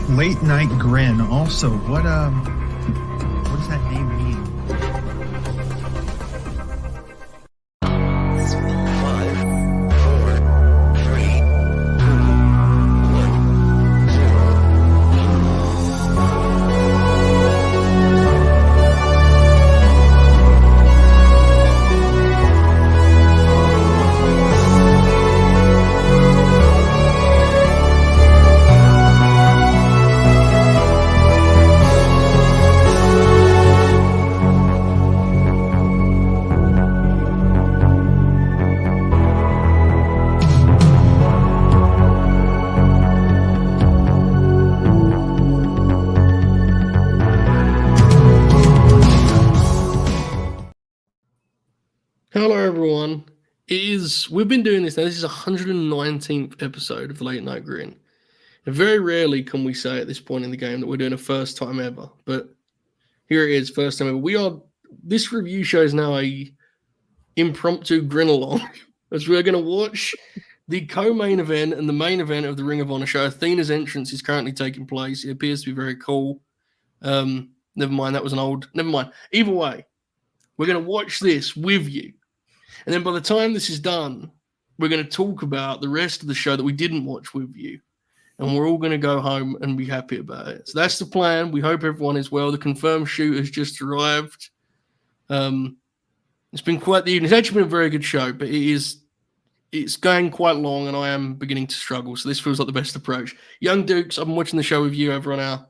Late Night Grin. Also, what does that name mean? Hello, everyone. We've been doing this now. This is 119th episode of the Late Night Grin. And very rarely can we say at this point in the game that we're doing a first time ever, but here it is, first time ever. This review show is now a Impromptu Grinalong, as we're going to watch the co-main event and the main event of the Ring of Honor show. Athena's entrance is currently taking place. It appears to be very cool. Never mind, that was never mind. Either way, we're going to watch this with you. And then by the time this is done, we're going to talk about the rest of the show that we didn't watch with you. And we're all going to go home and be happy about it. So that's the plan. We hope everyone is well. The confirmed shoot has just arrived. It's been quite the evening. It's actually been a very good show, but it's going quite long and I am beginning to struggle. So this feels like the best approach. Young Dukes, I've been watching the show with you over on our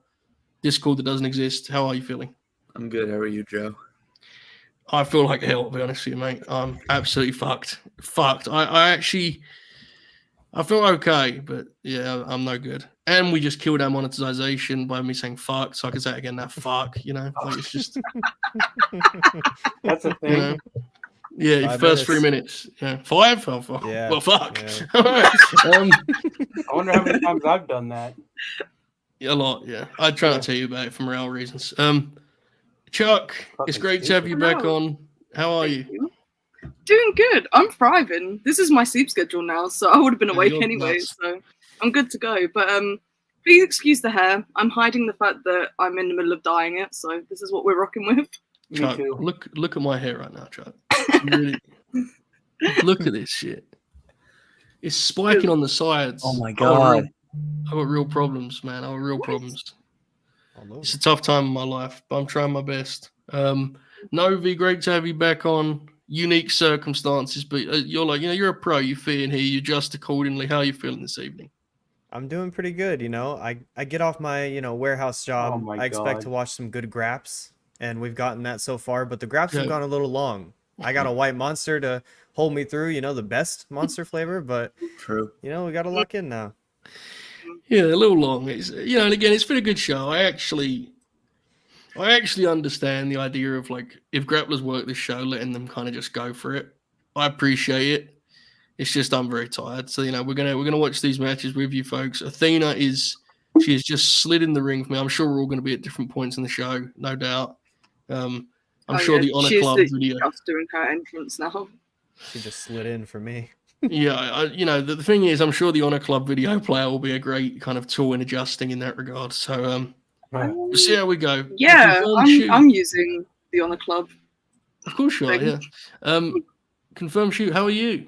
Discord that doesn't exist. How are you feeling? I'm good. How are you, Joe? I feel like hell, to be honest with you, mate. I'm absolutely fucked. I feel okay, but yeah, I'm no good. And we just killed our monetization by me saying fuck, so I can say it again now. Fuck, you know, like it's just that's a thing. You know? Yeah, 5 first minutes. 3 minutes. Yeah, 5. Oh, fuck. Yeah. Well, fuck. Yeah. All right. I wonder how many times I've done that. A lot. Yeah, I try not to tell you about it for morale reasons. Chuck, it's great to have you back on. How are you? Doing good. I'm thriving. This is my sleep schedule now, so I would have been awake you're anyway, nuts. so I'm good to go. But please excuse the hair. I'm hiding the fact that I'm in the middle of dyeing it, so this is what we're rocking with. Chuck, Me too. look at my hair right now, Chuck. Really, look at this shit. It's spiking on the sides. Oh my god. I got real problems, man. I got real problems. All It's a tough time in my life, but I'm trying my best. Novi, great to have you back on. Unique circumstances, but you're a pro. You fit in here. You adjust accordingly. How are you feeling this evening? I'm doing pretty good, I get off my, warehouse job. Oh my I expect God. to watch some good graps, and we've gotten that so far, but the graps Yeah. have gone a little long. I got a white monster to hold me through, the best monster flavor, but, True. we got to lock in now. Yeah, a little long. It's and again, it's been a good show. I actually understand the idea of like if grapplers work this show, letting them kind of just go for it. I appreciate it. It's just I'm very tired. So we're gonna watch these matches with you folks. Athena she has just slid in the ring for me. I'm sure we're all gonna be at different points in the show, no doubt. I'm sure the Honor She's Club video. just doing her entrance now. She just slid in for me. Yeah, the thing is, I'm sure the Honor Club video player will be a great kind of tool in adjusting in that regard. So we'll see how we go. Yeah, Confirmed shoot. I'm using the Honor Club. Of course you are, yeah. Confirm shoot, how are you?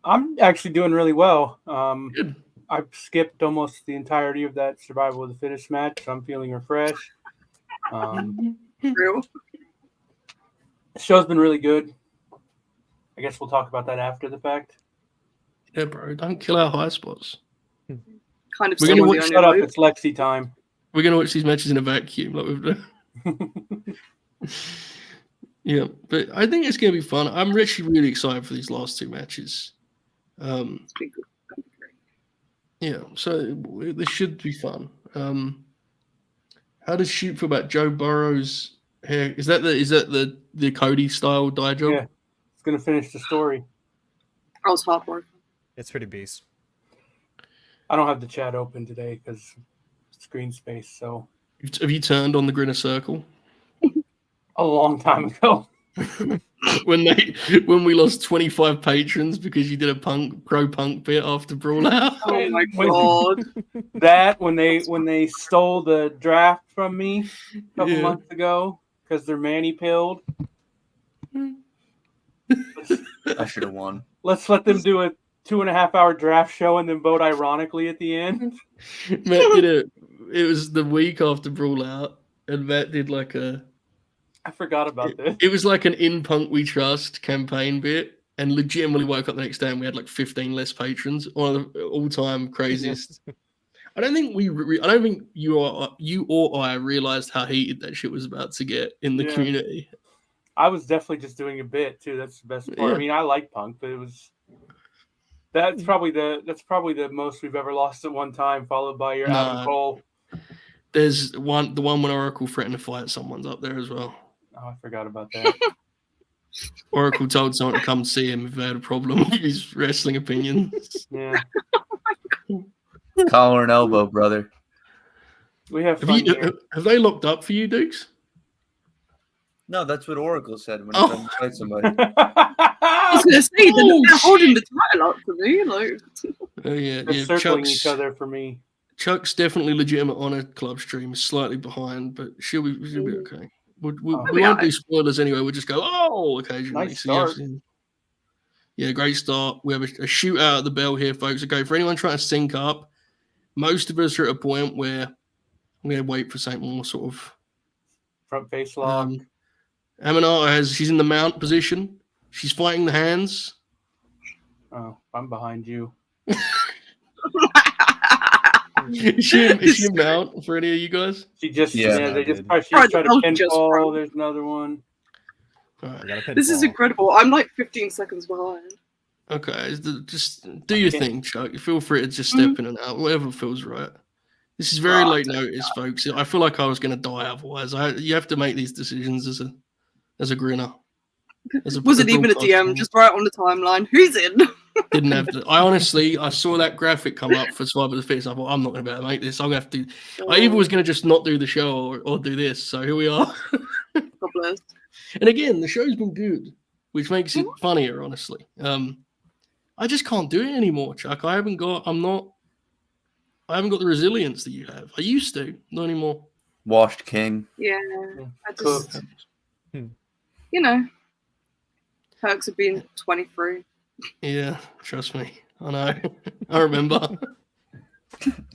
I'm actually doing really well. Good. I skipped almost the entirety of that Survival of the Fittest match, so I'm feeling refreshed. Real. The show's been really good. I guess we'll talk about that after the fact. Yeah, bro, don't kill our high spots. Kind of. We're gonna still watch- the Shut up, only it's Lexi time. We're going to watch these matches in a vacuum like we've done. Yeah, but I think it's going to be fun. I'm actually really excited for these last two matches. loop. Yeah, so this should be fun. How does Shoot feel about Joe Burrow's hair? Is that the Cody style dye job? Yeah. It's going to finish the story. I was heartbroken. It's pretty beast. I don't have the chat open today because screen space, so Have you turned on the Grinner Circle? a long time ago. when we lost 25 patrons because you did a pro punk bit after Brawl Out. Oh my When- god. That when they stole the draft from me a couple Yeah. months ago because they're Manny pilled. I should have won. Let's let them do a 2.5-hour draft show and then vote ironically at the end. Matt did it. It was the week after Brawl Out, and Matt did like a. I forgot about this. It was like an "In Punk We Trust" campaign bit, and legitimately woke up the next day and we had like 15 less patrons. One of the all-time craziest. I don't think I don't think you or I realized how heated that shit was about to get in the Yeah. community. I was definitely just doing a bit too. That's the best part. Yeah. I mean, I like punk, but it was. That's probably the most we've ever lost at one time, followed by your Adam Nah. Cole. There's the one when Oracle threatened to fight someone's up there as well. Oh, I forgot about that. Oracle told someone to come see him if they had a problem with his wrestling opinions. Yeah, Collar and elbow, brother. we have fun here. Have they locked up for you, Dukes? No, that's what Oracle said when Oh. he tried to fight somebody. I was gonna say they're holding the title up for me, like. Oh yeah, They're yeah. circling each other for me. Chuck's definitely legitimate on a club stream. Is slightly behind, but she'll be okay. We Oh. won't do spoilers anyway. We'll just go occasionally. Nice So, yeah, start. yeah, great start. We have a shootout at the bell here, folks. Okay, for anyone trying to sync up, most of us are at a point where I'm going to wait for something more sort of. Front face lock. Aminata she's in the mount position. She's fighting the hands. Oh, I'm behind you. Is she a mount for any of you guys? She just Yeah, they I just did. she just tried to Oh, just pinfall. broke. There's another one. All right. I got a This is pinfall. incredible. I'm like 15 seconds behind. Okay, just do your thing, Chuck. Feel free to just step in and out, whatever feels right. This is very late notice, folks. I feel like I was going to die otherwise. You have to make these decisions as a grinner. Wasn't even a DM, just right on the timeline. Who's in? Didn't have to. I saw that graphic come up for Swipe of the Fist. I thought, I'm not going to be able to make this. I'm going to have to. I either was going to just not do the show or do this. So here we are. God bless. And again, the show's been good, which makes it funnier, honestly. I just can't do it anymore, Chuck. I haven't got the resilience that you have. I used to, not anymore. Washed king. Yeah, I just, Cooked. you know, perks of being 23. Yeah, trust me. I know. I remember.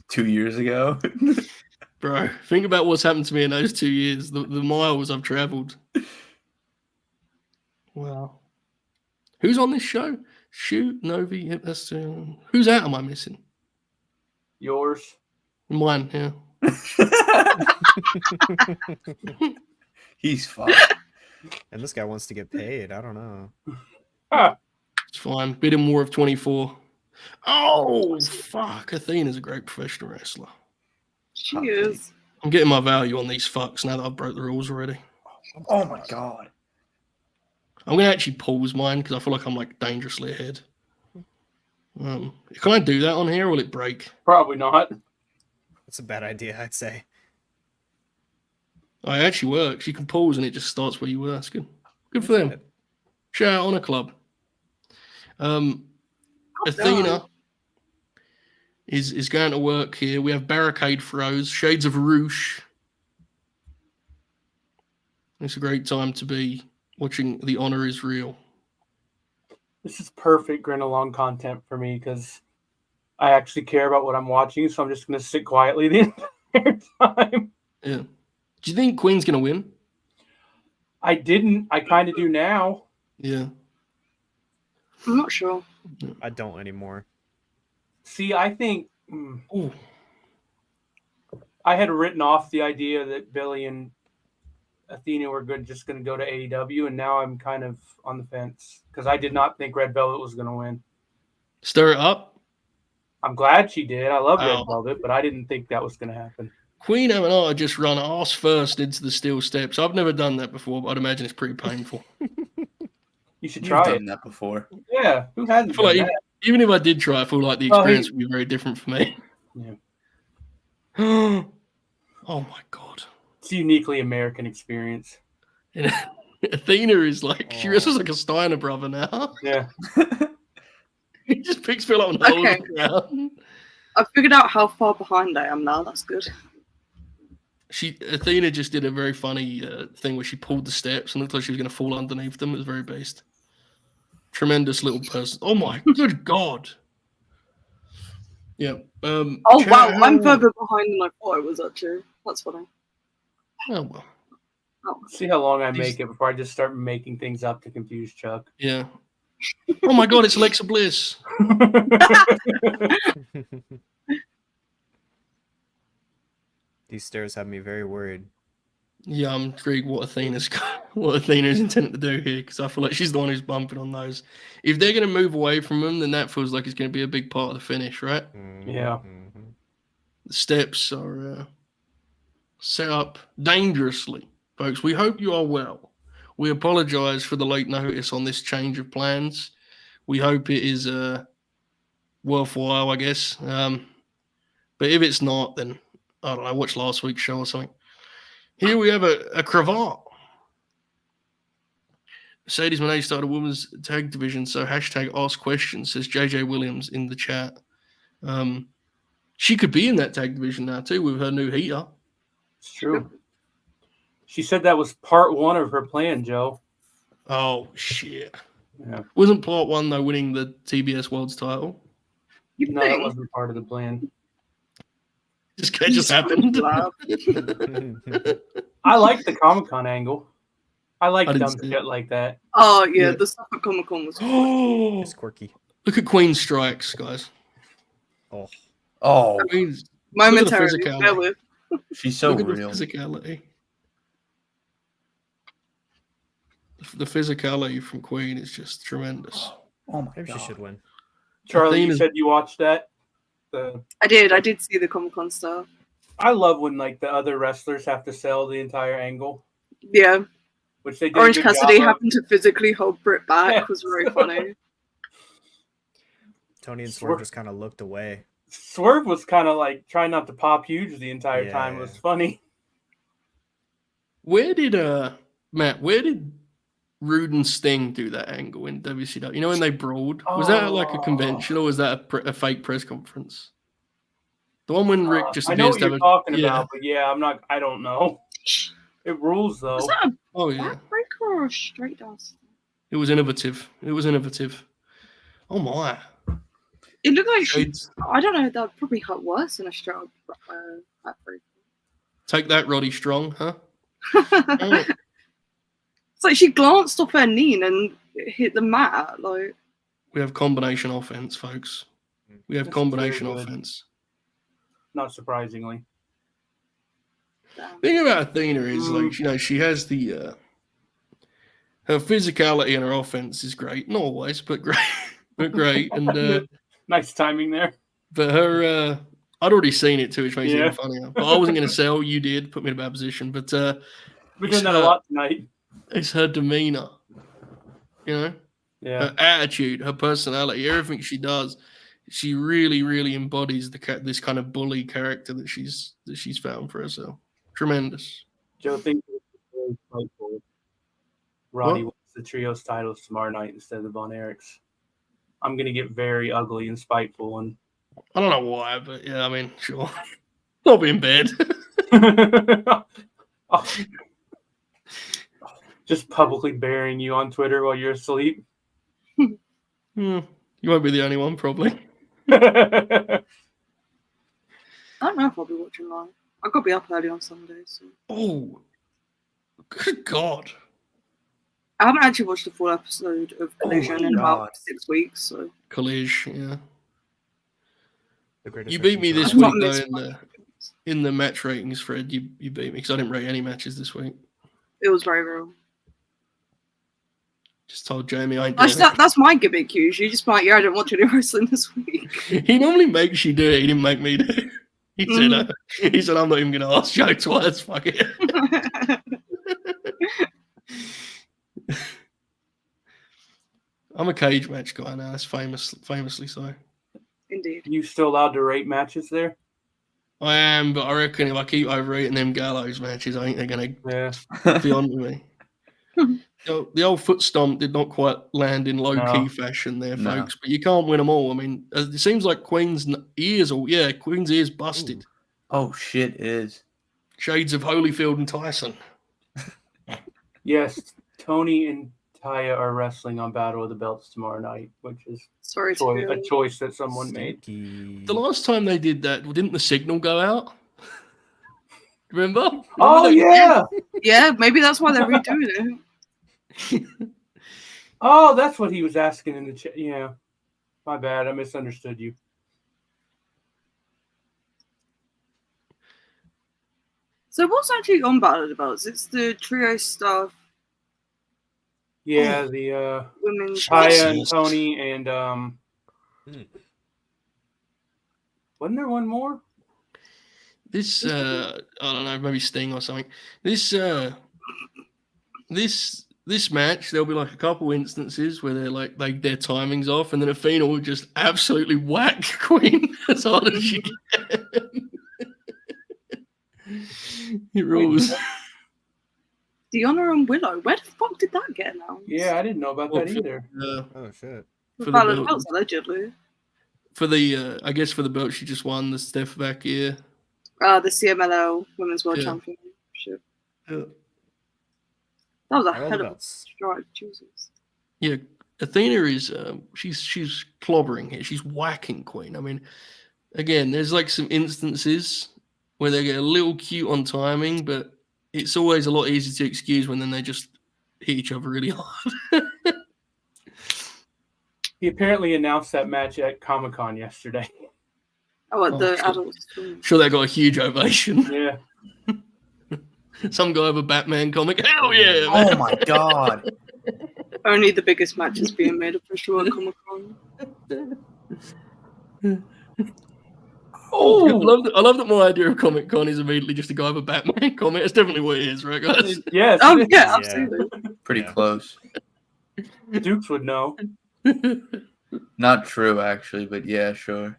2 years ago. Bro, think about what's happened to me in those 2 years, the miles I've traveled. Wow. Who's on this show? Shoot, Novi. Yep, that's who's out am I missing? Yours. Mine, yeah. He's fine. And this guy wants to get paid. I don't know. It's fine. Bidding War of 24. Oh, fuck. Athena's a great professional wrestler. She is. I'm getting my value on these fucks now that I've broke the rules already. Oh my god. I'm going to actually pause mine because I feel like I'm like dangerously ahead. Can I do that on here or will it break? Probably not. That's a bad idea, I'd say. Oh, it actually works. You can pause and it just starts where you were. That's good. Good for them. Shout out on a club. Athena is going to work here. We have barricade throws, shades of Rouge. It's a great time to be watching The Honor is Real. This is perfect Grinalong content for me because I actually care about what I'm watching, so I'm just going to sit quietly the entire time. Yeah. Do you think Queen's going to win? I didn't. I kind of do now. Yeah. I'm not sure. I don't anymore. See, I think Ooh. I had written off the idea that Billie and Athena were just going to go to AEW, and now I'm kind of on the fence because I did not think Red Velvet was going to win. Stir it up. I'm glad she did. I love Red Oh. Velvet, but I didn't think that was going to happen. Queen Aminata just run ass first into the steel steps. I've never done that before, but I'd imagine it's pretty painful. You should You've try done it. that before. Yeah, who hasn't I feel done like that? even if I did try, I feel like the Well, experience would be very different for me. Yeah. Oh my god. It's a uniquely American experience. Athena is like, she wrestles like a Steiner brother now. Yeah. He just picks Phil up and holds Okay. him down. I figured out how far behind I am now. That's good. Athena just did a very funny thing where she pulled the steps and looked like she was going to fall underneath them. It was very based. Tremendous little person. Oh my good God. Yeah. Oh wow, I'm Ciao. further behind than I thought I was actually. That's funny. Oh well. Oh. See how long I make it before I just start making things up to confuse Chuck. Yeah. Oh my God, it's Alexa Bliss. These stairs have me very worried. Yeah, I'm intrigued what Athena's intended to do here because I feel like she's the one who's bumping on those. If they're going to move away from them, then that feels like it's going to be a big part of the finish, right? Yeah. The steps are set up dangerously, folks. We hope you are well. We apologize for the late notice on this change of plans. We hope it is worthwhile, I guess. But if it's not, then I don't know, watch last week's show or something. Here we have a cravat. Mercedes Moné started a women's tag division, so hashtag ask questions, says JJ Williams in the chat. She could be in that tag division now too with her new heater. It's true. She said that was part one of her plan, Joe. Oh shit! Yeah. Wasn't part one though winning the TBS World's title? You No, that think? wasn't part of the plan. It just happened. I like the Comic-Con angle. I like I didn't dumb see shit like that. Oh yeah, Yeah. the stuff at Comic Con was. Oh, It's quirky. look at Queen Strikes, guys. Oh, Queen's Momentarily, physicality. bear with. she's so look at real. the physicality. The physicality from Queen is just tremendous. Oh my Maybe god. she should win. Charlie, you Athena's- said you watched that? I did see the Comic Con stuff. I love when like the other wrestlers have to sell the entire angle, Yeah, which they did. Orange a good Cassidy job of. happened to physically hold Britt back Yeah. was very funny. Tony and Swerve. Swerve just kind of looked away. Swerve was kind of like trying not to pop huge the entire time. It was Yeah. funny. Where did Matt? Where did Rude and Sting do that angle in WCW? You know when they brawled? Was that at, like a convention or was that a fake press conference? The one when Rick just I know appears what to you're have talking yeah. about, but yeah, I don't know. It rules though. Was that a Oh yeah, backbreaker or a straight dance? it was innovative. Oh my! It looked like she. Shades. I don't know. That would probably hurt worse than a straight backbreaker. Take that, Roddy Strong, huh? It's like she glanced off her knee and hit the mat. Like We have combination offense, folks. We have That's combination very good. offense. Not surprisingly. damn. Thing about Athena is like she has the her physicality and her offense is great, not always, but great, and Nice timing there. but her I'd already seen it too, which makes it Yeah. even funnier. But I wasn't going to sell. You did put me in a bad position, but We're It's doing that a lot tonight. it's her demeanor, you know, Yeah. her attitude, her personality, everything she does. She really, really embodies this kind of bully character that she's found for herself. Tremendous. Joe thinks it's very spiteful. Roddy What? wants the trios titles tomorrow night instead of the Von Erichs. I'm gonna get very ugly and spiteful and I don't know why, but yeah, I mean, sure. I'll be in bed. just publicly burying you on Twitter while you're asleep. You won't be the only one, probably. I don't know if I'll be watching live. I've got to be up early on Sundays. So. Oh, good God. I haven't actually watched a full episode of Collision my in God. about 6 weeks. So College, yeah. The greatest You beat me this I'm not week, though, missed in the match ratings, Fred. You beat me because I didn't rate any matches this week. it was very real. Just told Jamie I ain't doing That's my gimmick usually. Just like, yeah, I didn't watch any wrestling this week. it. He normally makes you do it. He didn't make me do it. He said, I'm not even going to ask Joe twice. Fuck it. I'm a cage match guy now. That's famously so. Indeed. You still allowed to rate matches there? I am, but I reckon if I keep overeating them gallows matches, I think they're going Yeah. to be on to me. The old foot stomp did not quite land in low-key No. fashion there, No. folks. But you can't win them all. I mean, it seems like Queen's ears busted. Oh shit, it is. Shades of Holyfield and Tyson. Yes, Tony and Taya are wrestling on Battle of the Belts tomorrow night, which is Sorry to hear. a choice that someone made. Stinky. The last time they did that, didn't the signal go out? Remember? Oh that? yeah. Yeah, maybe that's why they're redoing it. Oh, that's what he was asking in the chat. Yeah, my bad. I misunderstood you. So what's actually on Battle of the Belts? It's the trio stuff, Yeah, the women's. Taya and Jesus. Tony and Hmm. wasn't there one more? This I don't know, maybe Sting or something. This match, there'll be like a couple instances where they're like their timing's off, and then Athena will just absolutely whack Queen as hard as she can. It rules. Dishonor and Willow. Where the fuck did that get announced? Yeah, I didn't know about Well, that either. Oh shit. for the Battle of the belt. Belts, allegedly. For the I guess for the belt she just won the Steph back year. The CMLL Women's World Yeah. Championship. Yeah. That was a Battle of hell the of a Belts. strike, Jesus. Yeah, Athena is she's clobbering here. She's whacking Queen. I mean, again, there's like some instances where they get a little cute on timing, but it's always a lot easier to excuse when then they just hit each other really hard. He apparently announced that match at Comic-Con yesterday. Oh, what, the shit. adults. Sure, they got a huge ovation. Yeah. Some guy with a Batman comic. Hell yeah! Oh Man. my god. Only the biggest matches being made official at Comic Con. Oh, I love that my idea of Comic Con is immediately just a guy with a Batman comic. That's definitely what it is, right, guys? Yes. Oh, it is. yeah, absolutely. Pretty Yeah. close. Dukes would know. Not true, actually, but yeah, sure.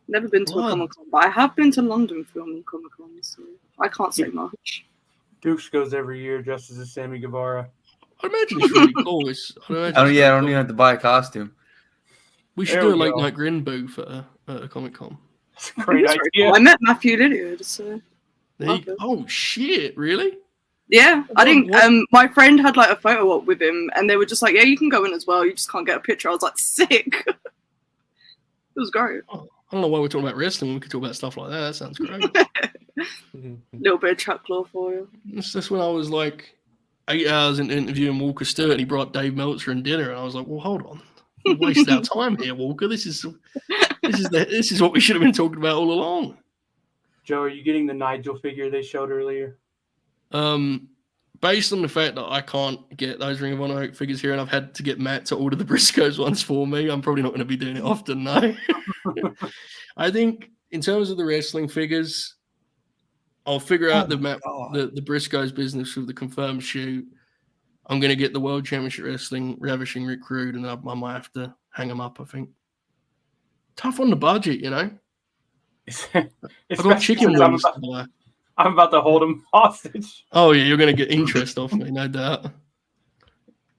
Never been to What? a Comic Con, but I have been to London Film Comic Con, so I can't say much. Dukes goes every year dressed as a Sammy Guevara. I imagine it's really cool. I I don't even have to buy a costume. We should There do a we late go. night grin booth at a Comic Con. It's a great That's very idea. cool. I met Matthew Lillard, so Okay. Oh shit! Really? yeah. I think What? my friend had like a photo op with him, and they were just like, "Yeah, you can go in as well. You just can't get a picture." I was like, "Sick." It was great. I don't know why we're talking about wrestling. We could talk about stuff like that. That sounds great. Little bit of track claw for you. That's when I was like 8 hours into interviewing Walker Sturt, and he brought up Dave Meltzer and dinner, and I was like, "Well, hold on, we wasted our time here, Walker. This is what we should have been talking about all along." Joe, are you getting the Nigel figure they showed earlier? Based on the fact that I can't get those Ring of Honor figures here, and I've had to get Matt to order the Briscoes ones for me, I'm probably not going to be doing it often, no. I think in terms of the wrestling figures, I'll figure out the Briscoes business with the confirmed shoot. I'm going to get the World Championship Wrestling Ravishing Rick Rude, and I might have to hang them up, I think. Tough on the budget, you know. I've got chicken since wings to buy. I'm about to hold him hostage. Oh, yeah, you're going to get interest off me, no doubt. The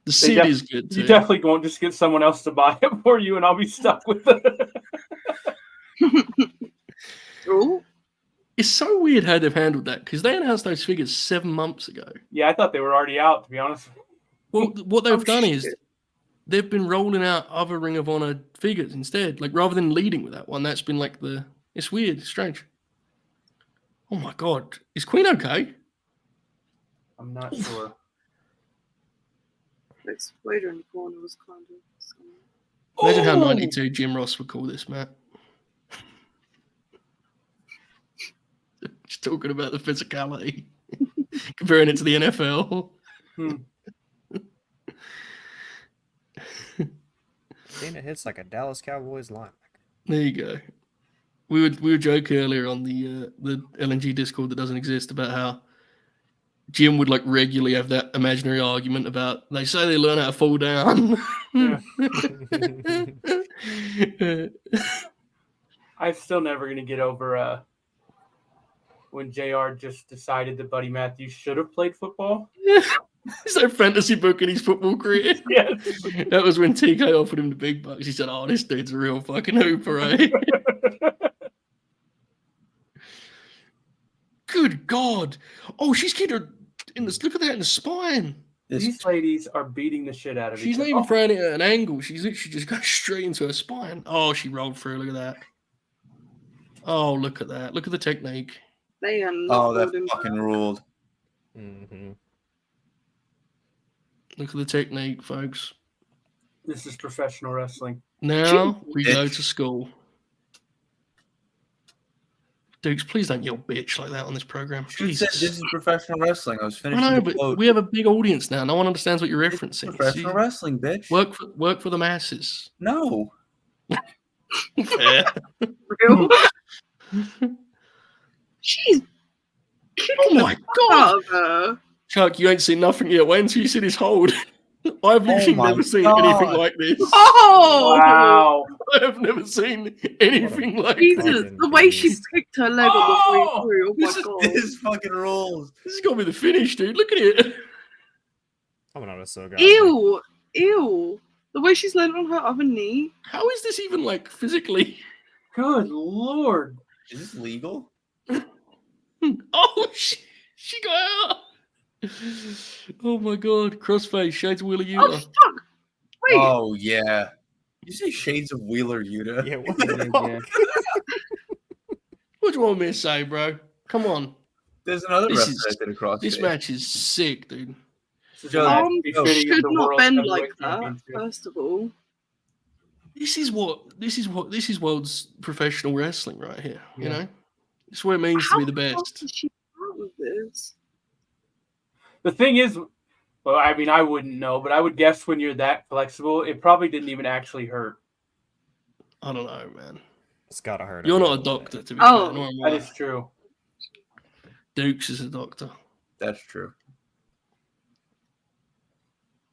They seed def- is good, too. You definitely won't just get someone else to buy it for you, and I'll be stuck with it. Ooh. It's so weird how they've handled that, because they announced those figures 7 months ago. Yeah, I thought they were already out, to be honest. Well, what they've Oh, done is shit. they've been rolling out other Ring of Honor figures instead. Like, rather than leading with that one, that's been like it's weird, it's strange. Oh my God. Is Queen okay? I'm not sure. The exploder in the corner was kind of. Imagine how Oh! 92 Jim Ross would call this, Matt. Just talking about the physicality, comparing it to the NFL. Dana hits like a Dallas Cowboys linebacker. There you go. We were joking earlier on the LNG Discord that doesn't exist about how Jim would like regularly have that imaginary argument about they say they learn how to fall down. Yeah. I'm still never going to get over when JR just decided that Buddy Matthews should have played football. He's no fantasy book in his football career. Yes. That was when TK offered him the big bucks. He said, "Oh, this dude's a real fucking hooper, eh?" Good God! Oh, she's kicked her in the. Look at that in the spine. These ladies are beating the shit out of She's each not other. even throwing it at an angle. She's literally just going straight into her spine. Oh, she rolled through. Look at that. Oh, look at that. Look at the technique. They are not Oh, that holding fucking ruled. Mm-hmm. Look at the technique, folks. This is professional wrestling. Now we go to school. Dukes, please don't yell bitch like that on this program. You said Jesus. this is professional wrestling. I was I finishing know, the but quote. we have a big audience now. No one understands what you're It's referencing. professional See? wrestling, bitch. Work for the masses. No. Fair. real. She's kicking Oh my the God. out of her. Chuck, you ain't seen nothing yet. Wait until you see this hold. I've literally my never seen God. anything like this. Oh Wow. I have never seen anything like this. Jesus, Fucking the way she beast. picked her leg on the way through. Oh my This, God. this fucking rules. This is gonna be the finish, dude. Look at it. Aminata's so good. Ew. Ew. The way she's laying on her other knee. How is this even like physically? Good Lord. Is this legal? Oh, she got out. Oh my God. Crossface, Shades of Wheeler Oh, Yuta. fuck. Wait. Oh yeah. You say Shades of Wheeler Yuta? Yeah, what Yeah, the fuck? yeah. What do you want me to say, bro? Come on. There's another This wrestler is- that did a crossfade. This match is sick, dude. This is Joe, a match Arms befitting of should the not World bend Heavyweight like that, Championship. first of all. This is world's professional wrestling right here. You Yeah. know? It's what it means How to be the fast best. is she out of this? The thing is, well, I mean, I wouldn't know, but I would guess when you're that flexible, it probably didn't even actually hurt. I don't know, man. It's gotta hurt. You're him not a little bit. doctor, to be Oh, fair. Nor am That I. is true. Dukes is a doctor. That's true.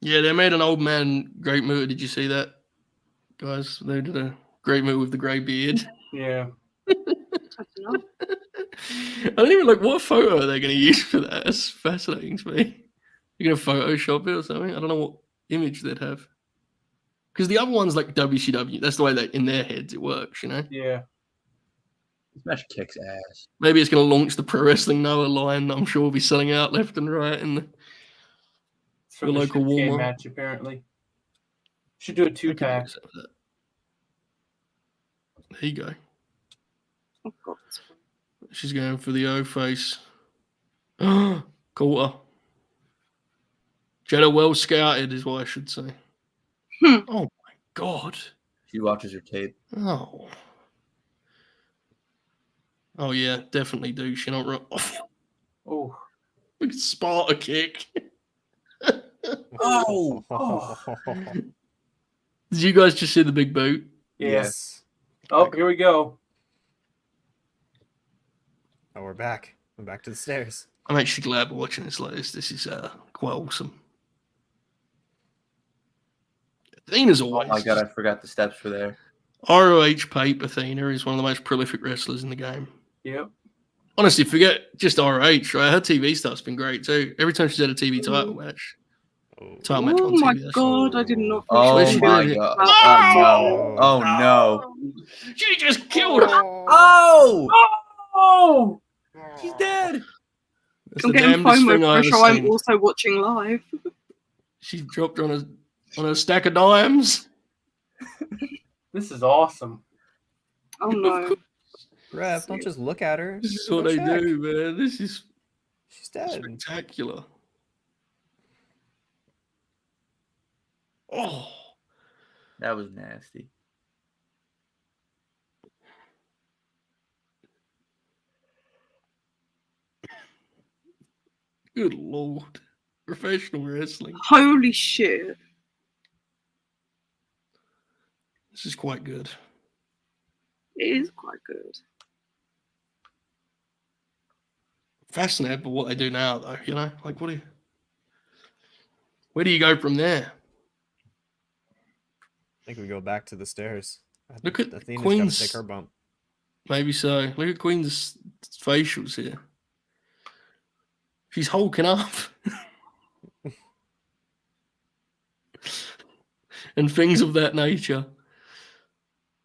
Yeah, they made an old man great movie. Did you see that, guys? They did a great movie with the grey beard. Yeah. I don't know. I don't even like what photo are they going to use for that. That's fascinating to me. You're going to Photoshop it or something? I don't know what image they'd have. Because the other one's like WCW. That's the way that in their heads it works, you know? Yeah. This match kicks ass. Maybe it's going to launch the Pro Wrestling Noah line. I'm sure we'll be selling out left and right. And It's from The the local local Walmart. match, apparently. Should do a I could two-pack. accept that. There you go. Oh, God. She's going for the O face. Quarter. Jetta well scouted is what I should say. Hmm. Oh my God. She watches her tape. Oh. Oh yeah, definitely do. She not wrong. Oh. Look at Sparta kick. Oh! Did you guys just see the big boot? Yeah. Yes. Oh, here we go. Oh, we're back. We're back to the stairs. I'm actually glad we're watching this like this. This is quite awesome. Athena's Oh always. my god, I forgot the steps were there. ROH Pape Athena is one of the most prolific wrestlers in the game. Yep. Honestly, forget just ROH, right? Her TV stuff's been great too. Every time she's had a TV title match. Oh, Title match Oh on my TV. that's- God, I did not Oh Where's she my doing it? god. Oh! Oh no. She just killed her. Oh! Oh! She's dead! That's I'm the getting damnedest FOMO thing for I've a ever show I'm seen. also watching live. She dropped her on a stack of dimes. This is awesome. Oh no. Rev, don't just look at her. This is Go what they check. do, man. This is She's dead. spectacular. Oh, That was nasty. good Lord. Professional wrestling. Holy shit. This is quite good. It is quite good. Fascinated by what they do now, though. You know, like where do you go from there? I think we go back to the stairs. I think Look at Athena's Queen's- gotta take her bump. Maybe so. Look at Queen's facials here. She's hulking up. And things of that nature.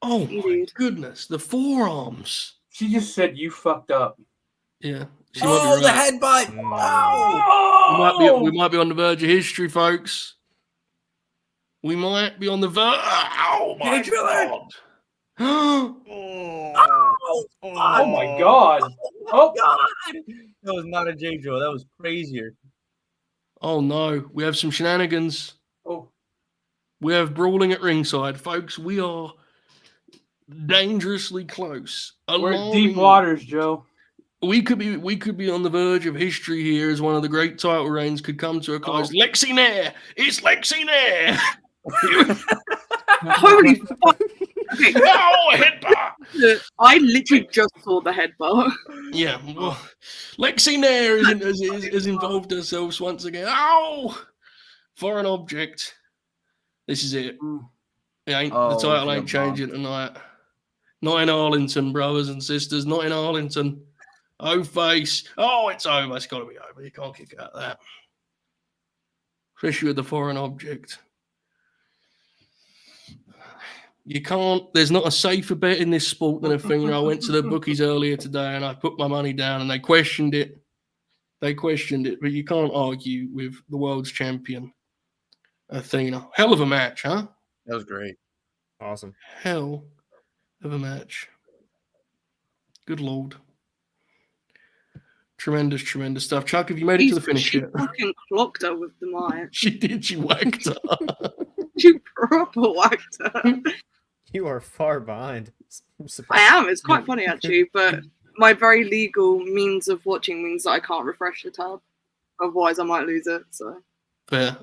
Oh my Indeed. goodness, the forearms. She just said you fucked up. Yeah, she might be Oh, the right. headbutt! Mm. Oh! We might be on the verge of history, folks. We might be on the verge. Oh my Can't feel it. god! Oh my god. Oh, God! That was not a J drill. That was crazier. Oh no, we have some shenanigans. oh. We have brawling at ringside, folks. We are dangerously close. We're at deep Alarming. waters, Joe. We could be on the verge of history here as one of the great title reigns could come to a close. Oh. Lexi Nair! It's Lexi Nair! Holy fuck. Okay, Oh, headbutt! I literally just saw the headbutt. Yeah, well, Lexi Nair has involved herself once again. Ow! Foreign object. This is it. It ain't, Oh, the title she ain't got bombed. changing tonight. Not in Arlington, brothers and sisters. Not in Arlington. Oh, face. Oh, it's over. It's got to be over. You can't kick out that. Especially with the foreign object. You can't. There's not a safer bet in this sport than Athena. I went to the bookies earlier today and I put my money down and they questioned it. But you can't argue with the world's champion, Athena. Hell of a match, huh? That was great. Awesome. Hell of a match. Good Lord. Tremendous, tremendous stuff. Chuck, have you made it to the finish She yet? fucking clocked her with the mic. She did. She whacked her. She proper whacked her. You are far behind. I am. It's quite funny actually, but my very legal means of watching means that I can't refresh the tab. Otherwise, I might lose it. So. Fair.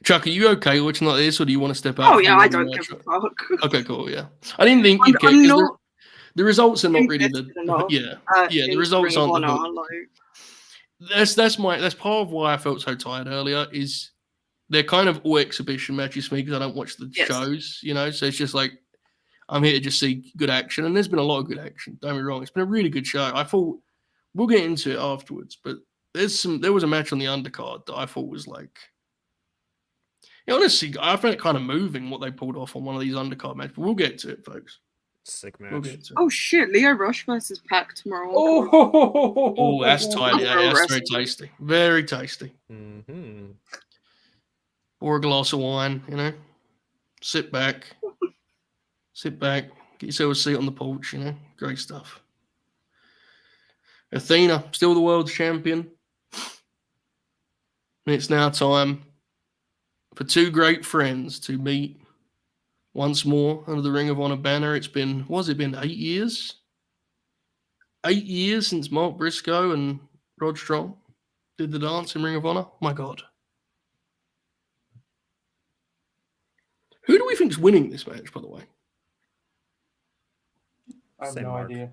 Chuck, are you okay watching like this, or do you want to step out? Oh yeah, I don't give a fuck. Okay, cool. Yeah, I didn't think you'd I'm get. not The results are not really invested enough, the the in results Ring of aren't the Honor, hook. like, That's part of why I felt so tired earlier. Is they're kind of all exhibition matches for me because I don't watch the Yes. shows, so it's just like I'm here to just see good action, and there's been a lot of good action. Don't get me wrong, it's been a really good show. I thought we'll get into it afterwards, but there was a match on the undercard that I thought was like, honestly, I found it kind of moving what they pulled off on one of these undercard matches. But we'll get to it, folks. Sick We'll match. get to it. oh shit, Leo Rush versus Pac tomorrow. Oh, Oh, that's tight. Yeah, that's very Wrestling. tasty. Very tasty. Mm-hmm. Or a glass of wine, Sit back. Get yourself a seat on the porch, Great stuff. Athena, still the world champion. And it's now time for two great friends to meet once more under the Ring of Honor banner. It's been, 8 years? 8 years since Mark Briscoe and Rod Strong did the dance in Ring of Honor. My God. Who do we think's winning this match, by the way? I have Same no mark. idea.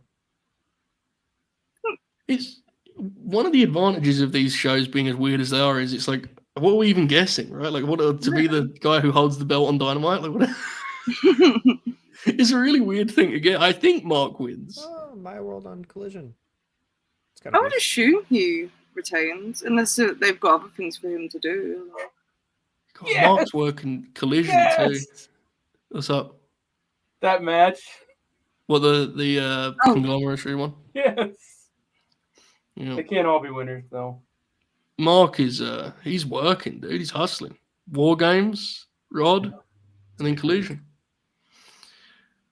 It's one of the advantages of these shows being as weird as they are is it's like, what are we even guessing, right? Like, what to be the guy who holds the belt on Dynamite? Like, what? It's a really weird thing to get. I think Mark wins. Oh, my world on Collision. It's I gotta would be. assume he retains, unless they've got other things for him to do. God, Yes! Mark's working Collision too. Yes! What's up? That match. What the conglomerate one? Yes. Yeah. They can't all be winners, though. Mark is he's working, dude. He's hustling. War Games, Rod, and then Collision.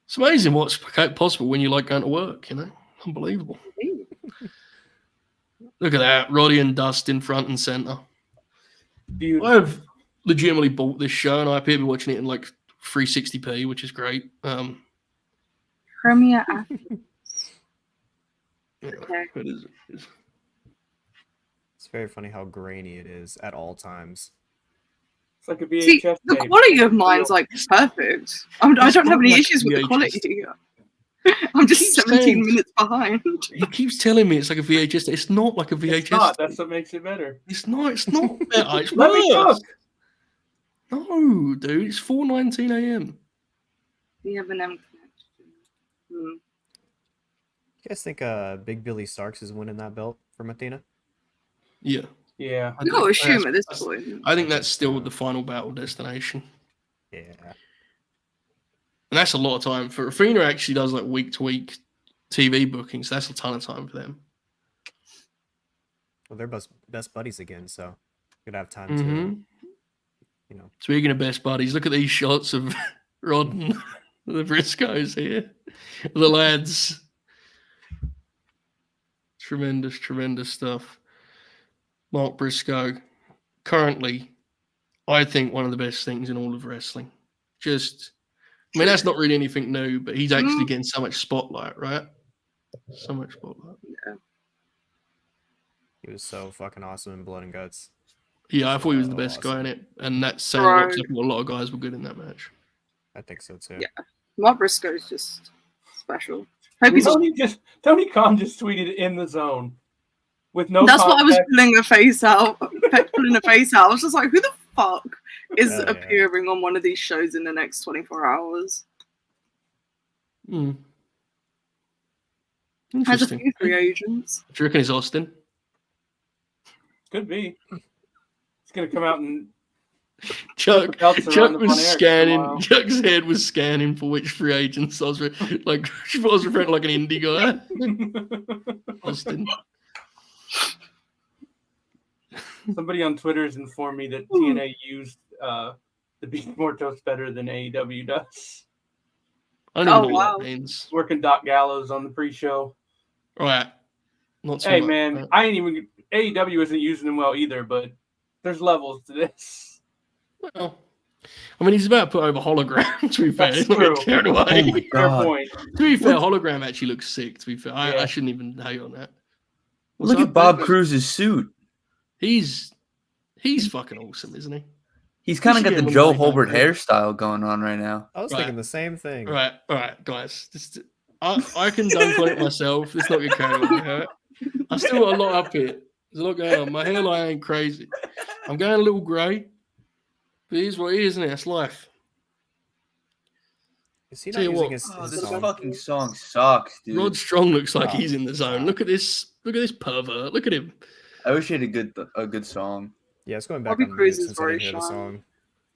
It's amazing what's possible when you like going to work, Unbelievable. Look at that. Roddy and Dust in front and center. Beautiful. I've legitimately bought this show and I appear to be watching it in like 360p, which is great. Premier Yeah, Okay. it is. It's very funny how grainy it is at all times. It's like a See, VHS the tape. quality of mine's like perfect. I don't have any like issues with the VHS. quality. I'm just Keep 17 saying- minutes behind. He keeps telling me it's like a VHS. It's not like a VHS. It's not. That's what makes it better. It's not. It's not better. It's Let me worse. cook. No, dude. It's 4:19 a.m. The M&M connection. You guys think Big Billie Starkz is winning that belt from Athena? Yeah. Yeah. I You gotta think assume at this that's- point. I think that's still the final battle destination. Yeah. And that's a lot of time. For Athena actually does like week to week TV bookings. That's a ton of time for them. Well, they're best buddies again, so gonna have time Mm-hmm. to, you know. Speaking of best buddies, look at these shots of Rod and the Briscoes here. The lads. Tremendous, tremendous stuff. Mark Briscoe, currently, I think one of the best things in all of wrestling. Just, I mean, that's not really anything new, but he's actually getting so much spotlight, right? So much spotlight. He was so fucking awesome in Blood and Guts. Yeah, I thought he was the So best guy in awesome. it, and that's saying a lot, 'cause I think a lot of guys were good in that match. I think so too. Yeah. Mark Briscoe is just special. Hope he's Tony Khan just tweeted in the zone with no. That's what I was context. pulling a face out. Pulling a face out. I was just like, who the fuck is Oh, yeah. appearing on one of these shows in the next 24 hours? Mm. Has a Interesting. few free agents. Do you reckon it's Austin? Could be. It's gonna come out and Chuck belts around the was Von Erich scanning. tomorrow. Chuck's head was scanning for which free agents I was like. I was referring to like an indie guy. Austin. Somebody on Twitter has informed me that TNA used the Beast Mortos better than AEW does. I don't even Oh, know what wow. that means. Working Doc Gallows on the pre-show. All right. Not so Hey much, man, right? I ain't even AEW isn't using him well either, but there's levels to this. Well, I mean, he's about to put over hologram. To be fair, That's he's not getting true. carried away. Oh my Fair God. point. To be fair, hologram actually looks sick. To be fair, Yeah. I shouldn't even hate on that. What's Look up, at Bob man? Cruz's suit. He's fucking awesome, isn't he? He's kind of should got get the him Joe on the Holbert main hairstyle going on right now. I was Right. thinking the same thing. All right, guys. I can dunk on it myself. Let's not get carried away. All right? I still got a lot up here. There's a lot going on. My hairline ain't crazy. I'm going a little grey. But here's what it is, isn't it? That's life. Is he not Tell you using what. his, Oh, his this song? fucking song sucks, dude. Rod Strong looks like Oh, he's in the zone. wow. Look at this. Look at this pervert. Look at him. I wish he had a good song. Yeah, it's going back Bobby on mute Cruz is since I very didn't hear the shy. song.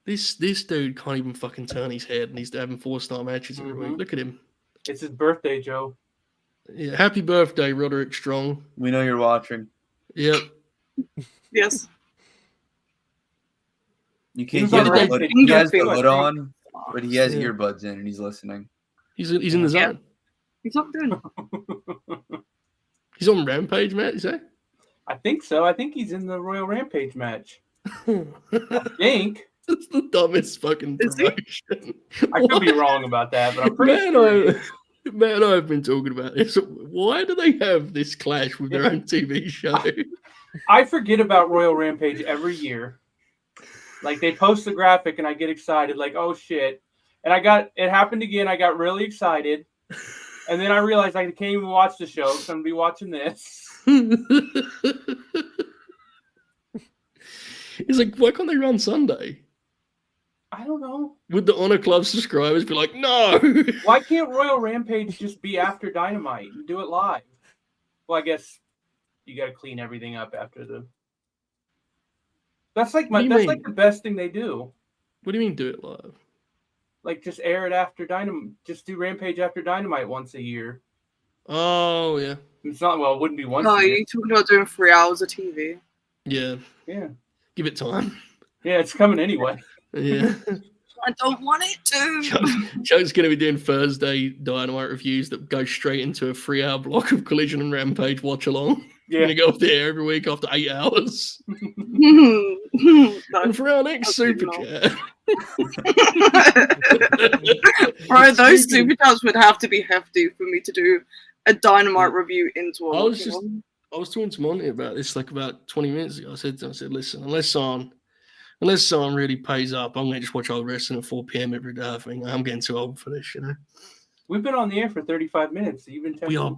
This dude can't even fucking turn his head, and he's having 4-star matches every week. Mhm. Look at him. It's his birthday, Joe. Yeah, happy birthday, Roderick Strong. We know you're watching. Yep. Yes. You He can't was hear on the Rampage. hood. He He has the feels hood like- on, but he has Yeah. earbuds in and he's listening. He's in the zone. He's not doing He's on Rampage, Matt. Is that? I think so. I think he's in the Royal Rampage match. I think. That's the dumbest fucking Is he? promotion. I could be wrong about that, but I'm pretty Man, sure. Matt and I have been talking about this. Why do they have this clash with their own TV show? I forget about Royal Rampage every year. Like they post the graphic and I get excited, like, oh shit. And it happened again. I got really excited. And then I realized I can't even watch the show because I'm gonna be watching this. He's like, why can't they run Sunday? I don't know. Would the Honor Club subscribers be like, no? Why can't Royal Rampage just be after Dynamite and do it live? Well, I guess you gotta clean everything up after the. That's like What do you that's mean? like the best thing they do. What do you mean do it live? Like just air it after Dynamite. Just do Rampage after Dynamite once a year. Oh, yeah. It's not well. It wouldn't be once. No, a year. you're talking about doing 3 hours of TV. Yeah. Yeah, Give it time. yeah, it's coming anyway. Yeah. I don't want it to. Chuck's going to be doing Thursday Dynamite reviews that go straight into a 3-hour block of Collision and Rampage watch along. Yeah, Going to go up there every week after 8 hours. No. And for our next super Absolutely chat. Bro, those Speaking super chats would have to be hefty for me to do a Dynamite review into a I was watching just- one. I was talking to Monty about this like about 20 minutes ago. I said to him, listen, unless someone really pays up, I'm going to just watch old wrestling at 4 p.m. every day. I think I'm getting too old for this, you know. we've been on the air for 35 minutes. You've been We are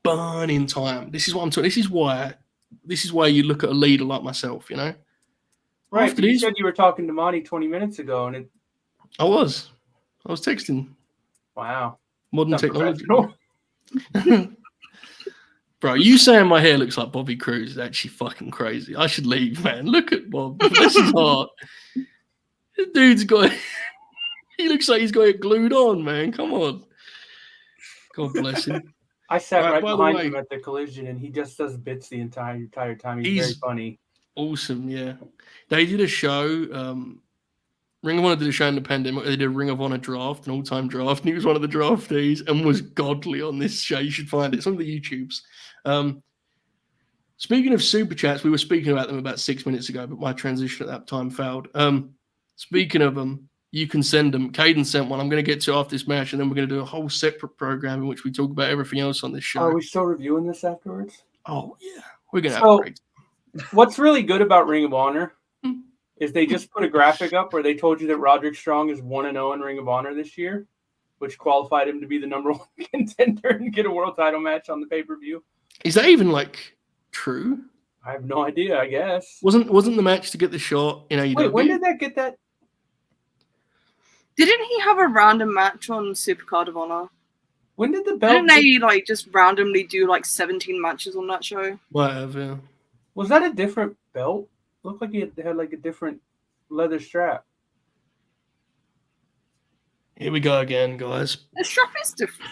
burning time. This is what I'm talking. This is why you look at a leader like myself, you know. right. After But you these- said you were talking to Monty 20 minutes ago, and it. I was texting Wow. modern Not technology. professional. Bro, you saying my hair looks like Bobby Cruz is actually fucking crazy. I should leave, man. Look at Bob. Bless his heart. This dude's got... He looks like he's got it glued on, man. Come on. God bless him. I sat right by the behind way- him at the collision, and he just does bits the entire time. He's very funny. Awesome, yeah. They did a show. Ring of Honor did a show in the pandemic. They did a Ring of Honor draft, an all-time draft, and he was one of the draftees and was godly on this show. You should find it. It's on the YouTubes. Speaking of super chats, we were speaking about them about 6 minutes ago, but my transition at that time failed. Speaking of them, you can send them. Caden sent one. I'm going to get to after this match, and then we're going to do a whole separate program in which we talk about everything else on this show. Are we still reviewing this afterwards? Oh, yeah. We're going to So- have a break. What's really good about Ring of Honor is they just put a graphic up where they told you that Roderick Strong is 1-0 in Ring of Honor this year, which qualified him to be the number one contender and get a world title match on the pay-per-view. Is that even, like, true? I have no idea, I guess. Wasn't the match to get the shot in AEW? Wait, when did that get that? Didn't he have a random match on Supercard of Honor? When did the belt? Didn't they like just randomly do like 17 matches on that show? Whatever, yeah. Was that a different belt? Looked like it had like a different leather strap. Here we go again, guys. The strap is different.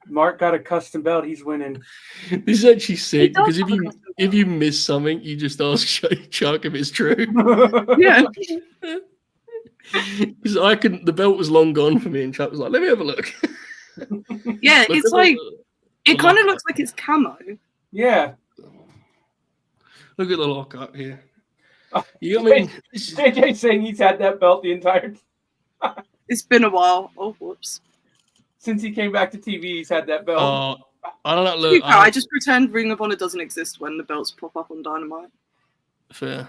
Mark got a custom belt. He's winning. This is actually sick does because have a custom if you miss something, you just ask Chuck if it's true. Yeah. Because the belt was long gone for me, and Chuck was like, "Let me have a look." Yeah, Look it's at like the it kind of lockup. looks like it's camo. Yeah. Look at the lockup here. Oh, You got me. JJ saying he's had that belt the entire It's been a while. Oh, whoops. since he came back to TV. He's had that belt. I don't know. To be Look, fair, I just pretend Ring of Honor doesn't exist when the belts pop up on Dynamite. fair.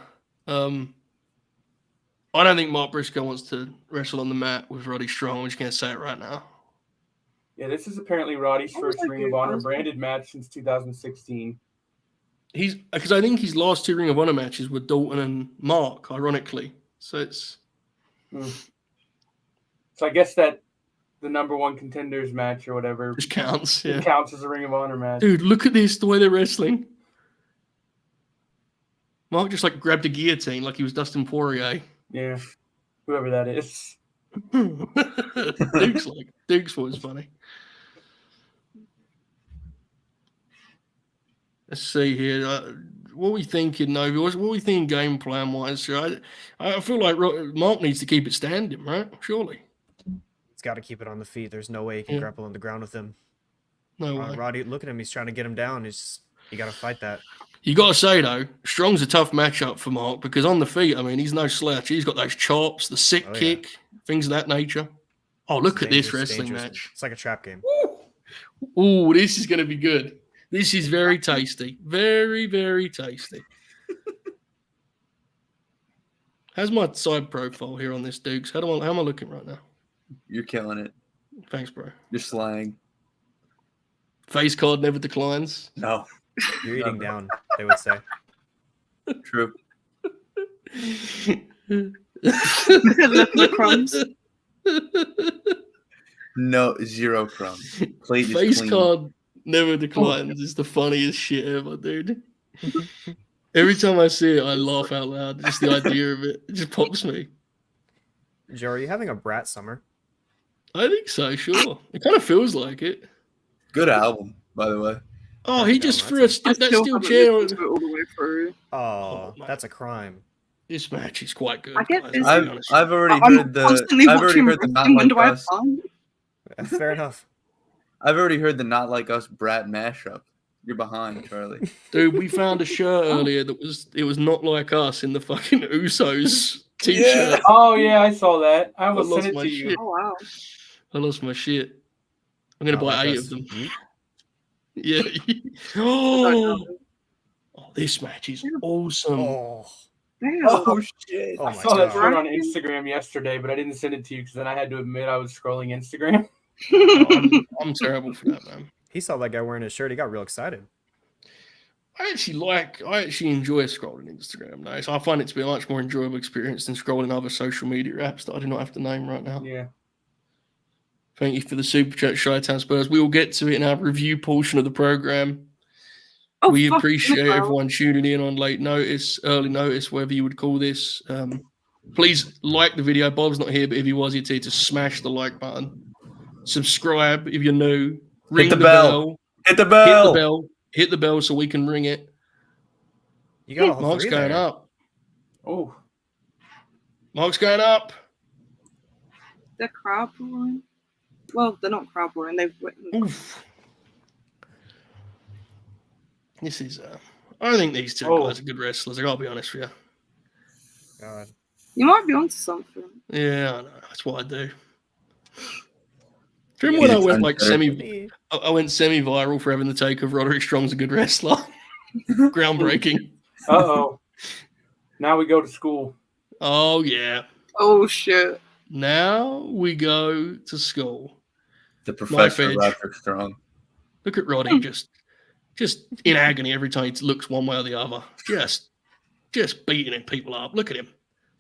I don't think Mark Briscoe wants to wrestle on the mat with Roddy Strong. I'm just gonna say it right now. Yeah, this is apparently Roddy's What was first I Ring of doing? Honor branded match since 2016. He's because I think his last two Ring of Honor matches were Dalton and Mark, ironically. So it's So I guess that the number one contenders match or whatever just counts. Yeah. counts as a Ring of Honor match. Dude, look at this, the way they're wrestling. Mark just like grabbed a guillotine like he was Dustin Poirier. Yeah, whoever that is. Duke's was funny. Let's see here. What are we thinking, Novi? What are we thinking game plan wise? I feel like Mark needs to keep it standing, right? Surely. He's got to keep it on the feet. There's no way he can Yeah. grapple on the ground with him. No way. Roddy, look at him. He's trying to get him down. You got to fight that. You got to say, though, Strong's a tough matchup for Mark because on the feet, I mean, he's no slouch. He's got those chops, the sick Oh, yeah. kick, things of that nature. Oh, look at this Dangerous, wrestling dangerous. match. It's like a trap game. Ooh, this is going to be good. This is very tasty. Very, very tasty. How's my side profile here on this, Dukes? How am I looking right now? You're killing it. Thanks, bro. You're slang. Face card never declines. No. You're eating down, they would say. True. The crumbs. No, zero crumbs. Plate is Face clean. card never declines is the funniest shit ever, dude. Every time I see it, I laugh out loud. Just the idea of it just pops me. Joe, are you having a brat summer? I think so, sure. It kind of feels like it. Good album, by the way. Oh, he just threw I that still steel haven't chair. listened to it all the way through. Oh, my- that's a crime. This match is quite good. I get guys, busy. to be honest. I've already I'm heard the. constantly I've already watching heard the not wrestling. When like do I have us. time? Fair enough. I've already heard the not like us brat mashup. You're behind, Charlie. Dude, we found a shirt earlier that was not like us in the fucking Usos t-shirt. Yeah. Oh yeah, I saw that. I almost lost sent it my to you. shit. Oh wow. I lost my shit. I'm gonna buy Like 8 us. of them. Yeet. Yeah. Oh. Oh, this match is awesome. Oh, Damn. Oh shit! oh I my saw that God. shirt on Instagram yesterday, but I didn't send it to you because then I had to admit I was scrolling Instagram. Oh, I'm terrible for that, man. He saw that guy wearing his shirt. He got real excited. I actually enjoy scrolling Instagram now. So I find it to be a much more enjoyable experience than scrolling other social media apps that I do not have to name right now. Yeah. Thank you for the super chat, Chi-Town Spurs. We will get to it in our review portion of the program. Oh, We fuck, appreciate Nicole. everyone tuning in on late notice, early notice, whatever you would call this. Please like the video. Bob's not here, but if he was, he'd to smash the like button. Subscribe if you're new. Ring Hit the bell. Hit the Hit bell. the bell. Hit the bell so we can ring it. You got all Mark's three going there. up. Oh, Mark's going up. They're crowd roaring. Well, they're not crowd roaring. They've written. Oof. This is. I think these two guys are good wrestlers. I gotta be honest with you. God. You might be onto something. Yeah, I know. That's what I do. Do you remember when I went like I went semi-viral for having the take of Roderick Strong's a good wrestler? Groundbreaking. uh-oh. Now we go to school. Oh yeah. Oh shit. Now we go to school. The professor Edge. Roderick Strong. Look at Roddy just in agony every time he looks one way or the other. Just beating people up. Look at him.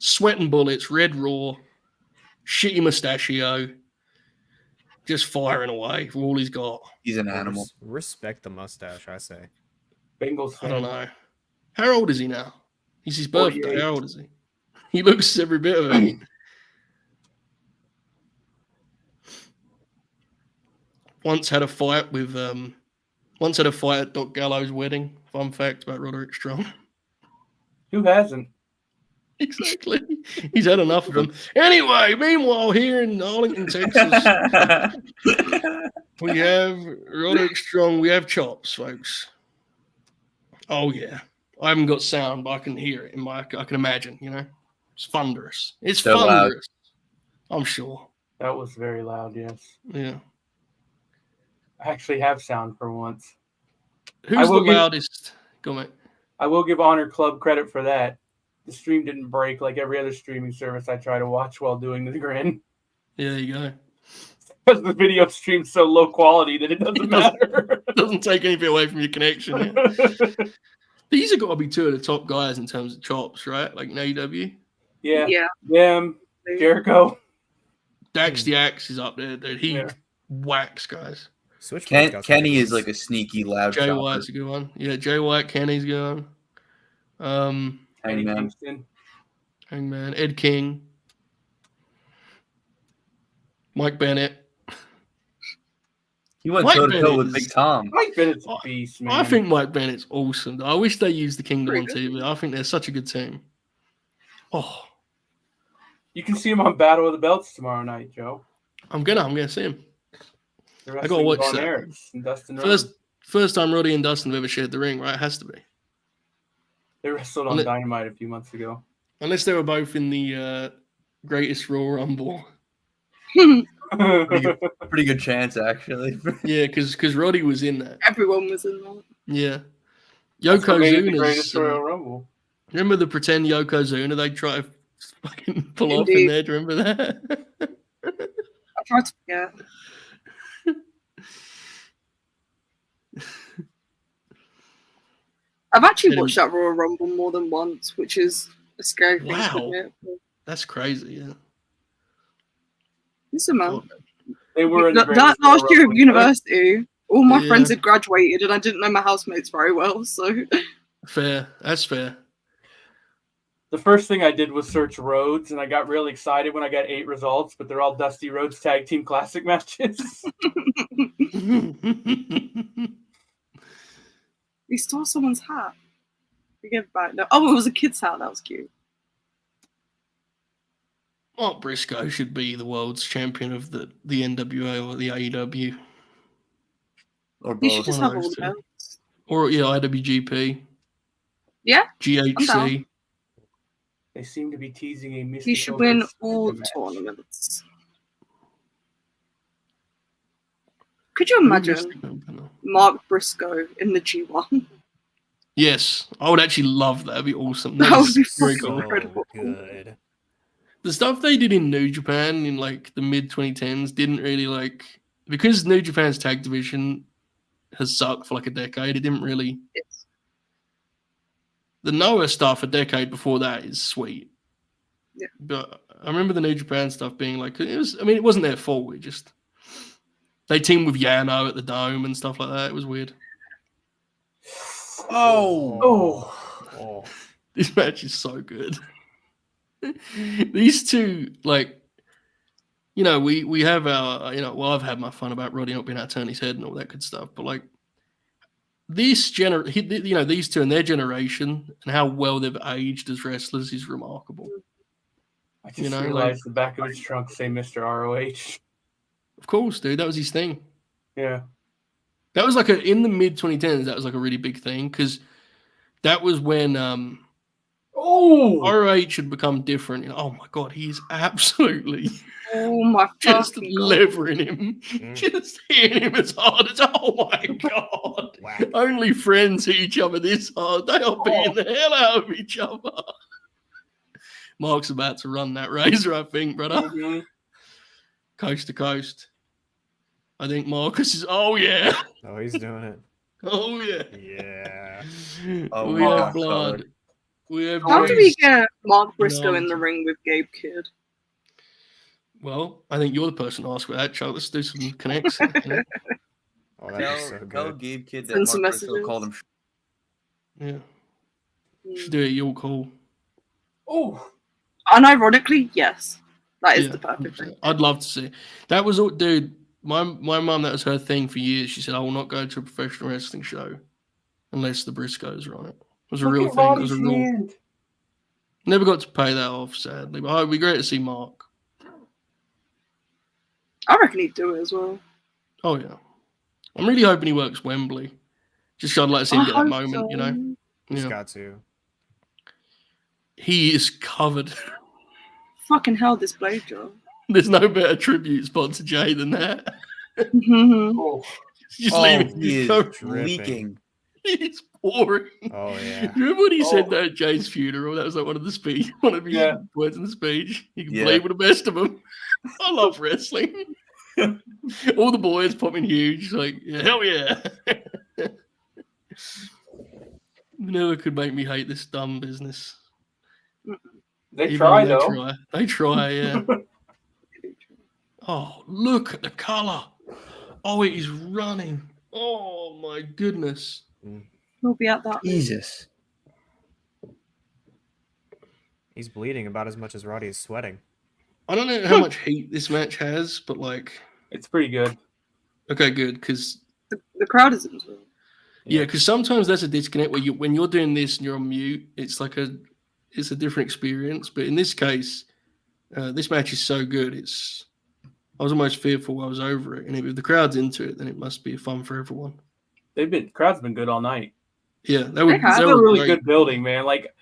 Sweating bullets, red raw, shitty mustachio, just firing away for all he's got. He's an animal. Respect the mustache, I say. Bengals I fan. don't know. How old is he now? It's his birthday. 48. How old is he? He looks every bit of it. Once had a fight at Doc Gallows' wedding. Fun fact about Roderick Strong. Who hasn't? Exactly. He's had enough of them. Anyway, meanwhile, here in Arlington, Texas, we have Roderick Strong. We have chops, folks. Oh, yeah. I haven't got sound, but I can hear it. I can imagine, you know. It's thunderous. It's So loud. thunderous. I'm sure. That was very loud, yes. Yeah. I actually have sound for once. Who's the loudest? Go, mate. I will give Honor Club credit for that. The stream didn't break like every other streaming service I try to watch while doing the grin. Yeah, there you go. Because the video stream's so low quality that it doesn't matter. It doesn't take anything away from your connection. Yeah. These have got to be two of the top guys in terms of chops, right? Like in AEW. Yeah. Yeah. Them, Jericho. Dax the Axe is up there, dude. He whacks guys. Kenny is like a sneaky loud Jay chopper. White's a good one. Yeah, Jay White, Kenny's good one. Hangman, Ed King, Mike Bennett. He went toe to toe with Big Tom. Mike Bennett's a beast, man. I think Mike Bennett's awesome. I wish they used the Kingdom on TV. I think they're such a good team. Oh, you can see him on Battle of the Belts tomorrow night, Joe. I'm gonna see him. I gotta watch that. First time Roddy and Dustin have ever shared the ring, right? It has to be. They wrestled on Dynamite a few months ago. Unless they were both in the Greatest Royal Rumble. Pretty good chance, actually. Yeah, because Roddy was in that. Everyone was in that. Yeah. Greatest Royal Rumble. Remember the pretend Yokozuna they try to fucking pull off in there? Do you remember that? I tried to forget. I've actually watched that Royal Rumble more than once, which is a scary thing to admit. That's crazy, yeah. Listen, man. They were in that last year of university, all my friends had graduated and I didn't know my housemates very well, so... Fair. That's fair. The first thing I did was search Rhodes, and I got really excited when I got 8 results, but they're all Dusty Rhodes Tag Team Classic matches. He stole someone's hat. We give back. No. Oh, it was a kid's hat. That was cute. Mark Briscoe should be the world's champion of the NWA or the AEW. Or both. You should just have all the belts. Or, IWGP. Yeah. GHC. They seem to be teasing a mystical... He should win all tournaments. Could you imagine Mark Briscoe in the G1? Yes, I would actually love that. That'd be awesome. That would be very cool. Incredible. Good. The stuff they did in New Japan in like the mid 2010s didn't really because New Japan's tag division has sucked for like a decade. It didn't really. Yes. The Noah stuff a decade before that is sweet. Yeah. But I remember the New Japan stuff being like, it wasn't their fault. They teamed with Yano at the Dome and stuff like that. It was weird. Oh. This match is so good. These two, like, you know, we have our, you know, well, I've had my fun about Roddy not being able to turn his head and all that good stuff, but like these two and their generation and how well they've aged as wrestlers is remarkable. I just realized the back of his trunk say Mr. ROH. Of course, dude, that was his thing. Yeah. That was like in the mid 2010s, that was like a really big thing because that was when ROH had become different. You know, oh my god, he's absolutely just levering him, just hitting him as hard as my god. Wow. Only friends hit each other this hard. They are beating the hell out of each other. Mark's about to run that razor, I think, brother. Mm-hmm. Coast to coast. I think Marcus is. Oh yeah. Oh, he's doing it. Oh yeah. Yeah. Oh, we my have blood. We have. How do we get Mark Briscoe in the ring with Gabe Kidd? Well, I think you're the person to ask for that, Chuck. Let's do some connects. You know? Oh, that's so Tell good. Gabe Kidd that Send Mark some Briscoe messages. called him. Yeah. Should do it. You're cool. Oh. Unironically, yes. That is Yeah, the perfect thing. I'd love to see. That was all, dude. My mum, that was her thing for years. She said, "I will not go to a professional wrestling show unless the Briscoes are on it." It was a real thing. It was a real. Never got to pay that off, sadly. But it'd be great to see Mark. I reckon he'd do it as well. Oh yeah, I'm really hoping he works Wembley. Just 'cause I'd like to see him get that hope moment, so. you know. He's Yeah. got to. He is covered. Fucking hell, this blade job. There's no better tribute spot to Jay than that. Oh. Just Oh, leaving he his is cover. leaking. It's boring. Oh yeah. Remember when he said that at Jay's funeral? That was like one of his words in the speech. You can play with the best of them. I love wrestling. All the boys popping huge, like hell yeah. Never could make me hate this dumb business. They Even try, though though. They try, yeah. Oh, look at the color. Oh, it is running. Oh my goodness. He'll be at that. Jesus. He's bleeding about as much as Roddy is sweating. I don't know how much heat this match has, but like, It's pretty good. okay, good, because The crowd is into it. yeah, because sometimes there's a disconnect where when you're doing this and you're on mute, it's a different experience. But in this case, this match is so good. I was almost fearful I was over it, and if the crowd's into it, then it must be fun for everyone. Crowd's been good all night. Yeah, They were have. It's they a were really great. good building, man. Like,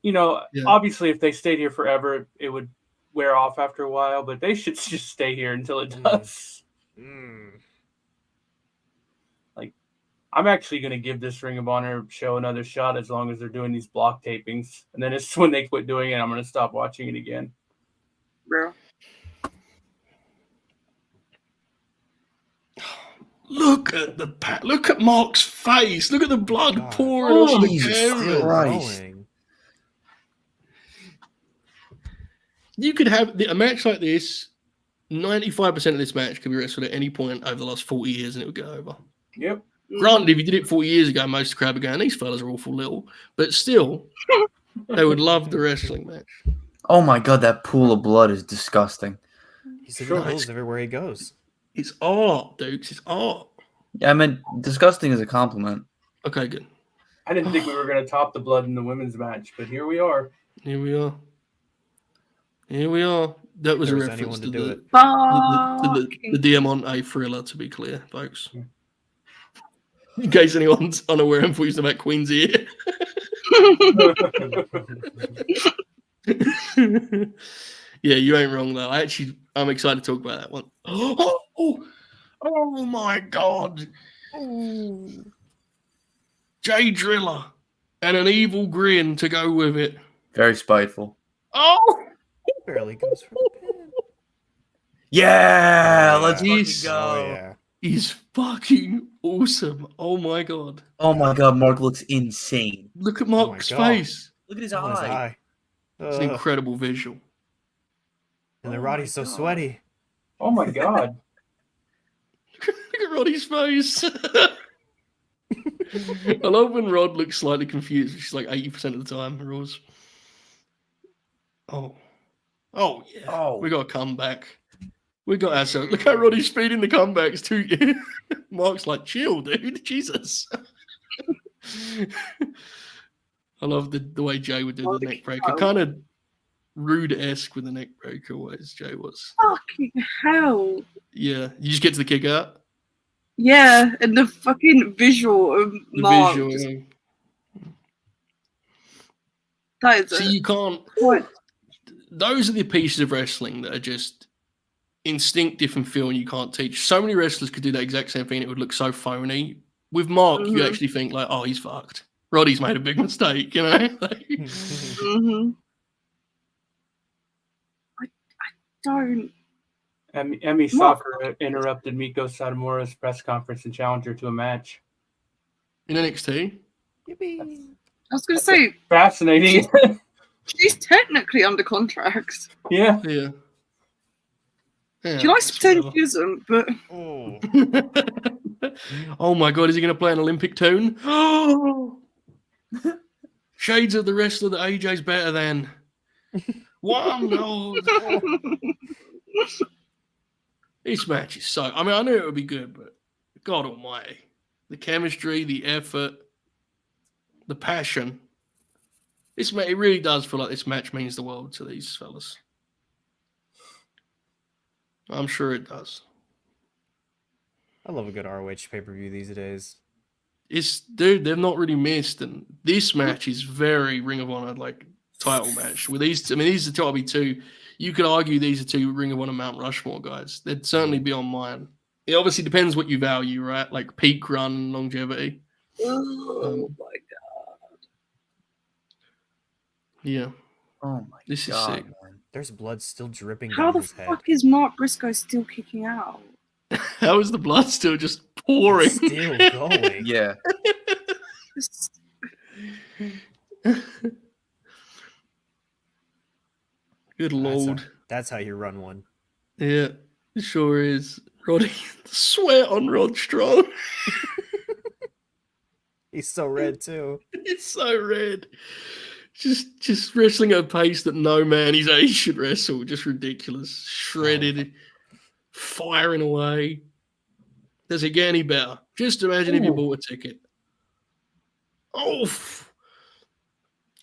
you know, obviously if they stayed here forever, it would wear off after a while, but they should just stay here until it does. Like, I'm actually going to give this Ring of Honor show another shot as long as they're doing these block tapings. And then it's when they quit doing it, I'm going to stop watching it again. Bro. Look at Mark's face. Look at the blood God. pouring off the Jesus camera. Christ. Going. You could have a match like this. 95% of this match could be wrestled at any point over the last 40 years, and it would go over. Yep. Granted, if you did it 40 years ago, most of the crowd would go, "These fellas are awful little," but still, they would love the wrestling match. Oh my god, that pool of blood is disgusting. He's in Sure. the hills everywhere he goes. It's art, Dukes. It's art. Yeah, I meant disgusting is a compliment. Okay, good. I didn't think we were going to top the blood in the women's match, but here we are. Here we are. That was a There was reference anyone to to do the, it. the Diamante thriller, to be clear, folks. In case anyone's unaware, I'm talking about Queen's ear. Yeah, you ain't wrong though. I'm excited to talk about that one. Oh my god! Jay Driller and an evil grin to go with it. Very spiteful. Oh, Barely goes for the pin. Yeah, let's Yes. fucking go. Oh yeah. he's fucking awesome! Oh my god! Oh my god, Mark looks insane. Look at my Mark's God. face. Look at his Oh, his eye. eye. It's an incredible visual. And then Roddy's so sweaty. Oh my god. Look at Roddy's face. I love when Rod looks slightly confused, which is like 80% of the time. Rules. Oh yeah. Oh. We got a comeback. We got ourselves. Look how Roddy's speeding the comebacks too. Mark's like, chill, dude. Jesus. I love the way Jay would do the neck breaker. Kind of rude-esque with the neck breaker, always Jay was. Fucking hell. Yeah. You just get to the kick out. Yeah, and the fucking visual of The Mark. visual. Just, Yeah. that is See, you can't. What? Those are the pieces of wrestling that are just instinctive and feel and you can't teach. So many wrestlers could do that exact same thing. It would look so phony. With Mark, you actually think like, oh, he's fucked. Roddy's made a big mistake, you know? Mm-hmm. I don't. Emmy Soccer interrupted Miko Satomura's press conference and challenged her to a match. In NXT? I was going to say, Fascinating. she's technically under contract. Yeah. Yeah. She likes to pretend she isn't, but Oh. Oh my god, is he going to play an Olympic tune? Oh! Shades of the wrestler that AJ's better than. One knows. This match is so. I mean, I knew it would be good, but God Almighty, the chemistry, the effort, the passion. It really does feel like this match means the world to these fellas. I'm sure it does. I love a good ROH pay-per-view these days. Dude, they've not really missed, and this match is very Ring of Honor like title match. With these, I mean, these are probably two. You could argue these are two Ring of Honor Mount Rushmore guys. They'd certainly be on mine. It obviously depends what you value, right? Like peak run and longevity. oh my god. Yeah. Oh my This is god, sick. man. There's blood still dripping How down the his head. fuck is Mark Briscoe still kicking out? How is the blood still just pouring? Still going. Yeah. It's- Good lord. That's how you run one. Yeah, it sure is. Roddy, sweat on Rod Strong. He's so red too. It's so red. Just wrestling at a pace that no man his age should wrestle. Just ridiculous. Shredded, firing away. Does it get any better? Just imagine if you bought a ticket. Oh,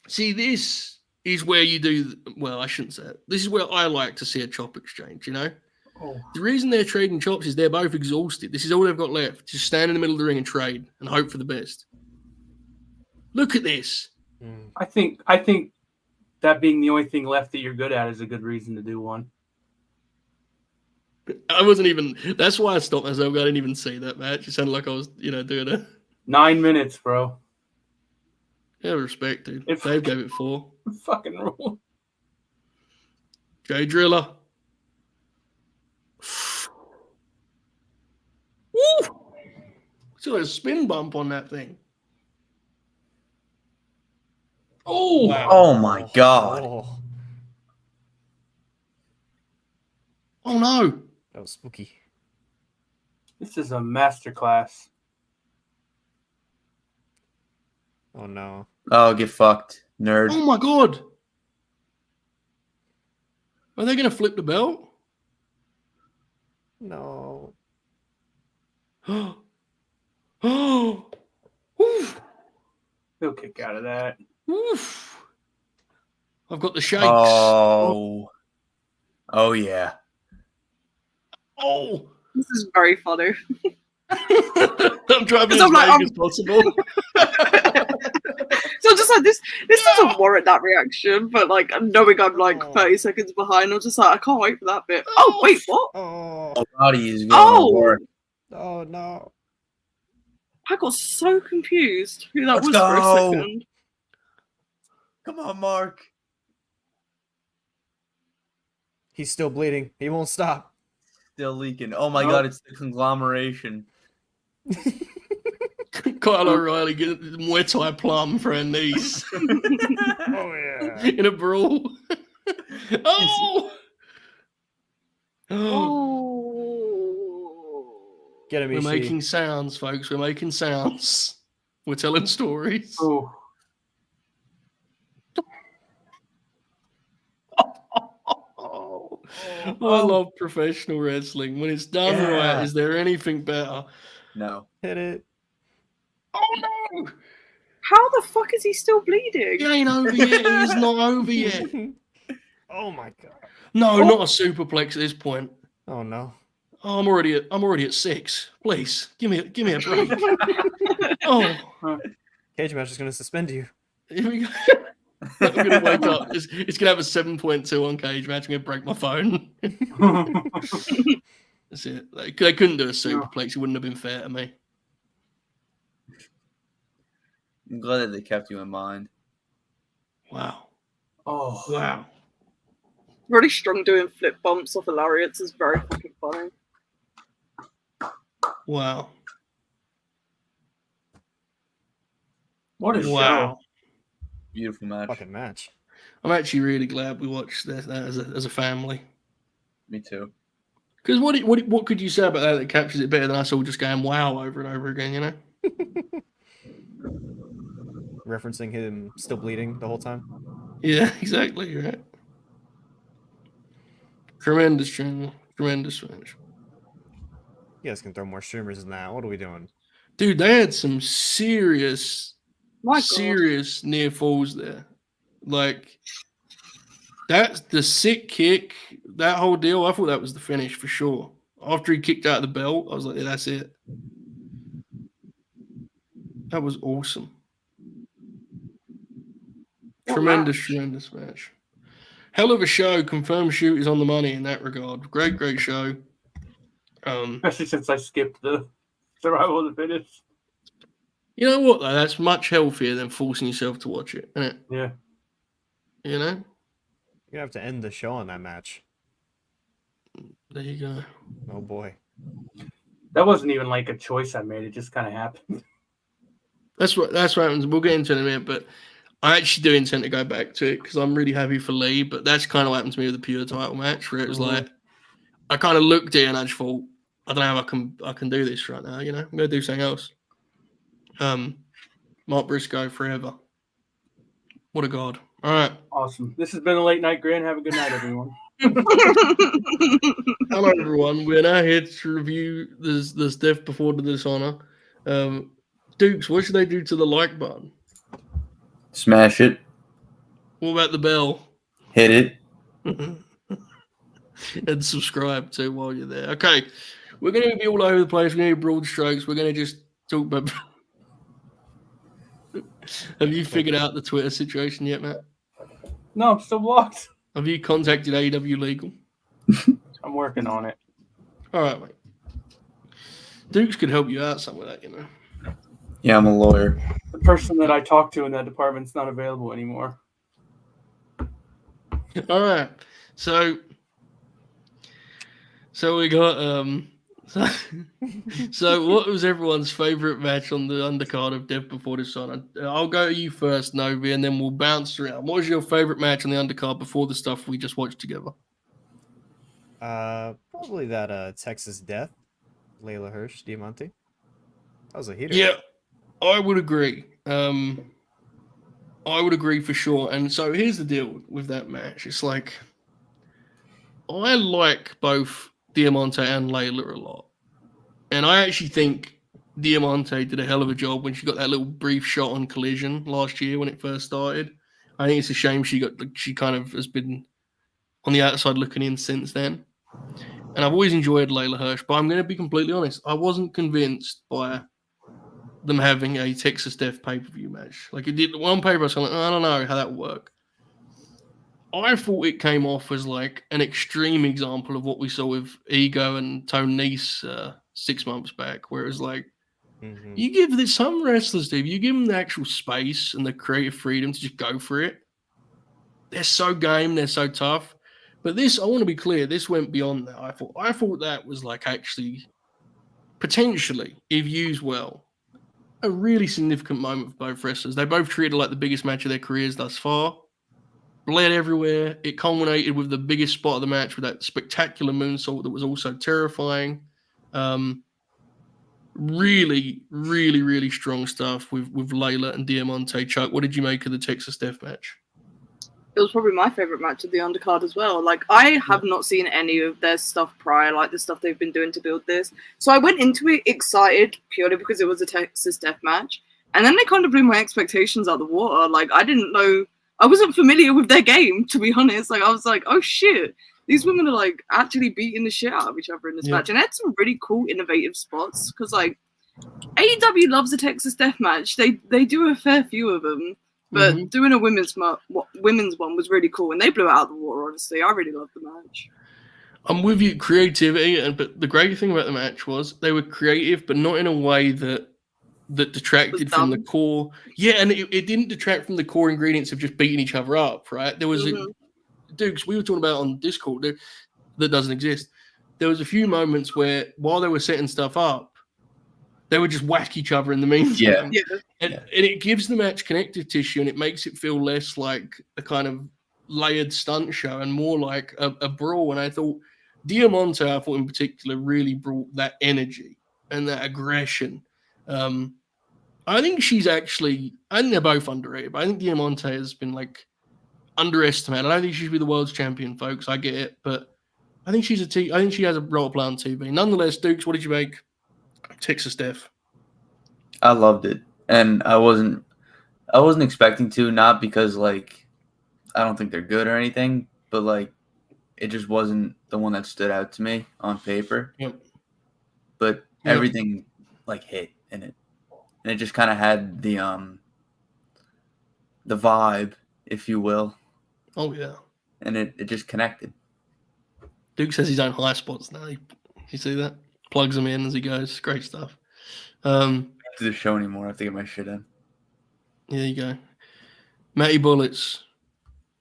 see, this is where you do. Well, I shouldn't say it. This is where I like to see a chop exchange. You know, the reason they're trading chops is they're both exhausted. This is all they've got left. Just stand in the middle of the ring and trade and hope for the best. Look at this. I think that being the only thing left that you're good at is a good reason to do one. I wasn't even. That's why I stopped myself. I didn't even see that match. It sounded like I was, doing a. 9 minutes, bro. Yeah, respect, dude. Dave gave it 4. Fucking rule. Jay Driller. Woo! See like a spin bump on that thing. Oh! Wow. Oh my god. Oh, Oh no! that was spooky. This is a masterclass. Oh no. Oh, get fucked, nerd. Oh my god! Are they going to flip the belt? No. Oh! Oof! He'll kick out of that. Oof! I've got the shakes. Oh. Oh yeah. Oh! This is very funny. I'm driving as I'm like, vague as possible. So I'm just like, this doesn't warrant that reaction, but like knowing I'm like 30 seconds behind, I'm just like, I can't wait for that bit. Oh, wait, what? Oh. Oh, body is going Oh! hard. Oh no. I got so confused who that Let's was for a go. second. Come on, Mark. He's still bleeding. He won't stop. Still leaking. Oh my Oh. god, it's the conglomeration. Kyle O'Reilly getting Muay Thai plum for her knees Oh yeah. in a brawl. Oh! Oh! Oh. Get him, We're Ishii. making sounds, folks. We're making sounds. We're telling stories. Oh, Oh, I love professional wrestling. When it's done right, Yeah. is there anything better? No. Hit it. Oh no! How the fuck is he still bleeding? He ain't over yet. He is not over yet. Oh my god. No, not a superplex at this point. Oh no. Oh, I'm already at 6. Please, give me a break. Oh, Cage match is gonna suspend you. here we go. I'm gonna wake up. It's gonna have a 7.2 on Cage match. I'm gonna break my phone. That's it. They couldn't do a superplex. It wouldn't have been fair to me. I'm glad that they kept you in mind. Wow. oh, Wow. Roderick Strong doing flip bumps off of lariats is very fucking funny. Wow. what a Wow. Beautiful match. Fucking match. I'm actually really glad we watched that as a family. Me too. Because what could you say about that captures it better than us all just going wow over and over again, you know? Referencing him still bleeding the whole time. Yeah, exactly. You're right. Tremendous channel. Tremendous match. You guys can throw more streamers than that. What are we doing? Dude, they had some serious My God. serious near falls there. Like that's the sick kick, that whole deal. I thought that was the finish for sure. After he kicked out the belt, I was like, yeah, that's it. That was awesome. What Tremendous match. Hell of a show. Confirmed Shoot is on the money in that regard. Great show. especially since I skipped the survival of the fittest. You know what though? That's much healthier than forcing yourself to watch it, isn't it? Yeah. You know? You're gonna have to end the show on that match. There you go. Oh boy. That wasn't even like a choice I made. It just kind of happened. That's what happens. We'll get into it in a minute, but I actually do intend to go back to it because I'm really happy for Lee. But that's kind of what happened to me with the pure title match, where it was like I kind of looked at it and I just thought, I don't know how I can do this right now. You know, I'm gonna do something else. Mark Briscoe forever. What a god! All right, Awesome. This has been a late night grin. Have a good night, everyone. hello everyone. We're now here to review this Death Before the Dishonor. Dukes, what should they do to the like button? Smash it. What about the bell? Hit it. And subscribe too while you're there. Okay, we're going to be all over the place. We're going to be broad strokes. We're going to just talk about. Have you figured out the Twitter situation yet, Matt? No, I'm still blocked. Have you contacted AEW Legal? I'm working on it. All right, mate. Dukes could help you out some with that, you know. Yeah, I'm a lawyer. The person that I talked to in that department's not available anymore. All right, so we got so what was everyone's favorite match on the undercard of Death Before Dishonor? I'll go to you first, Novi, and then we'll bounce around. What was your favorite match on the undercard before the stuff we just watched together? Probably that Texas Death, Leyla Hirsch, Diamante. That was a heater. Yeah, I would agree. I would agree for sure. And so here's the deal with that match. It's like I like both Diamante and Leyla a lot. And I actually think Diamante did a hell of a job when she got that little brief shot on Collision last year when it first started. I think it's a shame she kind of has been on the outside looking in since then. And I've always enjoyed Leyla Hirsch, but I'm going to be completely honest. I wasn't convinced by them having a Texas Death pay-per-view match. Like it did one paper, I was like, I don't know how that would work. I thought it came off as like an extreme example of what we saw with Ego and Tone Nese 6 months back, where it was like, you give this some wrestlers, Steve, you give them the actual space and the creative freedom to just go for it. They're so game, they're so tough. But this, I want to be clear, this went beyond that. I thought that was like actually potentially, if used well, a really significant moment for both wrestlers. They both treated it like the biggest match of their careers thus far. Bled everywhere. It culminated with the biggest spot of the match with that spectacular moonsault that was also terrifying. really, really, really strong stuff with Leyla and Diamante. Chuck, what did you make of the Texas Death Match? It was probably my favorite match of the undercard as well. Like, I have not seen any of their stuff prior, like the stuff they've been doing to build this. So I went into it excited purely because it was a Texas Death Match. And then they kind of blew my expectations out of the water. Like, I didn't know, I wasn't familiar with their game, to be honest. Like, I was like, oh shit, these women are like actually beating the shit out of each other in this match. And they had some really cool, innovative spots because like AEW loves a Texas Death Match. They do a fair few of them. But doing a women's one was really cool, and they blew it out of the water, honestly. I really loved the match. I'm with you, creativity, but the great thing about the match was they were creative, but not in a way that detracted from the core. Yeah, and it didn't detract from the core ingredients of just beating each other up, right? There was Dukes, we were talking about on Discord that doesn't exist. There was a few moments where while they were setting stuff up, they would just whack each other in the meantime. Yeah. And it gives the match connective tissue, and it makes it feel less like a kind of layered stunt show and more like a brawl. And I thought Diamante, in particular, really brought that energy and that aggression. I think they're both underrated, but I think Diamante has been like underestimated. I don't think she should be the world's champion, folks. I get it, but I think I think she has a role to play on TV. Nonetheless, Dukes, what did you make? Texas Death. I loved it, and I wasn't expecting to, not because like I don't think they're good or anything, but like it just wasn't the one that stood out to me on paper. Yep. But everything like hit in it, and it just kind of had the vibe, if you will. Oh yeah. And it just connected. Duke says his own high spots now. You see that? Plugs them in as he goes. Great stuff. I don't do the show anymore. I have to get my shit in. There you go. Matty Bullets.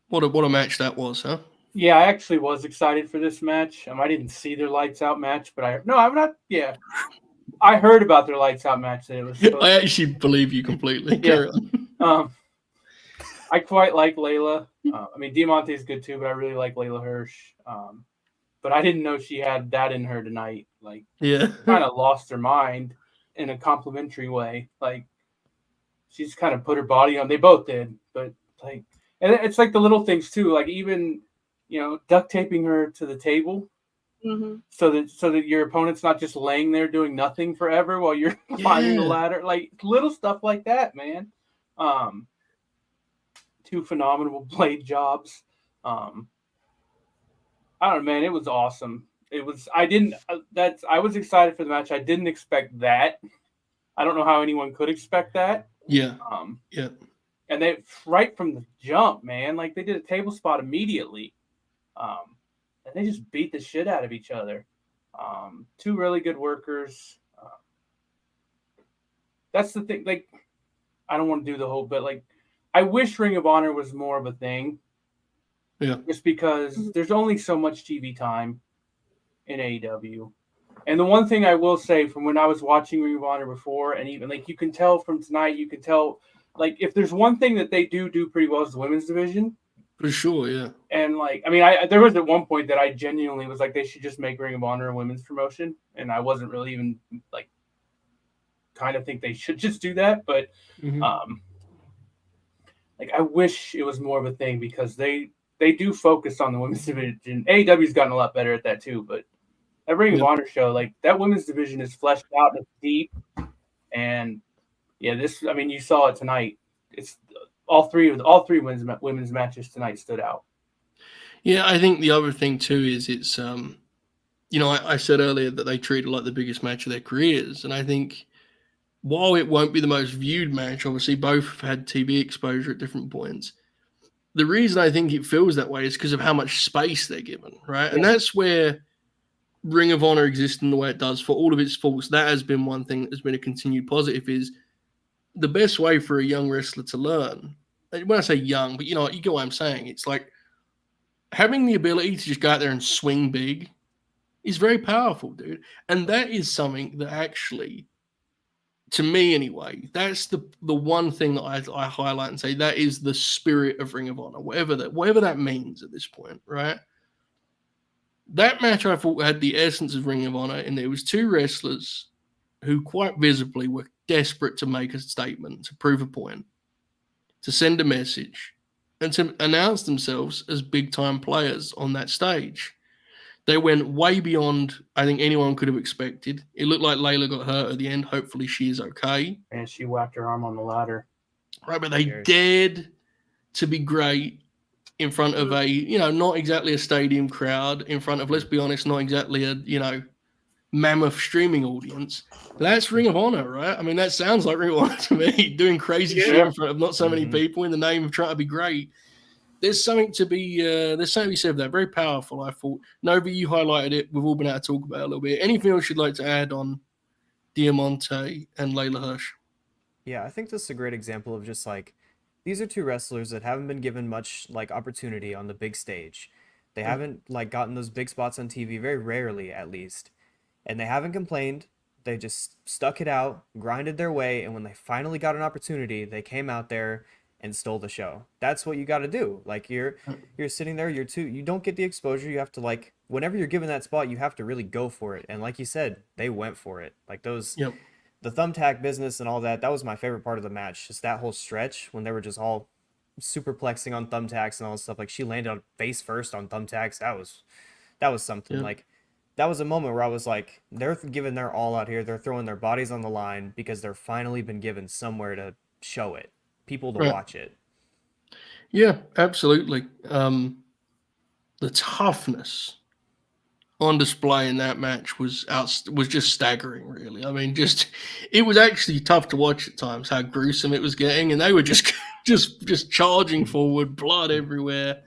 What a match that was, huh? Yeah, I actually was excited for this match. I didn't see their lights out match, but I'm not. Yeah, I heard about their lights out match. That it was. I actually believe you completely. Carry on. I quite like Leyla. Diamante is good too, but I really like Leyla Hirsch. But I didn't know she had that in her tonight. Like, kind of lost her mind in a complimentary way. Like, she's kind of put her body on. They both did, but like, and it's like the little things too. Like even, duct taping her to the table, so that your opponent's not just laying there doing nothing forever while you're climbing the ladder. Like little stuff like that, man. Two phenomenal blade jobs. I don't know, man. It was awesome. I was excited for the match. I didn't expect that. I don't know how anyone could expect that. Yeah. And they right from the jump, man. Like they did a table spot immediately. And they just beat the shit out of each other. Two really good workers. That's the thing. Like, I don't want to do the whole, but like, I wish Ring of Honor was more of a thing. Yeah. Just because there's only so much TV time in AEW. And the one thing I will say from when I was watching Ring of Honor before, and even like you can tell from tonight, you can tell like if there's one thing that they do pretty well is the women's division. For sure, yeah. And like, there was at one point that I genuinely was like, they should just make Ring of Honor a women's promotion. And I wasn't really even like, kind of think they should just do that. But like, I wish it was more of a thing because they do focus on the women's division. AEW's gotten a lot better at that too, but that Ring of Honor show, like that women's division is fleshed out and it's deep. And yeah, you saw it tonight. It's all three women's matches tonight stood out. Yeah, I think the other thing too is it's I said earlier that they treat it like the biggest match of their careers, and I think while it won't be the most viewed match, obviously both have had TV exposure at different points. The reason I think it feels that way is because of how much space they're given, right? Yeah. And that's where Ring of Honor exists in the way it does for all of its faults. That has been one thing that has been a continued positive is the best way for a young wrestler to learn. When I say young, but you get what I'm saying. It's like having the ability to just go out there and swing big is very powerful, dude. And that is something that actually, to me anyway, that's the one thing that I highlight and say that is the spirit of Ring of Honor, whatever that means at this point, right? That match I thought had the essence of Ring of Honor, and there was two wrestlers who quite visibly were desperate to make a statement, to prove a point, to send a message, and to announce themselves as big-time players on that stage. They went way beyond, I think, anyone could have expected. It looked like Leyla got hurt at the end. Hopefully she is okay. And she whacked her arm on the ladder. Right, but they Cheers. dared to be great in front of a, not exactly a stadium crowd, in front of, let's be honest, not exactly a, mammoth streaming audience. That's Ring of Honor, right? I mean, that sounds like Ring of Honor to me, doing crazy shit in front of not so many people in the name of trying to be great. There's something to be said there. Very powerful, I thought. Novi, you highlighted it. We've all been able to talk about it a little bit. Anything else you'd like to add on Diamante and Leyla Hirsch? Yeah, I think this is a great example of just like, these are two wrestlers that haven't been given much like opportunity on the big stage. They haven't like gotten those big spots on TV, very rarely at least. And they haven't complained. They just stuck it out, grinded their way, and when they finally got an opportunity, they came out there and stole the show. That's what you got to do. Like you're sitting there, you don't get the exposure. You have to like, whenever you're given that spot, you have to really go for it. And like you said, they went for it. Like those, the thumbtack business and all that, that was my favorite part of the match. Just that whole stretch when they were just all superplexing on thumbtacks and all this stuff. Like she landed on face first on thumbtacks. That was something. Like that was a moment where I was like, they're giving their all out here. They're throwing their bodies on the line because they're finally been given somewhere to show it, people to watch it. Yeah, absolutely. The toughness on display in that match was just staggering, really. I mean, it was actually tough to watch at times how gruesome it was getting, and they were just charging forward, blood everywhere.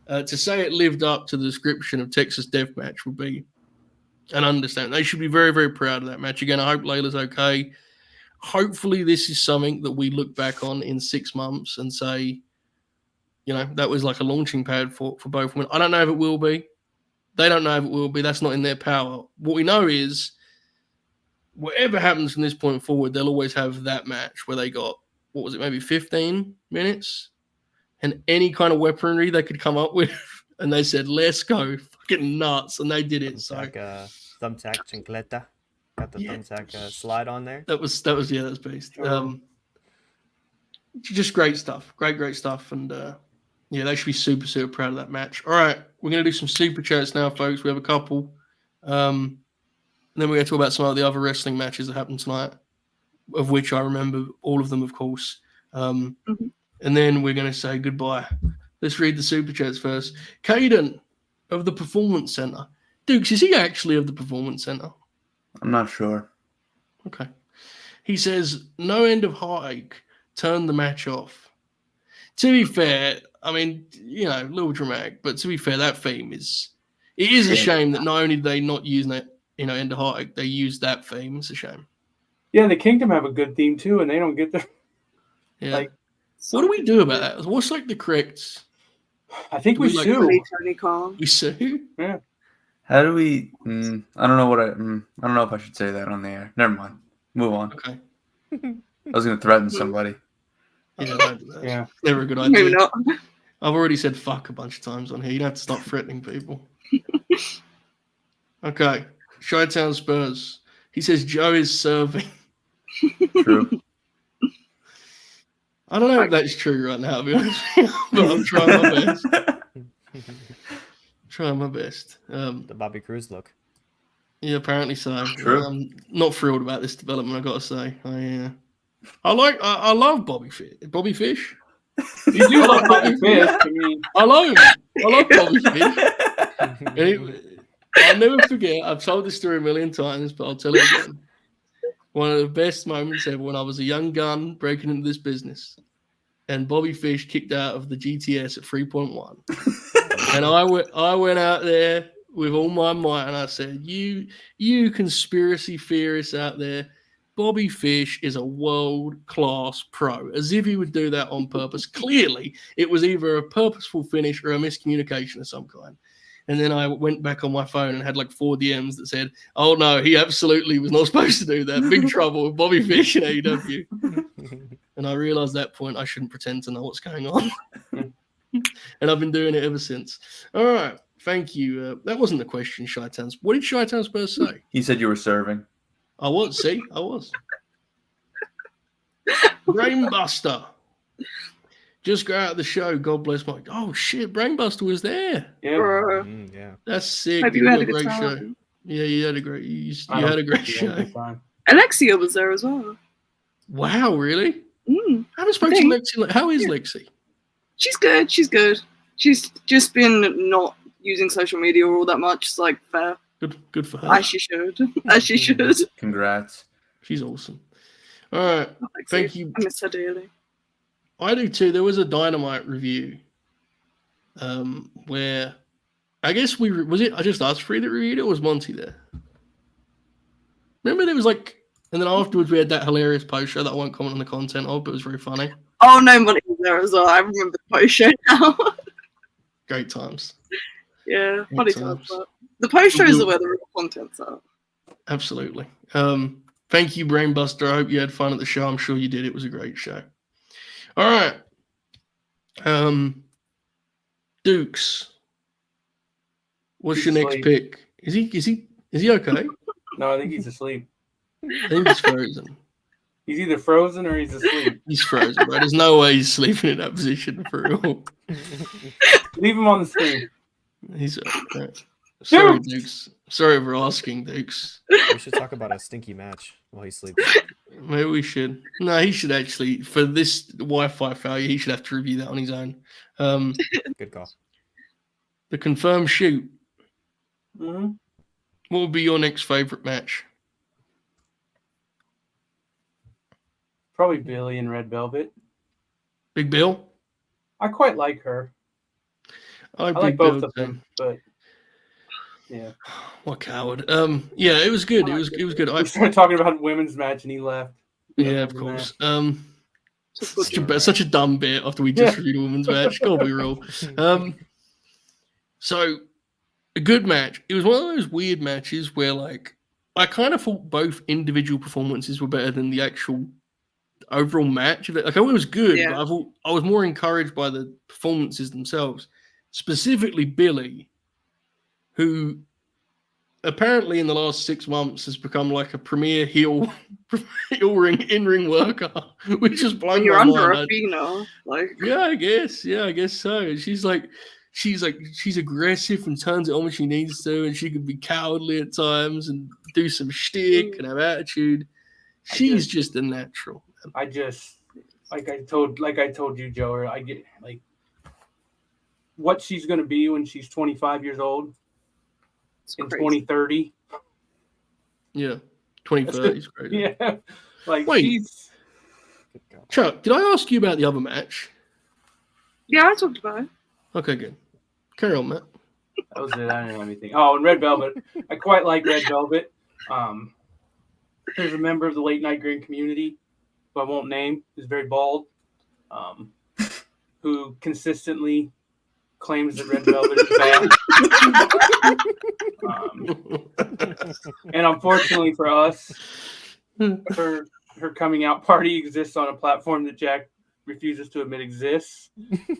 To say it lived up to the description of Texas Deathmatch would be an understatement. They should be very, very proud of that match. Again, I hope Leyla's okay. Hopefully this is something that we look back on in 6 months and say, that was like a launching pad for both women. I don't know if it will be. They don't know if it will be. That's not in their power. What we know is whatever happens from this point forward, they'll always have that match where they got, what was it, maybe 15 minutes? And any kind of weaponry they could come up with. And they said, let's go. Fucking nuts. And they did it. Thumbtack chancleta. Got the thumbtack slide on there. That was based. Just great stuff. Great stuff. And they should be super, super proud of that match. All right. We're going to do some super chats now, folks. We have a couple. And then we're going to talk about some of the other wrestling matches that happened tonight, of which I remember all of them, of course. And then we're going to say goodbye. Let's read the super chats first. Caden of the Performance Center. Dukes, is he actually of the Performance Center? I'm not sure. Okay. He says, no end of heartache. Turn the match off. To be fair, I mean, a little dramatic, but to be fair, that theme it is a shame that not only did they not use that, end of heartache, they used that theme. It's a shame. Yeah, the Kingdom have a good theme too, and they don't get the. Yeah. What do we do about that? What's like the correct? I think we sue. We sue? Yeah. How do we? I don't know I don't know if I should say that on the air. Never mind. Move on. Okay. I was going to threaten somebody. Yeah. Never a good idea. Maybe not. I've already said fuck a bunch of times on here. You don't have to stop threatening people. Okay. Chi-Town Spurs. He says Joe is serving. True. I don't know if that's true right now, to be honest with you, but I'm trying my best. The Bobby Cruz look. Yeah, apparently so. True. I'm not thrilled about this development, I've got to say. I love Bobby Fish. Bobby Fish? You do love Bobby Fish. I mean, I love him. I love Bobby Fish. I'll never forget. I've told this story a million times, but I'll tell it again. One of the best moments ever when I was a young gun breaking into this business, and Bobby Fish kicked out of the GTS at 3.1, and I went out there with all my might, and I said, "You conspiracy theorists out there, Bobby Fish is a world-class pro," as if he would do that on purpose. Clearly, it was either a purposeful finish or a miscommunication of some kind. And then I went back on my phone and had like 4 DMs that said, "Oh no, he absolutely was not supposed to do that. Big trouble with Bobby Fish in AEW." And I realized at that point I shouldn't pretend to know what's going on. And I've been doing it ever since. All right. Thank you. That wasn't the question, Chi-Town. What did Chi-Town Spurs say? He said you were serving. I was. See, I was. Brainbuster. Just go out of the show. God bless Mike. Oh shit, Brainbuster was there. Yeah. Bro, Yeah. That's sick. hope Dude. you What had a a good great show. time. Yeah, you had a great. You I had a don't great think you had a show. good time. Alexia was there as well. Wow, really? Mm, I haven't spoken to Lexi. How is Lexi? she's good. She's good. She's just been not using social media all that much. It's like fair. Good for her. As she should. As she should. Congrats. She's awesome. All right. Alexia. Thank you. I miss her dearly. I do too. There was a Dynamite review where I guess I just asked for that reviewed it, or was Monty there? Remember there was like, and then afterwards we had that hilarious post show that I won't comment on the content of, but it was very funny. Oh no, Monty was there as well. I remember the post show now. Great times. Yeah, Great funny times. times. But the post shows are where the real content's at. Absolutely. Thank you, Brainbuster. I hope you had fun at the show. I'm sure you did. It was a great show. All right. Dukes. What's He's your next asleep. pick? Is he okay? No, I think he's asleep. I think he's frozen. He's either frozen or he's asleep. He's frozen, bro. There's no way he's sleeping in that position for real. Leave him on the screen. He's right. Sorry, Dukes. Sorry for asking, Dukes. We should talk about a stinky match while he sleeps. Maybe we should. No, he should actually, for this Wi-Fi failure, he should have to review that on his own. Good call. The confirmed shoot. Mm-hmm. What would be your next favorite match? Probably Billie and Red Velvet. Big Bill? I quite like her. I I like both of them, but yeah. What coward. Yeah, it was good. It was good. We started talking about women's match and he left. Yeah, of course. Just Such a dumb bit after we just reviewed a women's match. Gotta be real. So a good match. It was one of those weird matches where like I kind of thought both individual performances were better than the actual overall match. Like I thought it was good, Yeah. but I thought I was more encouraged by the performances themselves. Specifically Billie, who apparently in the last 6 months has become like a premier in-ring worker, which is blown when you're my under mind. Athena, like Yeah, I guess so. She's aggressive and turns it on when she needs to, and she can be cowardly at times and do some shtick and have attitude. She's just a natural. I just like I told you, Joe, I get like what she's gonna be when she's 25 years old it's in crazy. 2030. Yeah, 2030 is great. Yeah. Like Wait. she's Good call. Chuck, did I ask you about the other match? Yeah, I talked about it. Okay, good. Carry on, Matt. that was it. I didn't have anything. Oh, and Red Velvet. I quite like Red Velvet. There's a member of the late night green community who I won't name, who's very bald, who consistently claims that Red Velvet is bad. And unfortunately for us, her coming out party exists on a platform that Jack refuses to admit exists.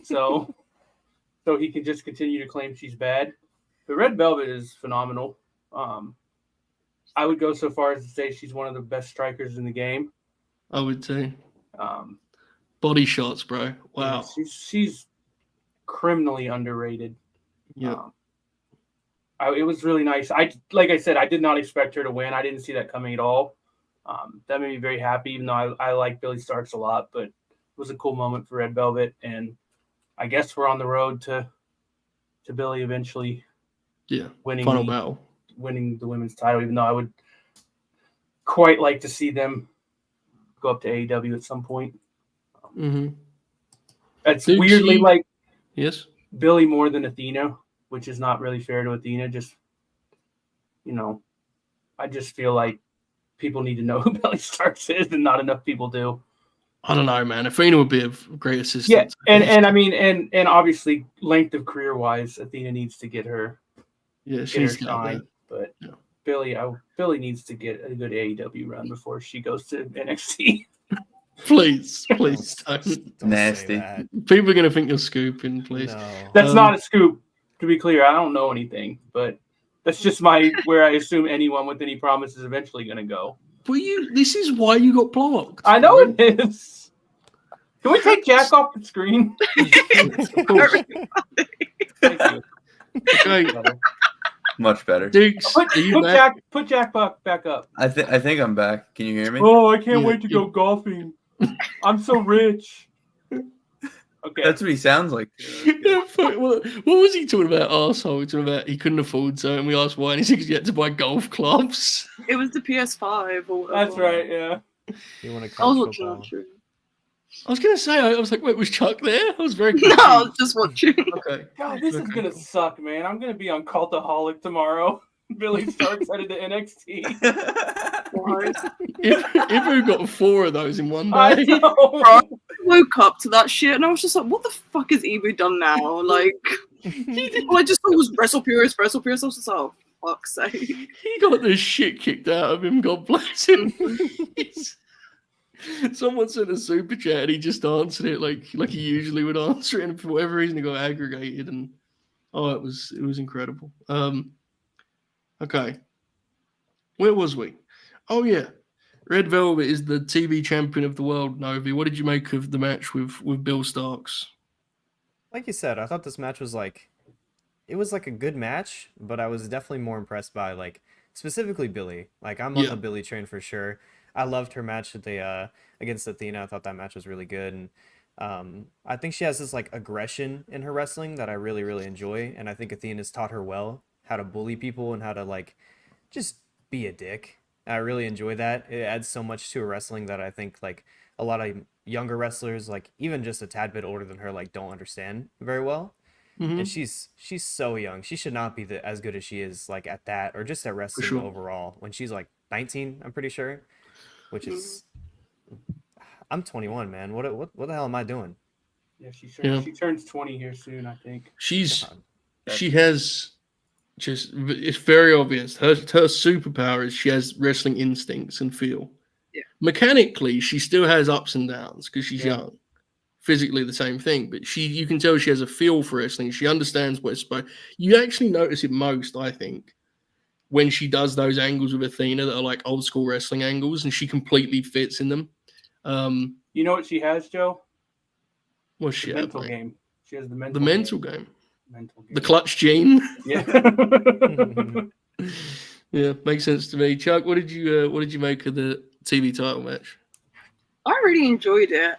So he can just continue to claim she's bad. But Red Velvet is phenomenal. I would go so far as to say she's one of the best strikers in the game. I would say. Um, Body shots, bro. Wow. yeah, she's criminally underrated. Yeah. It was really nice. Like I said, I did not expect her to win. I didn't see that coming at all. That made me very happy, even though I like Billie Starkz a lot. But it was a cool moment for Red Velvet, and I guess we're on the road to Billie eventually Yeah. winning Final battle. winning the women's title. Even though I would quite like to see them go up to AEW at some point. Mm-hmm. It's Dude, weirdly she- like Yes. Billie more than Athena, which is not really fair to Athena. Just, I just feel like people need to know who Billie Starkz is, and not enough people do. I don't know, man. Athena would be a great assistant. Yeah, and I mean, and obviously, length of career wise, Athena needs to get her yeah, get her she's got shine. that. But Yeah. Billie needs to get a good AEW run before she goes to NXT. Please don't. Don't Nasty. say that. People are gonna think you're scooping. Please. No. That's not a scoop, to be clear. I don't know anything, but That's just where I assume anyone with any promise is eventually going to go. Well, this is why you got blocked. I know it is. Can we take Jack off the screen? Thank you. Okay, Much better. Dukes, are you back? Put Jack back up. I think I'm back. Can you hear me? Oh, I can't Yeah, wait to go golfing. I'm so rich. Okay. That's what he sounds like. Yeah, what was he talking about? Arsehole. Talking about he couldn't afford so, and we asked why, and he said he had to buy golf clubs. It was the PS5 or whatever. That's right, yeah. You want to I was watching that too. I was gonna say, I was like, wait, was Chuck there? I was very No, confused. I was just watching. Okay. God, this is gonna suck, man. I'm gonna be on Cultaholic tomorrow. Billie Starkz headed to NXT. If we got 4 of those in one I day. know. I woke up to that shit and I was just like, what the fuck has Ibu done now? Like, all I just thought was Wrestle Purist. I was just like, oh, fuck's sake. He got the shit kicked out of him. God bless him. Someone sent a super chat and he just answered it like he usually would answer it, and for whatever reason he got aggregated, and it was incredible. Okay, where was we? Oh yeah, Red Velvet is the TV champion of the world. Novi, what did you make of the match with Bill Starkz? Like you said, I thought this match was like a good match, but I was definitely more impressed by like specifically Billie. Like I'm on the Billie train for sure. I loved her match against Athena. I thought that match was really good, and I think she has this like aggression in her wrestling that I really, really enjoy. And I think Athena's taught her well how to bully people and how to like just be a dick. And I really enjoy that. It adds so much to her wrestling that I think like a lot of younger wrestlers, like even just a tad bit older than her, like don't understand very well. Mm-hmm. And she's so young. She should not be as good as she is like at that or just at wrestling overall. When she's like 19, I'm pretty sure. Which is, I'm 21, man. What the hell am I doing? Yeah, she turns 20 here soon, I think. She has just, it's very obvious. Her superpower is she has wrestling instincts and feel. Yeah. Mechanically, she still has ups and downs because she's young. Physically, the same thing, but you can tell she has a feel for wrestling. She understands what it's supposed. You actually notice it most, I think, when she does those angles with Athena that are like old school wrestling angles, and she completely fits in them. You know what she has, Joe? What's she have, mental game. She has the mental game. Mental game. The clutch gene. Yeah. Yeah, makes sense to me. Chuck, what did you make of the TV title match? I really enjoyed it.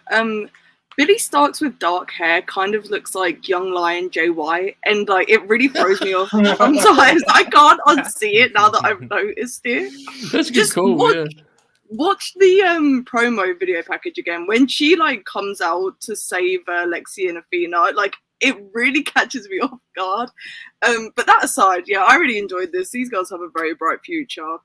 Billie Starkz with dark hair kind of looks like young lion Jay White, and like it really throws me off sometimes. I can't unsee it now that I've noticed it. That's just cool. Watch the promo video package again when she like comes out to save Lexi and Athena. Like it really catches me off guard. But that aside, yeah, I really enjoyed this. These girls have a very bright future.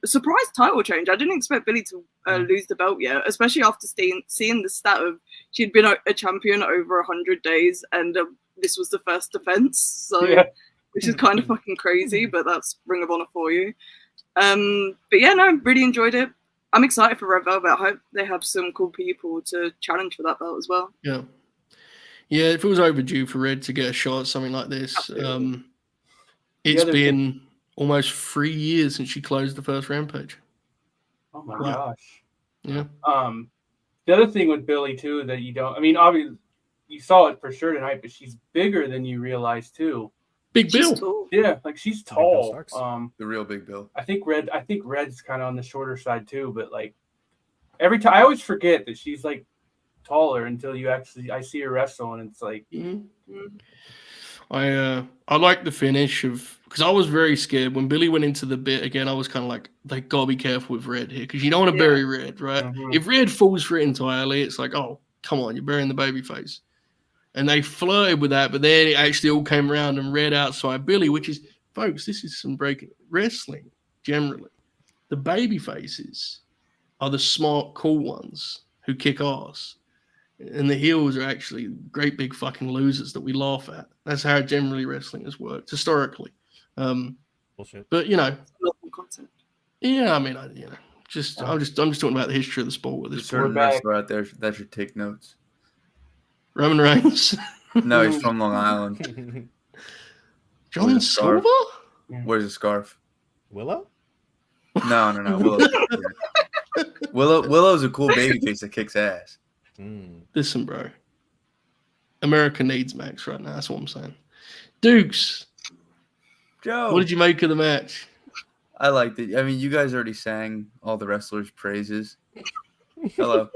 Surprise title change. I didn't expect Billie to lose the belt yet, especially after seeing the stat of she'd been a champion over 100 days, and this was the first defense. So, which is kind of fucking crazy, but that's Ring of Honor for you. But yeah, no, really enjoyed it. I'm excited for Red Velvet. I hope they have some cool people to challenge for that belt as well. Yeah, yeah. If it was overdue for Red to get a shot at something like this, it's been almost 3 years since she closed the first Rampage. Oh my gosh. Yeah. The other thing with Billie too that you don't, I mean, obviously you saw it for sure tonight, but she's bigger than you realize too. Big Bill. Yeah, like she's tall. The real Big Bill. I think Red's kind of on the shorter side too, but like every time I always forget that she's like taller until I see her wrestle, and it's like. I like the finish because I was very scared when Billie went into the bit again. I was kind of like, they gotta be careful with Red here because you don't want to bury Red, right? Mm-hmm. If Red falls for it entirely, it's like, oh, come on, you're burying the babyface. And they flirted with that, but then it actually all came around and Red outside Billie, which is, folks, this is some breaking wrestling generally. The babyfaces are the smart, cool ones who kick ass. And the heels are actually great big fucking losers that we laugh at. That's how generally wrestling has worked historically. Bullshit. But you know, concept. Yeah, I mean, I'm just talking about the history of the sport at this point. Certain wrestler out there that should take notes. Roman Reigns. No, he's from Long Island. John Silver. Wears a scarf. Willow? No. Willow's a cool babyface that kicks ass. Listen, bro. America needs Max right now. That's what I'm saying. Dukes, Joe, what did you make of the match? I liked it. I mean, you guys already sang all the wrestlers' praises. Hello.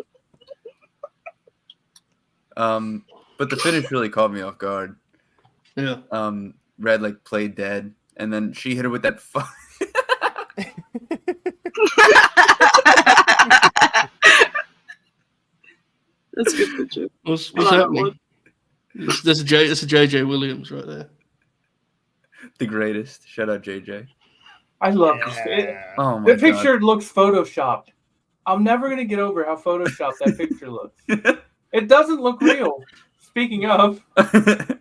But the finish really caught me off guard. Yeah. Red like played dead, and then she hit her with that. That's a good picture. What's happening? That's a JJ Williams right there. The greatest. Shout out JJ. I love this. Oh my The picture looks photoshopped. I'm never gonna get over how photoshopped that picture looks. It doesn't look real. Speaking of, that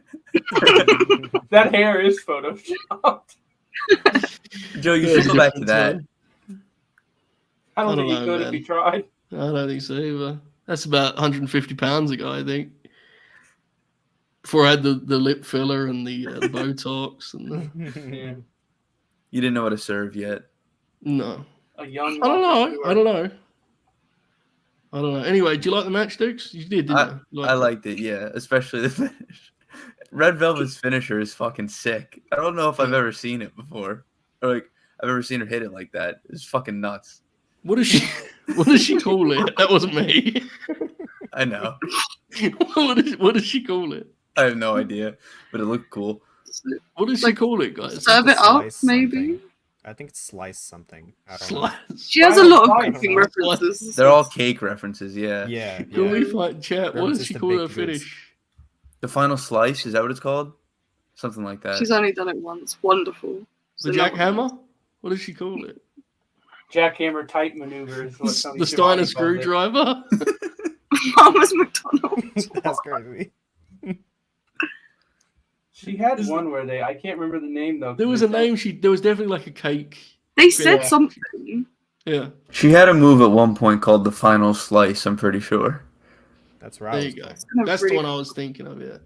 hair is photoshopped. Joe, you should go back to that. I don't think know, he could if man. he tried. I don't think so either. That's about 150 pounds ago, I think. Before I had the lip filler and the Botox and the... Yeah. You didn't know how to serve yet. No. A young. I don't know. Anyway, do you like the match, Dukes? You did, didn't you? I liked it, yeah. Especially the finish. Red Velvet's finisher is fucking sick. I don't know if I've ever seen it before. Or like I've ever seen her hit it like that. It's fucking nuts. What does she call it? That wasn't me. I know. What does she call it? I have no idea, but it looked cool. What does she call it, guys? Serve it up, Slice maybe. something. I think it's slice something. I don't know. Slice. She has a lot of Slice. cooking references. They're all cake references, yeah. Yeah. Can we find chat? What does References she to call her baked goods. finish? The final slice, is that what it's called? Something like that. She's only done it once. Wonderful. The jackhammer? What does she call it? Jackhammer type maneuvers. The Steiner screwdriver? Mama's McDonald's. That's crazy. She had one where I can't remember the name though. There was a name. There was definitely like a cake. They said Yeah. something. Yeah. She had a move at one point called the final slice, I'm pretty sure. That's right. There you go. kind of That's the really- one I was thinking of. Yeah.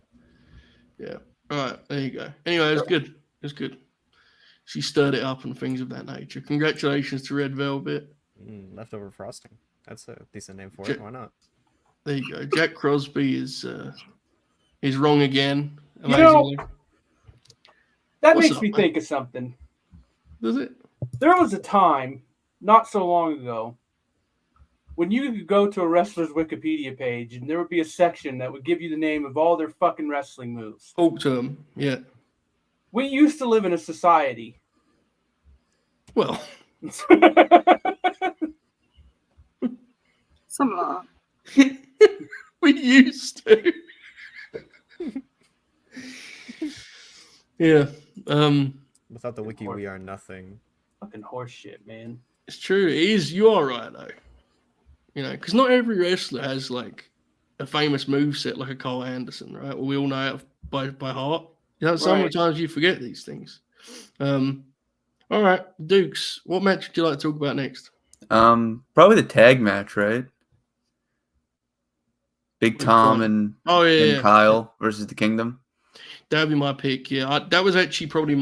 Yeah. All right. There you go. Anyway, it was good. It was good. She stirred it up and things of that nature. Congratulations to Red Velvet. Leftover frosting. That's a decent name for it. Why not? There you go. Jack Crosby is wrong again. You know, Amazingly. That What's makes up, me man? think of something. Does it? There was a time, not so long ago, when you could go to a wrestler's Wikipedia page and there would be a section that would give you the name of all their fucking wrestling moves. Talk to him. Yeah. We used to live in a society. Well, Something like that. we used to. Yeah. Without the wiki, we are nothing. Fucking horse shit, man. It's true. It is. You are right, though. You know, because not every wrestler has like a famous moveset like a Carl Anderson, right? We all know it by heart. You know, sometimes you forget these things. All right, Dukes, what match would you like to talk about next? Probably the tag match, right? Big Which Tom one? and, Yeah. Kyle versus the Kingdom. That'd be my pick. Yeah, that was actually probably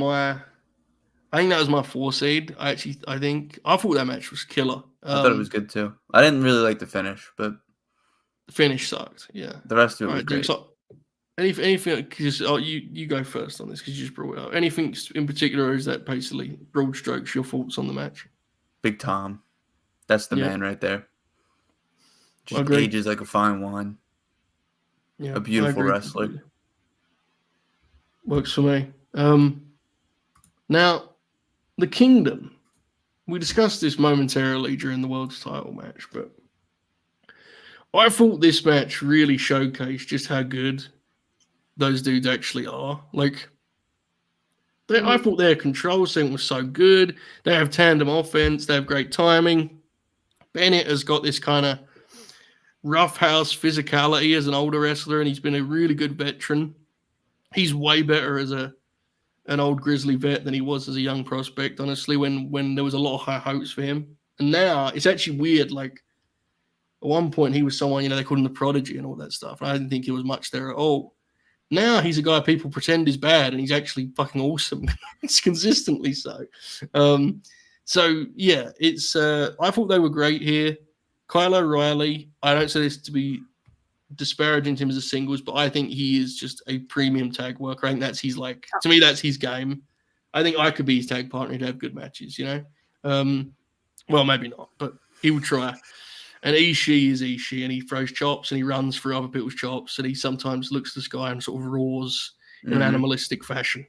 I think that was my 4 seed. I thought that match was killer. I thought it was good too. I didn't really like the finish, but The finish sucked. Yeah. the rest of it All was right, great. Dukes. Anything? Because you go first on this because you just brought it up. Anything in particular, or is that basically broad strokes your thoughts on the match? Big Tom. That's the Yeah. man right there. Just Agreed. ages like a fine wine. Yeah, A beautiful I agree wrestler. completely. Works for me. Now, the Kingdom. We discussed this momentarily during the World's title match, but I thought this match really showcased just how good those dudes actually are. Like, I thought their control scene was so good. They have tandem offense. They have great timing. Bennett has got this kind of roughhouse physicality as an older wrestler, and he's been a really good veteran. He's way better as an old grizzly vet than he was as a young prospect, honestly, when there was a lot of high hopes for him. And now it's actually weird. Like, at one point he was someone, they called him the prodigy and all that stuff. And I didn't think he was much there at all. Now he's a guy people pretend is bad, and he's actually fucking awesome. It's consistently so. So yeah, it's. I thought they were great here. Kyle O'Reilly. I don't say this to be disparaging him as a singles, but I think he is just a premium tag worker. I think that's his to me, that's his game. I think I could be his tag partner to have good matches, well, maybe not, but he would try. And Ishii is Ishii, and he throws chops and he runs through other people's chops, and he sometimes looks at the sky and sort of roars in an animalistic fashion.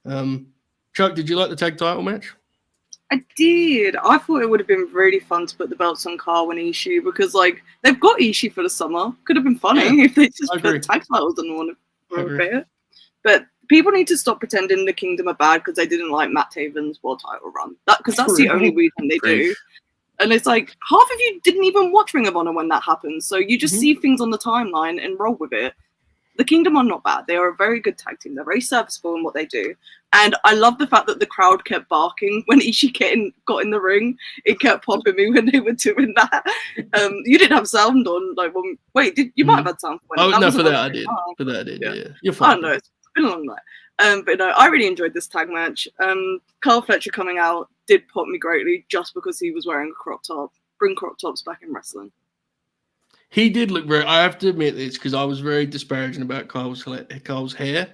Chuck, did you like the tag title match? I did. I thought it would have been really fun to put the belts on Carl and Ishii because, they've got Ishii for the summer. Could have been funny if they just put tag titles on one for a bit. But people need to stop pretending the Kingdom are bad because they didn't like Matt Taven's world title run. Because that's the only reason they do. And it's half of you didn't even watch Ring of Honor when that happens. So you just see things on the timeline and roll with it. The Kingdom are not bad. They are a very good tag team. They're very serviceable in what they do. And I love the fact that the crowd kept barking when Ishii got in the ring. It kept popping me when they were doing that. You didn't have sound on. You might have had sound. For that I did. For that I did, yeah. You're fine. I don't know. It's been a long night. But no, I really enjoyed this tag match. Carl Fletcher coming out did pop me greatly just because he was wearing a crop top. Bring crop tops back in wrestling. He did look very. I have to admit this because I was very disparaging about Kyle's hair.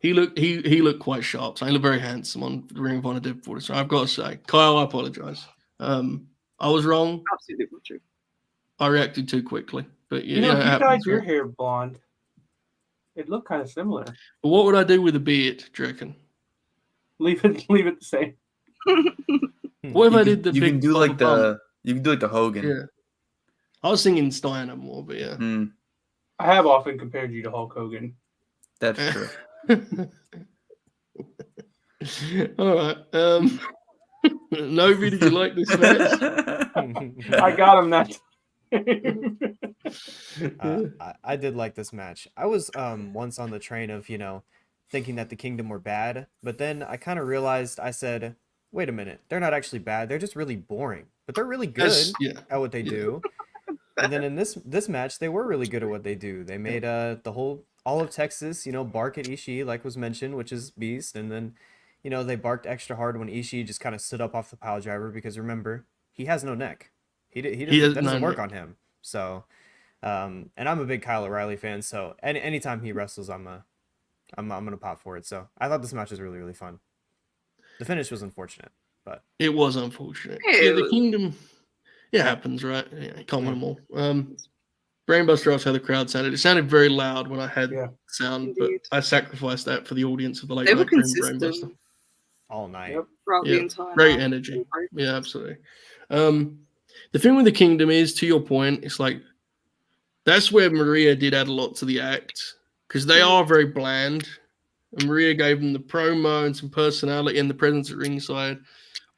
He looked quite sharp. So he looked very handsome on Ring of Honor did before this. So I've got to say, Kyle, I apologize. I was wrong. Absolutely not true. I reacted too quickly. But if you dyed your hair blonde, it looked kind of similar. But what would I do with a beard, do you reckon? Leave it the same. What if I did the you big can do like the you can do like the Hogan. Yeah. I was thinking Steiner more, but yeah. I have often compared you to Hulk Hogan. That's true. All right. Novi, did you like this match? I got him that. I did like this match. I was once on the train of thinking that the Kingdom were bad, but then I kind of realized, I said, wait a minute, they're not actually bad, they're just really boring, but they're really good at what they do. And then in this match, they were really good at what they do. They made all of Texas bark at Ishii, like was mentioned, which is beast. And then they barked extra hard when Ishii just kind of stood up off the pile driver because remember, he has no neck. He doesn't work on him. So and I'm a big Kyle O'Reilly fan, so anytime he wrestles, I'm gonna pop for it. So I thought this match was really, really fun. The finish was unfortunate, but it was unfortunate. Yeah, the Kingdom, it happens, right? Yeah, can't win them all. Brainbuster asked how the crowd sounded. It sounded very loud when I had sound, but I sacrificed that for the audience of the late night Brainbuster. All night. Throughout the entire great night. energy. Yeah, absolutely. The thing with the Kingdom is, to your point, it's that's where Maria did add a lot to the act because they are very bland. And Maria gave them the promo and some personality and the presence at ringside.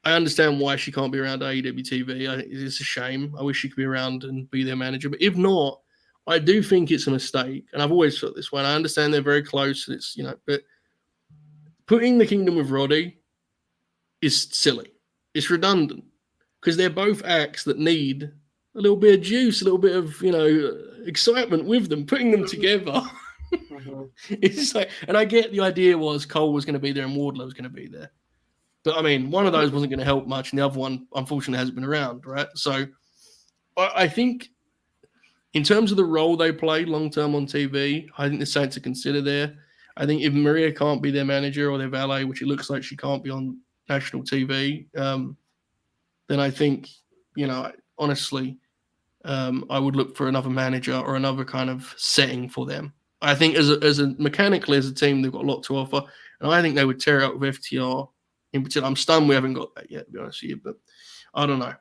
I understand why she can't be around AEW TV. It's a shame. I wish she could be around and be their manager. But if not, I do think it's a mistake. And I've always felt this way. And I understand they're very close. And it's, but putting the Kingdom with Roddy is silly. It's redundant because they're both acts that need a little bit of juice, a little bit of, excitement with them. Putting them together. It's and I get the idea was Cole was going to be there and Wardlow was going to be there. But I mean, one of those wasn't going to help much, and the other one, unfortunately, hasn't been around, right? So I think in terms of the role they play long-term on TV, I think there's something to consider there. I think if Maria can't be their manager or their valet, which it looks like she can't be on national TV, then I think, honestly, I would look for another manager or another kind of setting for them. I think mechanically as a team, they've got a lot to offer, and I think they would tear out with FTR. In particular, I'm stunned we haven't got that yet, to be honest with you, but I don't know.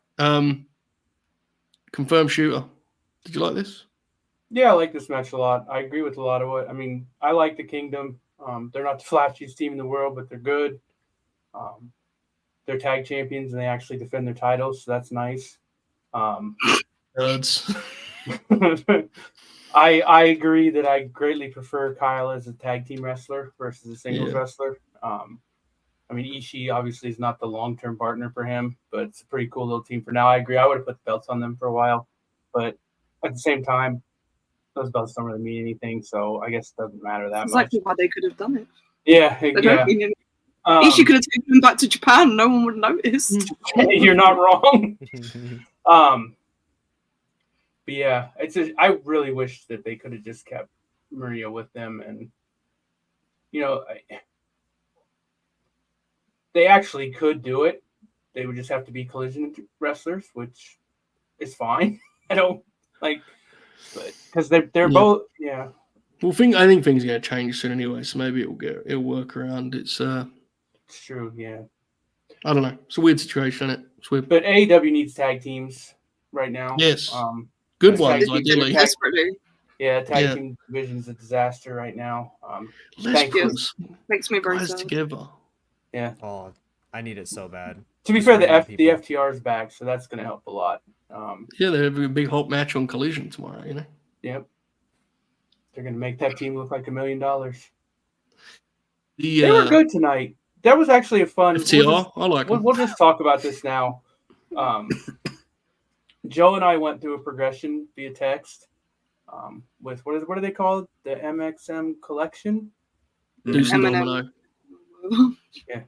Confirmed shooter. Did you like this? Yeah, I like this match a lot. I agree with a lot of I like the Kingdom. They're not the flashiest team in the world, but they're good. They're tag champions, and they actually defend their titles, so that's nice. I agree that I greatly prefer Kyle as a tag team wrestler versus a singles wrestler. Ishii obviously is not the long-term partner for him, but it's a pretty cool little team for now. I agree. I would have put the belts on them for a while, but at the same time, those belts don't really mean anything, so I guess it doesn't matter that It's much. exactly why they could have done it. Yeah, They yeah. don't mean anything. Ishii could have taken them back to Japan. No one would notice. You're not wrong. But yeah, I really wish that they could have just kept Maria with them, and they actually could do it. They would just have to be collision wrestlers, which is fine. I don't but because they're both Well, I think things are going to change soon anyway, so maybe it'll work around. It's true, yeah. I don't know. It's a weird situation, isn't it? It's weird. But AEW needs tag teams right now. Yes. Good ones, tag team ideally. Desperately. Yeah, tag team division's a disaster right now. Let's put Makes me very guys sad. together. Yeah. Oh, I need it so bad. To be fair, the FTR's back, so that's going to help a lot. Yeah, they have a big hot match on Collision tomorrow, you know? Yep. They're going to make that team look like $1 million. They were good tonight. That was actually a fun... FTR, I like them. We'll just talk about this now. Joe and I went through a progression via text with, what are they called? The MXM collection? Deuce and Domino. Yeah.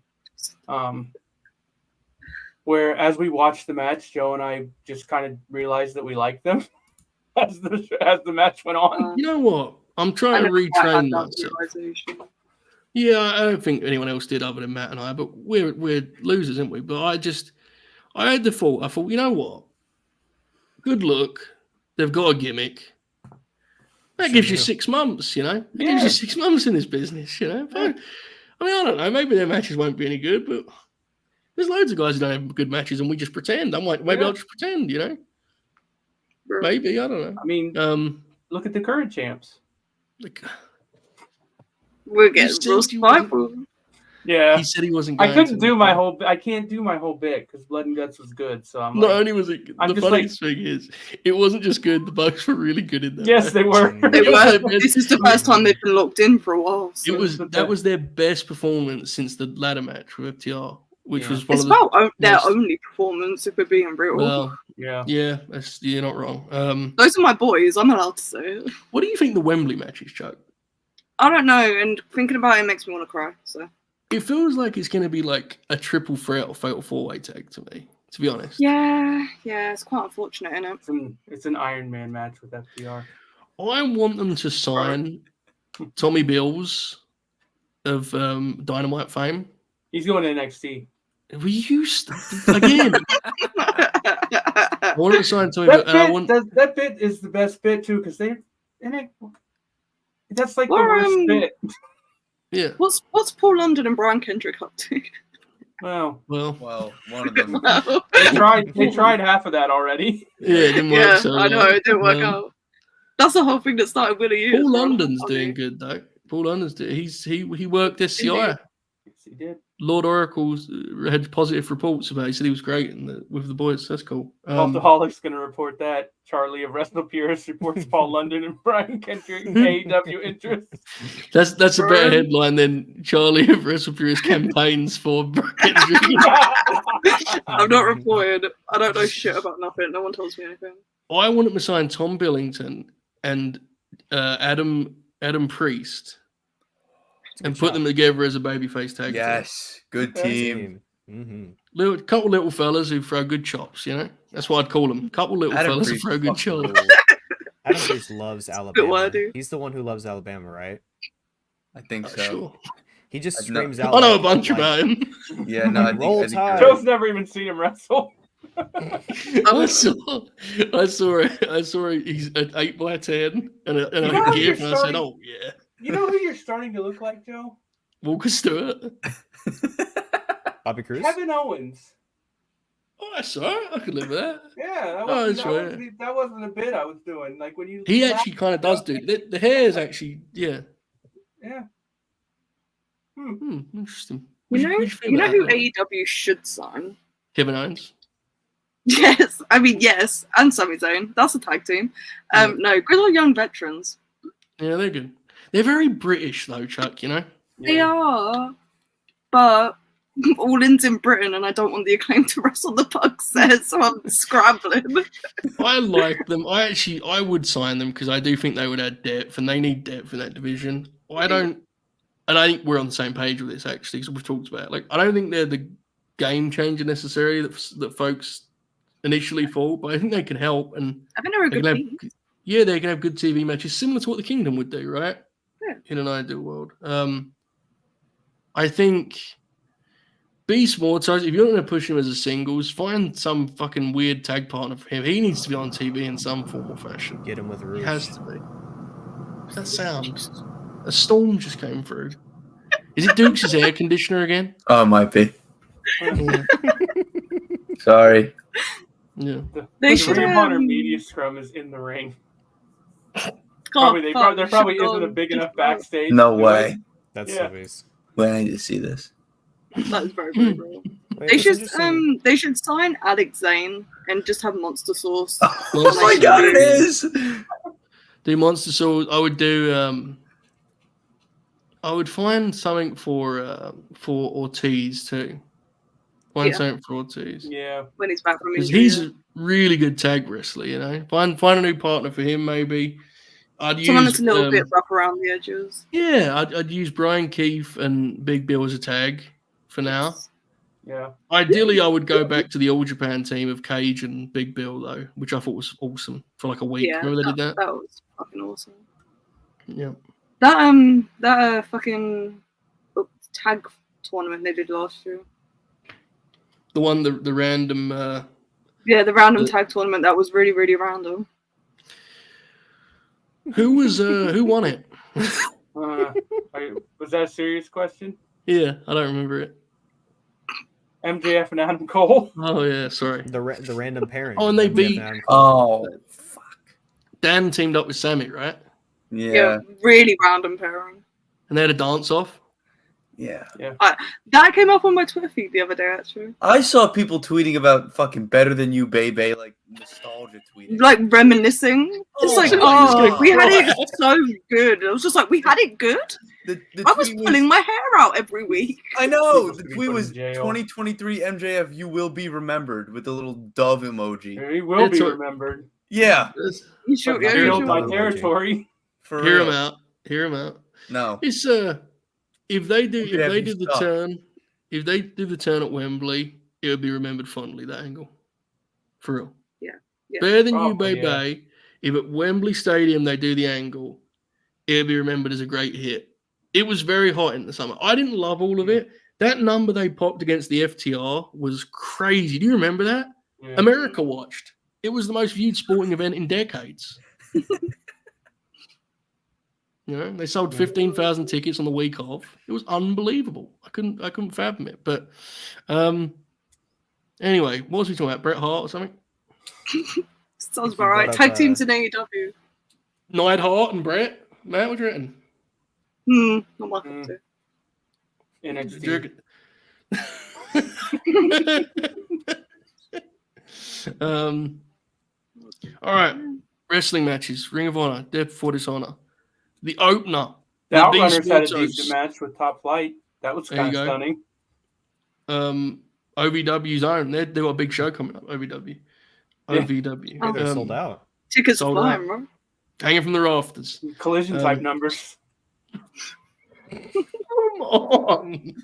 Where as we watched the match, Joe and I just kind of realized that we liked them as the match went on. You know what? I'm trying to retrain myself. Yeah, I don't think anyone else did other than Matt and I, but we're losers, aren't we? But I had the thought. I thought, you know what? Good look. They've got a gimmick. That gives you 6 months, you know? That gives you 6 months in this business, you know? But, I mean, I don't know. Maybe their matches won't be any good, but there's loads of guys who don't have good matches and we just pretend. I'm like, maybe I'll just pretend, you know? Maybe, I don't know. I mean, look at the current champs. We're getting real spiteful. Yeah, he said he wasn't. I couldn't do my whole. I can't do my whole bit because Blood and Guts was good. So I'm not only was it. I'm the funniest thing is, it wasn't just good. The Bucks were really good in that. Yes, they were. They were. This is the first time they've been locked in for a while. So. That was their best performance since the ladder match with FTR, which was it's about their only performance. If we're being real. Well, yeah, you're not wrong. Those are my boys. I'm allowed to say it. What do you think the Wembley match is, Chuck? I don't know, and thinking about it makes me want to cry. So it feels like it's going to be like a triple threat or fatal 4-way tag to me, to be honest. Yeah, it's quite unfortunate, isn't it? It's an Iron Man match with FTR. I want them to sign Tommy Bills of Dynamite fame. He's going to NXT. We used to, again. I want to sign Tommy Bills. That bit is the best bit too because they in it. That's like the worst bit. Yeah. What's Paul London and Brian Kendrick up to? Well, one of them. They tried half of that already. Yeah, it didn't work. So I know it didn't work out. That's the whole thing that started with you. Paul London's doing good though. Paul London's he worked SCI. Yes, he did. Lord Oracle's had positive reports about it. He said he was great with the boys. That's cool. Alcoholic's going to report that. Charlie of Wrestle Purist reports Paul London and Brian Kendrick AEW interest. That's a better headline than Charlie of Wrestle Purist campaigns for Brian Kendrick. I'm not reported. I don't know shit about nothing. No one tells me anything. I want them to sign Tom Billington and Adam Priest. And put them together as a babyface tag. Yes, good team. Mm-hmm. Couple little fellas who throw good chops, you know? That's what I'd call them. Couple little fellas who throw good chops. Adam Priest loves Alabama. He's the one who loves Alabama, right? I think so. Sure. He just screams out. I know a bunch about him. Yeah, no, I think Joe's never even seen him wrestle. I saw he's at 8x10 and a gift, and I said, oh yeah. You know who you're starting to look like, Joe? Walker Stewart. Bobby Cruz? Kevin Owens. Oh, I saw it. I could live with that. Yeah, that wasn't a bit I was doing. Like when you. He actually kind of does do the hair is actually Yeah. Interesting. You know who AEW should sign? Kevin Owens. Yes, yes, and Sami Zayn. That's a tag team. No, good old young veterans. Yeah, they're good. They're very British though, Chuck. You know. They are, but All In's in Britain, and I don't want the Acclaim to wrestle the Bucks there, so I'm scrabbling. I like them. I would sign them because I do think they would add depth, and they need depth in that division. I don't, and I think we're on the same page with this actually, because we've talked about it. Like, I don't think they're the game changer necessarily that folks initially thought, but I think they can help. And I think they're a they good can team. yeah, they can have good TV matches, similar to what the Kingdom would do, right? Yeah. In an ideal world. I think Beast Mortos, if you're going to push him as a singles, find some fucking weird tag partner for him. He needs to be on TV in some form or fashion. Get him with He Rouge. has to be. What's that sound? A storm just came through. Is it Duke's air conditioner again? Oh, it might be. Yeah. Sorry. Yeah. They The should Ring of Honor media scrum is in the ring. God, There fuck, probably should isn't go. a big enough backstage. No to do way. it. That's Yeah. so beast. Wait, I need to see this. That is very, very real. Wait, They it's should interesting. they should sign Alex Zane and just have Monster Sauce. Oh my god, it is! Do Monster Sword. I would do. I would find something for Ortiz too. Find Yeah. something for Ortiz Yeah. When he's back from because injury. he's a really good tag wrestler. You know, find a new partner for him maybe. I'd someone use that's a little bit rough around the edges. yeah. I'd use Brian Keefe and Big Bill as a tag for now. Yeah. Ideally, I would go back to the All Japan team of Cage and Big Bill though, which I thought was awesome for like a week. Yeah, Remember they did that? That was fucking awesome. Yeah. That fucking tag tournament they did last year. The one, the random. Yeah, the random The- tag tournament that was really, really random. Who won it? Was that a serious question? Yeah, I don't remember it. MJF and Adam Cole. Oh yeah, sorry. The random pairing. Oh, and they MJF beat- Adam Cole. Oh, fuck. Dan teamed up with Sammy, right? Yeah. Really random pairing. And they had a dance off. Yeah. That came up on my Twitter feed the other day, actually. I saw people tweeting about fucking Better Than You, Baby, like nostalgia tweeting. Like reminiscing. It's Oh, like, my oh, God. we had it so good. I was just like, we had it good. The I was tweet pulling my hair out every week. I know. People The should be tweet put was in jail. 2023 MJF, you will be remembered with the little dove emoji. He will It's be a- remembered. Yeah. You should, But yeah, Hear you build should. my Emoji. territory. For Hear real. him out. Hear him out. No. It's if they do the stop. turn, if they do the turn at Wembley, it would be remembered fondly. That angle, for real. Yeah. Better Than You, Probably, Baby. If at Wembley Stadium they do the angle, it would be remembered as a great hit. It was very hot in the summer. I didn't love all of it. That number they popped against the FTR was crazy. Do you remember that? Yeah. America watched. It was the most viewed sporting event in decades. You know, they sold 15,000 tickets on the week of. It was unbelievable. I couldn't fathom it. But anyway, what was we talking about? Bret Hart or something? Sounds If you about right. brought Tag up, teams in AEW. Neidhart and Bret. Matt, what do you reckon? Not my cup of tea. NXT. All right. Wrestling matches. Ring of Honor. Death Before Dishonor. The opener. The The Outrunners Beast had a Mortos. decent match with Top Flight. That was There you kind of go. stunning. OVW's own. They've got a big show coming up. OVW. Yeah. OVW. Oh. They're sold out. Tickets Sold flying, out. bro. Hanging from the rafters. Collision type Um, numbers. Come on.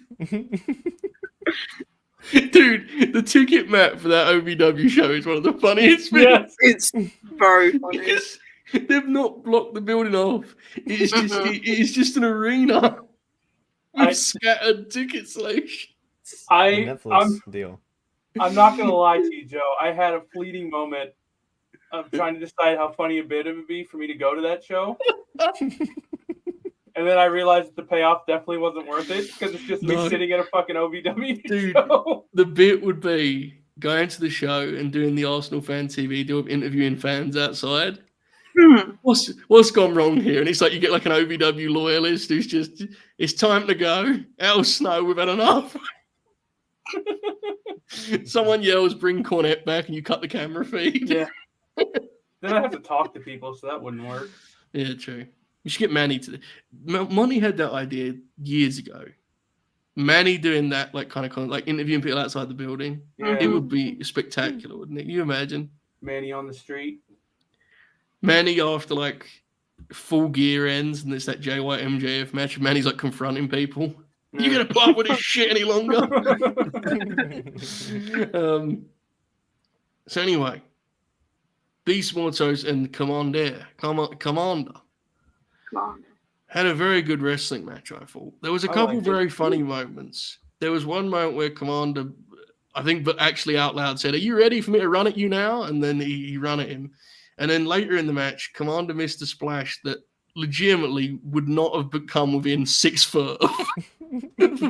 Dude, the ticket map for that OVW show is one of the funniest things. Yes. It's very funny. Because they've not blocked the building off. It's just an arena with I- scattered ticket selection. The I'm Netflix deal. not gonna lie to you, Joe. I had a fleeting moment of trying to decide how funny a bit it would be for me to go to that show. And then I realized that the payoff definitely wasn't worth it because it's just No. me sitting at a fucking OVW Dude. show. The bit would be going to the show and doing the Arsenal fan TV deal of interviewing fans outside. What's gone wrong here? And it's like you get like an OVW loyalist who's just, it's time to go. Al Snow, we've had enough. Someone yells, bring Cornette back, and you cut the camera feed. Yeah. Then I have to talk to people, so that wouldn't work. Yeah, true. You should get Manny to. Monty had that idea years ago. Manny doing that, like kind of like interviewing people outside the building. Yeah. It would be spectacular, wouldn't it? You imagine Manny on the street. Manny after like full gear ends, and it's that Jay White MJF match. And Manny's like confronting people. You gonna put up with this shit any longer? So anyway, Beast Mortos and Commander had a very good wrestling match, I thought. There was a couple liked very it. funny moments. There was one moment where Commander, I think, but actually out loud said, "Are you ready for me to run at you now?" And then he ran at him. And then later in the match, Commander missed a splash that legitimately would not have come within 6 foot of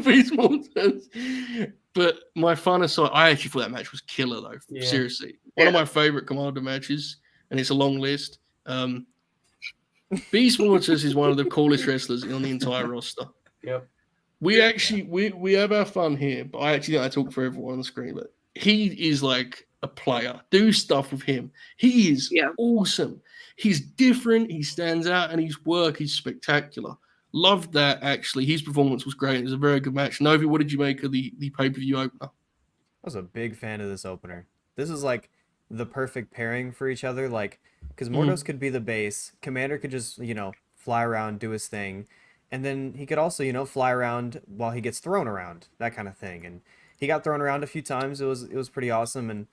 Beast Mortos. But my fun aside, I actually thought that match was killer, though. Yeah. Seriously. One of my favorite Commander matches, and it's a long list. Beast Mortos is one of the coolest wrestlers on the entire roster. Yep. We actually we have our fun here, but I actually I talk for everyone on the screen. But he is like a player. Do stuff with him. He is awesome. He's different. He stands out, and his work is spectacular. Loved that actually. His performance was great. It was a very good match. Novi, what did you make of the pay-per-view opener? I was a big fan of this opener. This is like the perfect pairing for each other. Like, because Mortos could be the base, Komander could just, fly around, do his thing, and then he could also, fly around while he gets thrown around, that kind of thing. And he got thrown around a few times. It was pretty awesome. And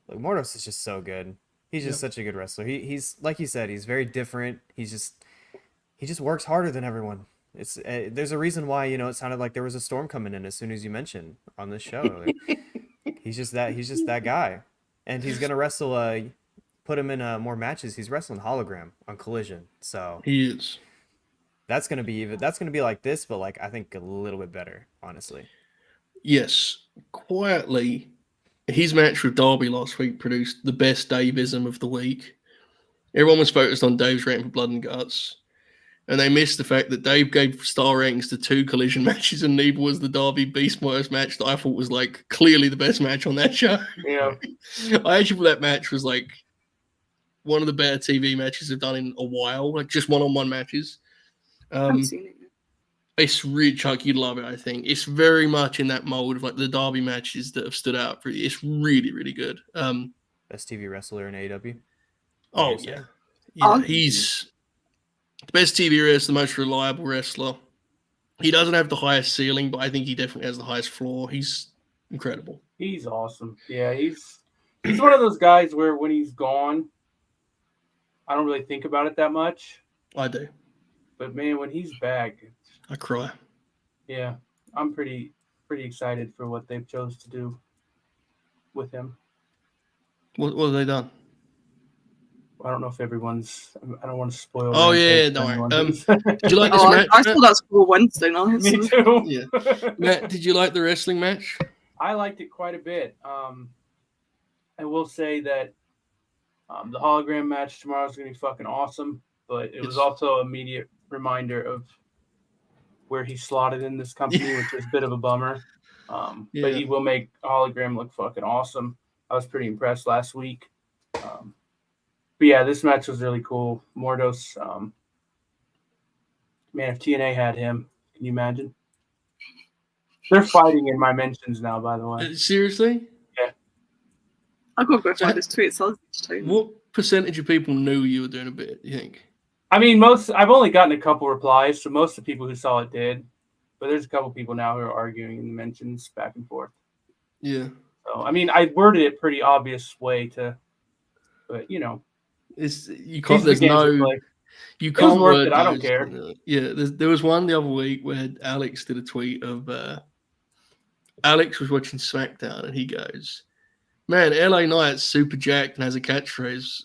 like, Mortos is just so good. He's just such a good wrestler. He's like you said, he's very different. He just works harder than everyone. It's there's a reason why it sounded like there was a storm coming in as soon as you mentioned on this show. Like, he's just that guy, and he's gonna wrestle. Put him in more matches. He's wrestling Hologram on Collision, so He is. that's gonna be like this, but like I think a little bit better, honestly. Yes, quietly, his match with Darby last week produced the best Daveism of the week. Everyone was focused on Dave's rant for Blood and Guts, and they missed the fact that Dave gave star ratings to 2 Collision matches, and neither was the Darby Beast Mortos match that I thought was like clearly the best match on that show. Yeah. I actually thought that match was like one of the better TV matches they've done in a while, like just one-on-one matches. I haven't seen it yet. It's really, Chuck, you'd love it, I think. It's very much in that mold of like the Derby matches that have stood out for you. It's really, really good. Best TV wrestler in AEW. Oh, yeah. He's the best TV wrestler, the most reliable wrestler. He doesn't have the highest ceiling, but I think he definitely has the highest floor. He's incredible. He's awesome. Yeah, he's one of those guys where when he's gone, I don't really think about it that much. I do. But man, when he's back, I cry. yeah, I'm pretty excited for what they've chose to do with him. What have they done? I don't know if everyone's. I don't want to spoil. Oh, anything yeah, for don't anyone. worry. Did you like this match? I saw that for Wednesday night. Me too. Yeah. Matt, did you like the wrestling match? I liked it quite a bit. I will say that the hologram match tomorrow is going to be fucking awesome, but it was also an immediate reminder of where he slotted in this company, which is a bit of a bummer. But he will make hologram look fucking awesome. I was pretty impressed last week. But yeah, this match was really cool. Mortos, man, if TNA had him, can you imagine? They're fighting in my mentions now, by the way. Seriously? I gotta go find this tweet. So What percentage of people knew you were doing a bit, you think? I mean, I've only gotten a couple replies, so most of the people who saw it did. But there's a couple people now who are arguing in the mentions back and forth. Yeah. So, I mean, I worded it pretty obvious way but You can't. There's no. You can't word it. I don't those, care. Yeah, there was one the other week where Alex did a tweet of Alex was watching SmackDown and he goes, "Man, LA Knight's super jacked and has a catchphrase.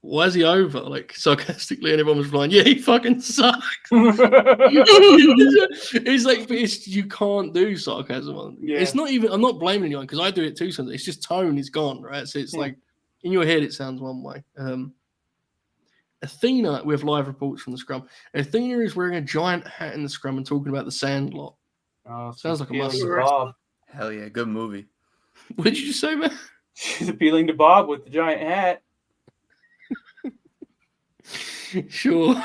Why is he over?" Like sarcastically, and everyone was replying, "Yeah, he fucking sucks." It's like, but you can't do sarcasm. Yeah. It's not even. I'm not blaming anyone because I do it too. Sometimes it's just tone is gone, right? So it's like in your head it sounds one way. Athena, we have live reports from the scrum. Athena is wearing a giant hat in the scrum and talking about the Sandlot. Oh, Sounds like a must. Bob. Hell yeah, good movie. What did you say, man? She's appealing to Bob with the giant hat. Sure.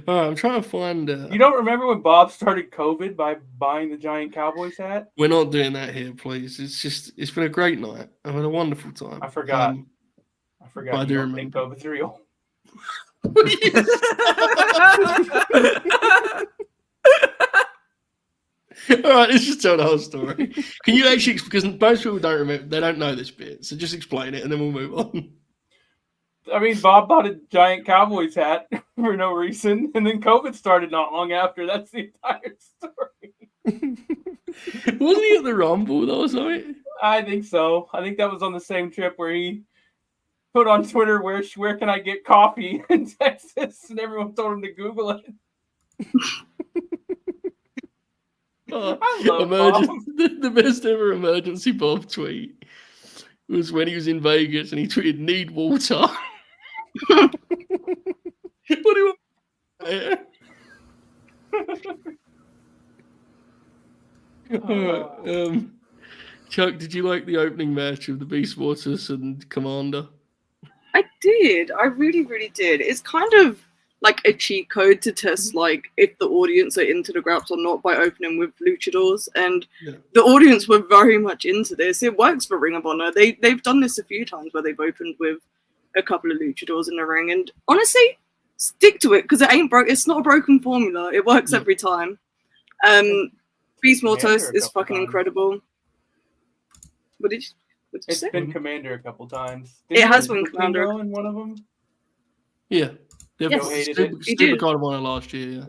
All right, I'm trying to find. You don't remember when Bob started COVID by buying the giant Cowboys hat? We're not doing that here, please. It's been a great night. I've had a wonderful time. I forgot. I but forgot. I You do don't think remember. COVID's real. What are you All right, let's just tell the whole story. Can you actually, because most people don't remember, they don't know this bit, so just explain it and then we'll move on. I mean, Bob bought a giant Cowboys hat for no reason, and then COVID started not long after. That's the entire story. Wasn't he at the Rumble though or something? I think so. I think that was on the same trip where he put on Twitter, where can I get coffee in Texas? And everyone told him to Google it. I love Bob. The best ever emergency Bob tweet was when he was in Vegas and he tweeted, "Need water." What do you Chuck, did you like the opening match of the Beast Mortos and Komander? I did. I really, really did. It's kind of like a cheat code to test like if the audience are into the graps or not by opening with luchadors, and the audience were very much into this. It works for Ring of Honor. They've done this a few times where they've opened with a couple of luchadors in the ring, and honestly, stick to it because it ain't broke. It's not a broken formula. It works every time. Beast Mortos is fucking incredible. What did you It's say? been Commander a couple times. It has been Commander in one of them. Yeah, Yes. Stupid Card of Honor last year.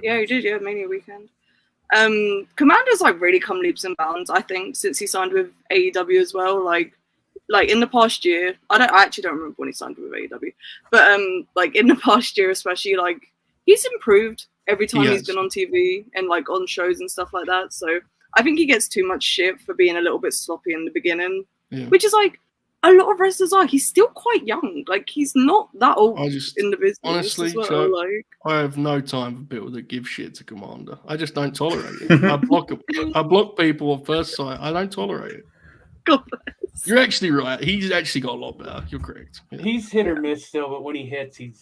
Yeah, he did. Yeah, Mania weekend. Commander's like really come leaps and bounds. I think since he signed with AEW as well. Like in the past year, I actually don't remember when he signed with AEW, but like in the past year especially, like he's improved every time he's been on TV and like on shows and stuff like that. So I think he gets too much shit for being a little bit sloppy in the beginning, which is like a lot of wrestlers are. He's still quite young. Like he's not that old in the business. Honestly, as well. Chuck, Like I have no time for people that give shit to Komander. I just don't tolerate it. I block people at first sight. I don't tolerate it. God bless. You're actually right. He's actually got a lot better. You're correct. Yeah. He's hit or miss still, but when he hits, he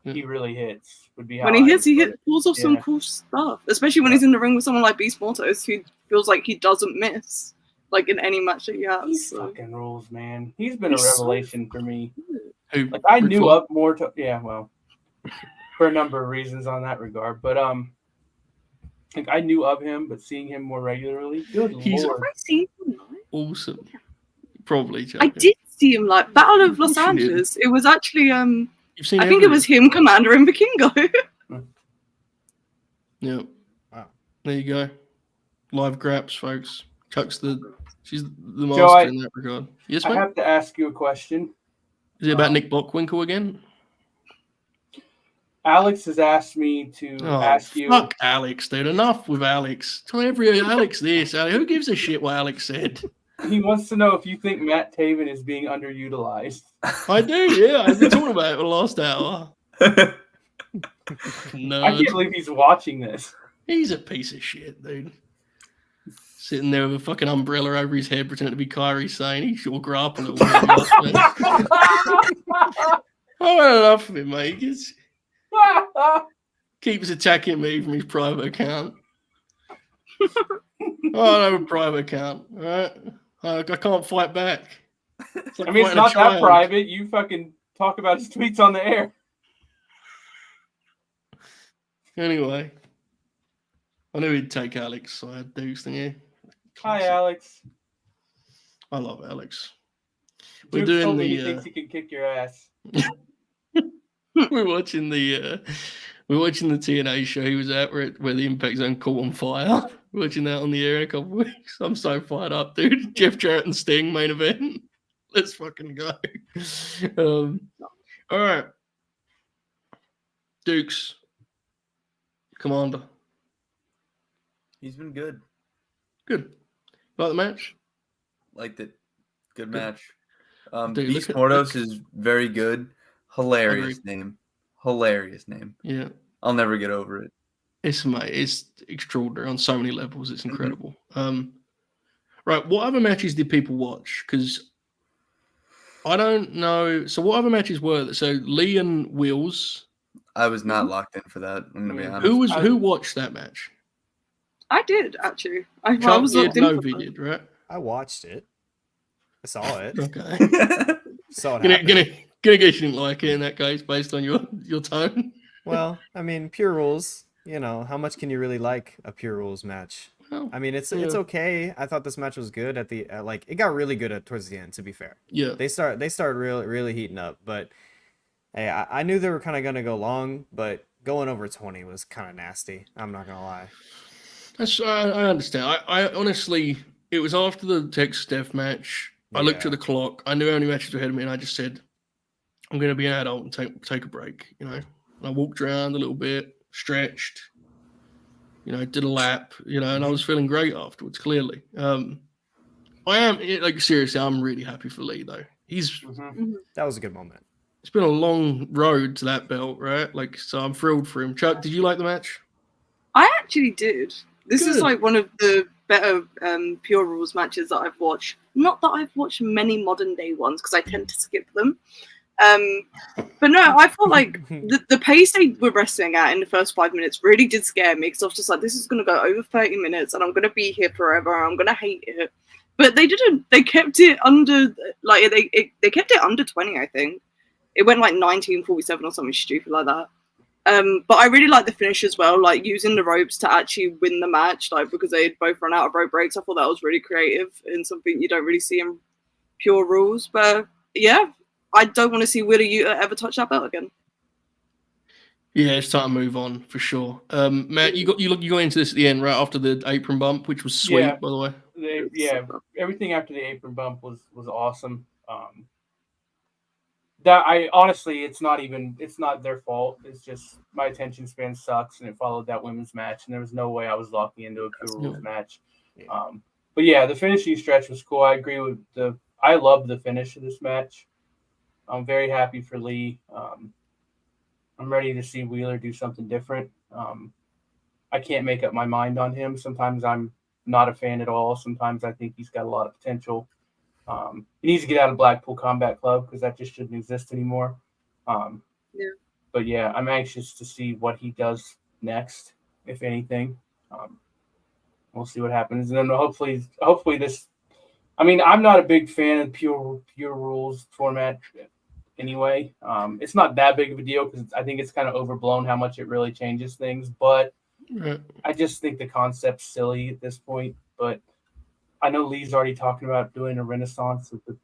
really hits. Would be how when he hits, pulls off some cool stuff. Especially when he's in the ring with someone like Beast Mortos, who feels like he doesn't miss, like in any match that he has. He fucking rules, man. He's been a revelation for me. Who, like I knew of Mortos. Yeah, well, for a number of reasons on that regard, but like I knew of him, but seeing him more regularly, good lord, awesome. Probably, Chuck. I did see him like Battle of Los Angeles. It was actually I think it was him, Komander, and Vikingo. Yep. Wow. There you go. Live graps, folks. She's the master Joe, in that regard. Yes, mate? I have to ask you a question. Is it about Nick Bockwinkel again? Alex has asked me to ask you. Fuck Alex, dude. Enough with Alex. Tell every Alex this. Who gives a shit what Alex said? He wants to know if you think Matt Taven is being underutilized. I do, yeah. I've been talking about it for the last hour. No, I can't believe he's watching this. He's a piece of shit, dude. Sitting there with a fucking umbrella over his head, pretending to be Kyrie Sane. He should grow up a little bit. I want enough of him, mate. Keeps attacking me from his private account. I have a private account, all right? I can't fight back. It's like it's not that private. You fucking talk about his tweets on the air. Anyway, I knew he'd take Alex, so I had Dukes, didn't you? Hi, Alex. I love Alex. We're doing the. He thinks he can kick your ass. We're watching the TNA show he was at where the Impact Zone caught on fire. We're watching that on the air in a couple of weeks. I'm so fired up, dude. Jeff Jarrett and Sting main event. Let's fucking go. All right. Dukes. Komander. He's been good. Good. Like the match? Liked it. Good match. Dude, Beast Mortos is very good. Hilarious name. Yeah. I'll never get over it. It's extraordinary on so many levels. It's incredible. Right. What other matches did people watch? Because I don't know. So what other matches were there? So Lee and Wills. I was not locked in for that. I'm gonna be honest. Who watched that match? I did actually. I Chuck was did, locked in for Novi that. did, right? I watched it. I saw it. Okay. Saw it gonna happen. guess you didn't like it in that case, based on your tone. Well, I mean, Pure Rules. You know, how much can you really like a Pure Rules match? Well, I mean, it's yeah. okay. I thought this match was good like it got really good towards the end. To be fair, Yeah. they started really heating up. But hey, I knew they were kind of gonna go long, but going over 20 was kind of nasty. I'm not gonna lie. I understand. I honestly, it was after the Texas Death match. I looked Yeah. at the clock. I knew how many matches were ahead of me, and I just said, "I'm going to be an adult and take a break." You know, and I walked around a little bit, stretched. You know, did a lap. You know, and I was feeling great afterwards. Clearly, I am like seriously. I'm really happy for Lee though. That was a good moment. It's been a long road to that belt, right? Like, so I'm thrilled for him. Chuck, did you like the match? I actually did. This is Good. like one of the better Pure Rules matches that I've watched. Not that I've watched many modern day ones because I tend to skip them. But no, I felt like the pace they were wrestling at in the first 5 minutes really did scare me because I was just like, this is going to go over 30 minutes and I'm going to be here forever. I'm going to hate it. But they didn't. They kept it under, like, they kept it under 20, I think. It went like 19:47 or something stupid like that. But I really like the finish as well, like using the ropes to actually win the match, like because they had both run out of rope breaks. I thought that was really creative and something you don't really see in Pure Rules. But yeah, I don't want to see Wheeler Yuta ever touch that belt again. Yeah, it's time to move on for sure. Matt, you got into this at the end, right after the apron bump, which was sweet, Yeah. by the way. Everything after the apron bump was awesome. That I honestly, it's not their fault. It's just my attention span sucks, and it followed that women's match, and there was no way I was locking into a Pure Rules match. Yeah. But yeah, the finishing stretch was cool. I agree with I loved the finish of this match. I'm very happy for Lee. I'm ready to see Wheeler do something different. I can't make up my mind on him. Sometimes I'm not a fan at all. Sometimes I think he's got a lot of potential. He needs to get out of Blackpool Combat Club because that just shouldn't exist anymore. But yeah, I'm anxious to see what he does next, if anything. We'll see what happens, and then hopefully this. I mean, I'm not a big fan of pure rules format anyway. It's not that big of a deal because I think it's kind of overblown how much it really changes things. But Right. I just think the concept's silly at this point. But I know Lee's already talking about doing a renaissance with the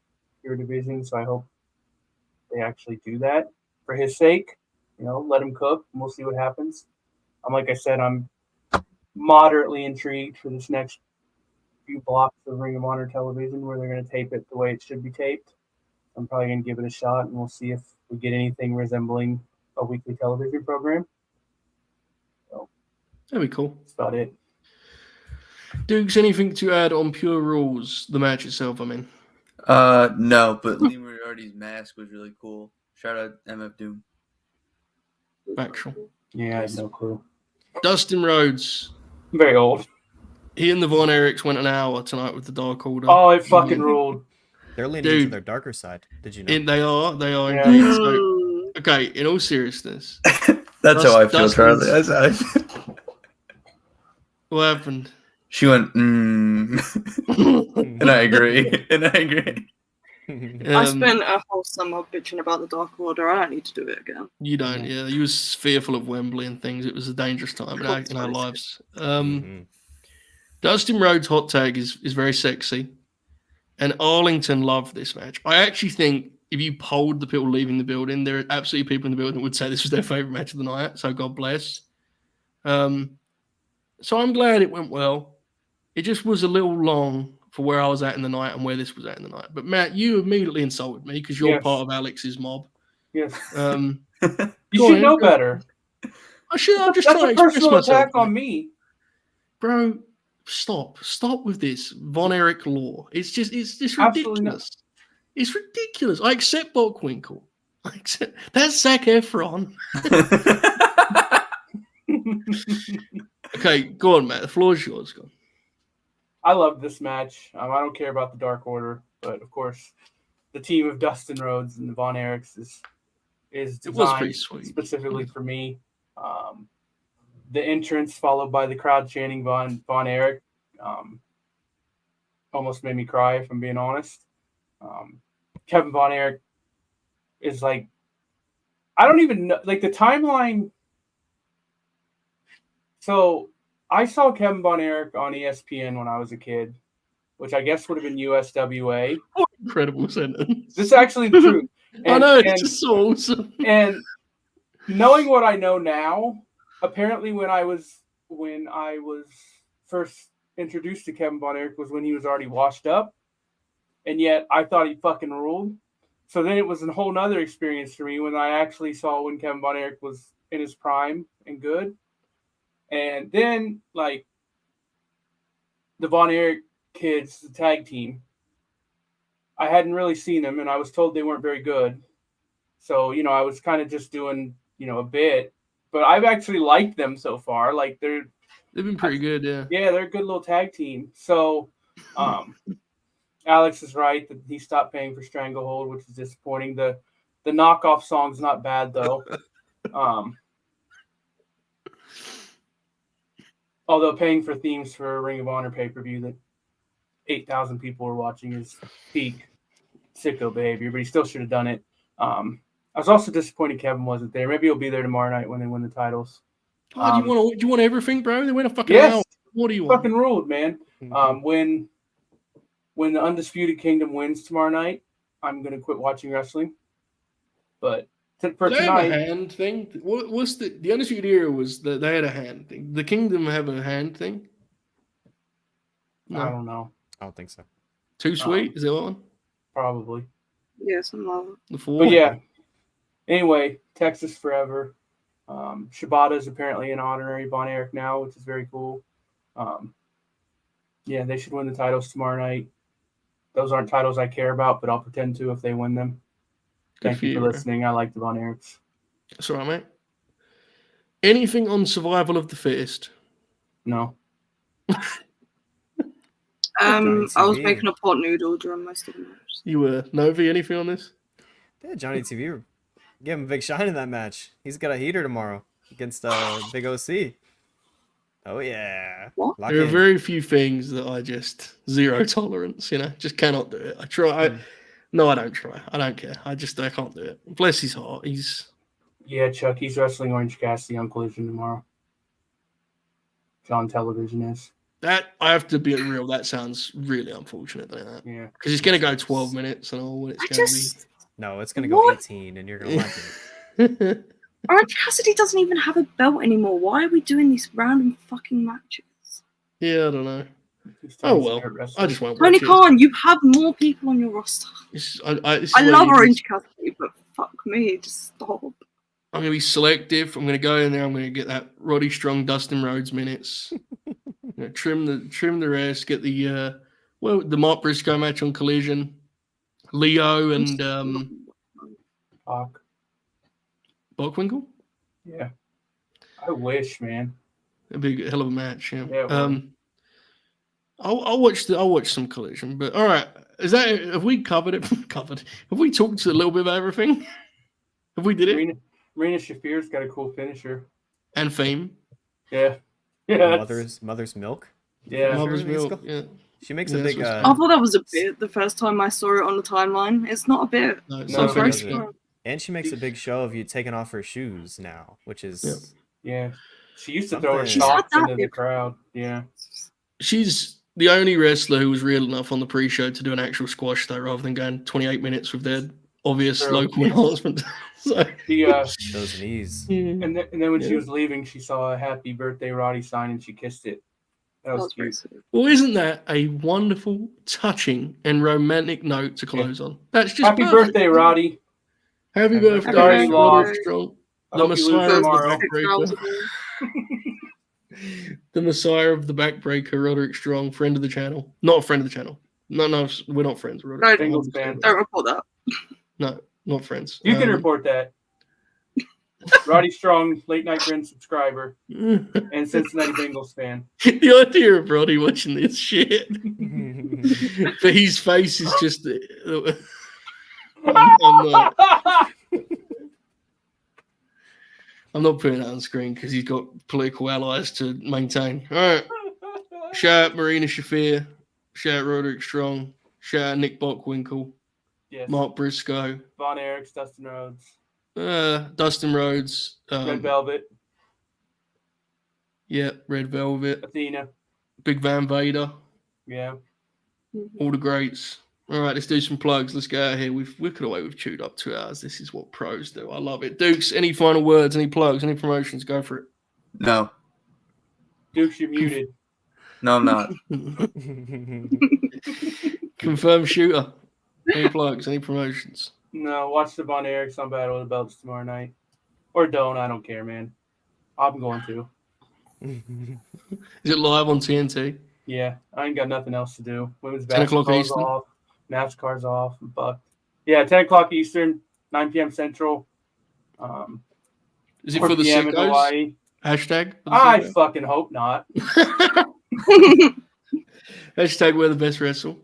pure division, so I hope they actually do that for his sake. You know, let him cook, and we'll see what happens. Like I said, I'm moderately intrigued for this next few blocks of Ring of Honor television where they're going to tape it the way it should be taped. I'm probably going to give it a shot, and we'll see if we get anything resembling a weekly television program. So That'd be cool. that's about it. Dukes, anything to add on Pure Rules, the match itself, I mean? No, but Lee Moriarty's mask was really cool. Shout out MF Doom. Factual. Yeah, I have no clue. Dustin Rhodes. I'm very old. He and the Von Erichs went an hour tonight with the Dark Order. Oh, it fucking ruled. They're leaning into their darker side. Did you know? They are Yeah. indeed. So, okay, in all seriousness, That's how I feel, Charlie. Dustin's- That's how I feel. what happened? She went, and I agree. I spent a whole summer bitching about the Dark Order. I don't need to do it again. You don't, yeah. You was fearful of Wembley and things. It was a dangerous time in our lives. Dustin Rhodes' hot tag is very sexy. And Arlington loved this match. I actually think if you polled the people leaving the building, there are absolutely people in the building that would say this was their favorite match of the night. So God bless. So I'm glad it went well. It just was a little long for where I was at in the night and where this was at in the night. But Matt, you immediately insulted me because you're Yes. part of Alex's mob. Yes. You You should know better. I'm just That's trying to a express personal myself. attack on me. Bro, stop with this Von Erich law. It's just Absolutely ridiculous. It's ridiculous. I accept Bockwinkel. That's Zac Efron. Okay, go on, Matt. The floor is yours. Go on. I love this match. I don't care about the Dark Order, but of course, the team of Dustin Rhodes and the Von Erichs is is It was pretty designed sweet. specifically for me. The entrance followed by the crowd chanting Von Erich almost made me cry, if I'm being honest. Kevin Von Erich is like, I don't even know, like the timeline. So I saw Kevin Von Erich on ESPN when I was a kid, which I guess would have been USWA. What an incredible sentence. This is actually the truth. I know, it's just so awesome. And knowing what I know now, apparently when I was first introduced to Kevin Von Erich was when he was already washed up, and yet I thought he fucking ruled. So then it was a whole nother experience for me when I actually saw when Kevin Von Erich was in his prime and good. And then, like, the Von Erich kids, the tag team, I hadn't really seen them, and I was told they weren't very good. So, you know, I was kind of just doing, you know, a bit. But I've actually liked them so far. Like, they've been pretty good, yeah. Yeah, they're a good little tag team. So, Alex is right that he stopped paying for Stranglehold, which is disappointing. The knockoff song's not bad, though. Although paying for themes for a Ring of Honor pay-per-view that 8,000 people were watching is peak sicko behavior, but he still should have done it. I was also disappointed Kevin wasn't there. Maybe he'll be there tomorrow night when they win the titles. Oh, do you want everything, bro? They win a fucking Yes, hour. What do you want? fucking ruled, man. When the Undisputed Kingdom wins tomorrow night, I'm gonna quit watching wrestling. But for They have tonight, a hand thing. What's the Undisputed Era was that they had a hand thing. The Kingdom have a hand thing. I don't know. I don't think so. Too sweet? Is that one? Probably. Yeah, something like that. The four. But yeah. Anyway, Texas forever. Shibata is apparently an honorary Von Erich now, which is very cool. Yeah, they should win the titles tomorrow night. Those aren't titles I care about, but I'll pretend to if they win them. Thank you for listening. I like the Von Erichs. That's all right, mate. Anything on Survival of the Fittest? No. I was making a pot noodle during most of the match. You were Novi. Anything on this? Yeah, Johnny TV. Give him a big shine in that match. He's got a heater tomorrow against Big OC. Oh yeah. What? There are very few things that I just zero tolerance. You know, just cannot do it. I try. No, I don't try. I don't care. I can't do it. Bless his heart. Yeah, Chuck. He's wrestling Orange Cassidy on Collision tomorrow. John Television is. That I have to be real. That sounds really unfortunate. That. Yeah. Because it's going to go 12 minutes and all. It's going to be. No, it's going to go 18, and you're going to like it. Orange Cassidy doesn't even have a belt anymore. Why are we doing these random fucking matches? Yeah, I don't know. Oh well, I just won't. Tony Khan, you have more people on your roster. I love Orange Cassidy, but fuck me, just stop. I'm going to be selective. I'm going to go in there. I'm going to get that Roddy Strong, Dustin Rhodes minutes. Trim the rest. Get the Mark Briscoe match on Collision. Leo and Bockwinkel? Yeah. I wish, man. It'd be a hell of a match, yeah. Yeah. I'll watch some Collision, but all right. Have we covered it? Have we talked a little bit about everything? Have we did it? Marina Shafir's got a cool finisher. And Fame. Yeah. Yeah. Mother's Milk. Yeah. Mother's Milk. Yeah. She makes a big. I thought that was a bit the first time I saw it on the timeline. It's not a bit. No, it's not very And she makes a big show of you taking off her shoes now, which is. Yeah. She used to throw her socks into the crowd. Yeah. She's the only wrestler who was real enough on the pre-show to do an actual squash, though, rather than going 28 minutes with their obvious local enhancement. So those knees. And then when she was leaving, she saw a "Happy Birthday, Roddy" sign and she kissed it. That was cute. Well, isn't that a wonderful, touching, and romantic note to close on? That's just Happy birthday, Roddy. Happy birthday, Roddy Roderick Strong. The Messiah of the Backbreaker. The Messiah of the Backbreaker, Roderick Strong, friend of the channel. Not a friend of the channel. No, we're not friends. Don't report that. No, not friends. You can report that. Roddy Strong, Late Night Grin subscriber, and Cincinnati Bengals fan. The idea of Roddy watching this shit, but his face is just. I'm not putting that on screen because he's got political allies to maintain. All right. Shout out Marina Shafir. Shout out Roderick Strong. Shout out Nick Bockwinkel. Yes. Mark Briscoe. Von Erichs, Dustin Rhodes. Dustin Rhodes. Red Velvet. Yeah, Red Velvet. Athena. Big Van Vader. Yeah. All the greats. All right, let's do some plugs. Let's get out of here. We've chewed up 2 hours. This is what pros do. I love it. Dukes, any final words, any plugs, any promotions? Go for it. No. Dukes, you're muted. No, I'm not. Confirmed shooter. Any plugs, any promotions? No, watch the Von Erichs on Battle of the Belts tomorrow night. Or don't. I don't care, man. I'm going to. Is it live on TNT? Yeah, I ain't got nothing else to do. Women's 10 o'clock basketball's Eastern? off. NASCAR's off. I'm fucked. Yeah, 10 o'clock Eastern, 9 p.m. Central. Is it 4 for the p.m. in sickos? Hawaii. Hashtag? For the I sickos? fucking hope not. Hashtag we're the best wrestle.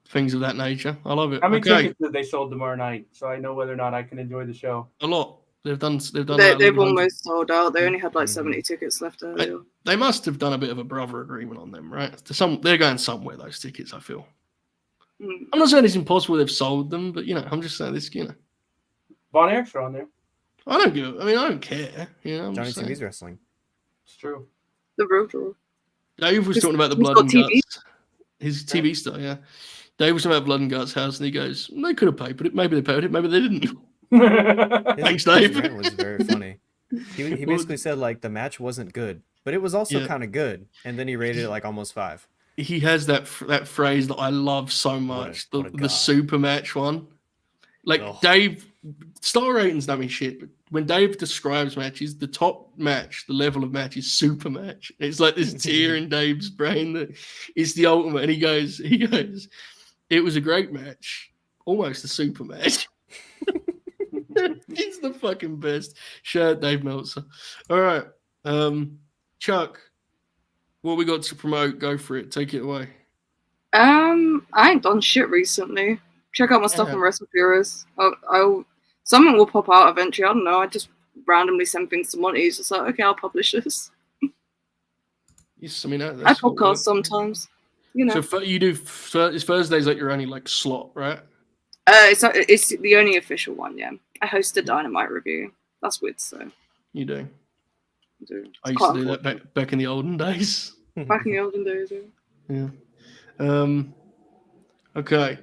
Things of that nature. I love it. How many Okay. tickets did they sold tomorrow night? So I know whether or not I can enjoy the show. A lot. They've done They've 1100. almost sold out. They only had like 70 tickets left earlier. They must have done a bit of a brother agreement on them, right? They're going somewhere, those tickets, I feel. Mm. I'm not saying it's impossible they've sold them, but, I'm just saying this, Von Erichs are on there. I don't care. I'm Johnny just saying. TV's wrestling. It's true. The real draw. Dave was talking about the He's blood got and TV. guts. His TV star, yeah. Dave was talking about blood and guts house, and he goes, they could have paid, but maybe they paid it, maybe they didn't. Thanks, His Dave. rant was very funny. He basically said like the match wasn't good, but it was also Yeah. kind of good, and then he rated it like almost 5. He has that phrase that I love so much, what a the guy. super match one. Like Ugh. Dave, star ratings don't mean shit, but when Dave describes matches, the top match, the level of match is super match. It's like this tear in Dave's brain that it's the ultimate. And he goes, it was a great match, almost a super match. He's the fucking best. Shout out Dave Meltzer. All right. Chuck, what we got to promote? Go for it. Take it away. I ain't done shit recently. Check out my stuff Yeah. on Wrestle Heroes. Something will pop out eventually. I don't know. I just randomly send things to Monty. He's just like, okay, I'll publish this. Yes, I mean I that's what podcast works. sometimes. So you do it's Thursdays like your only like slot, right? It's the only official one. Yeah, I host a Dynamite review. That's weird. So You do. I do. I used to do that back in the olden days. Back in the olden days. Yeah. Yeah. Okay.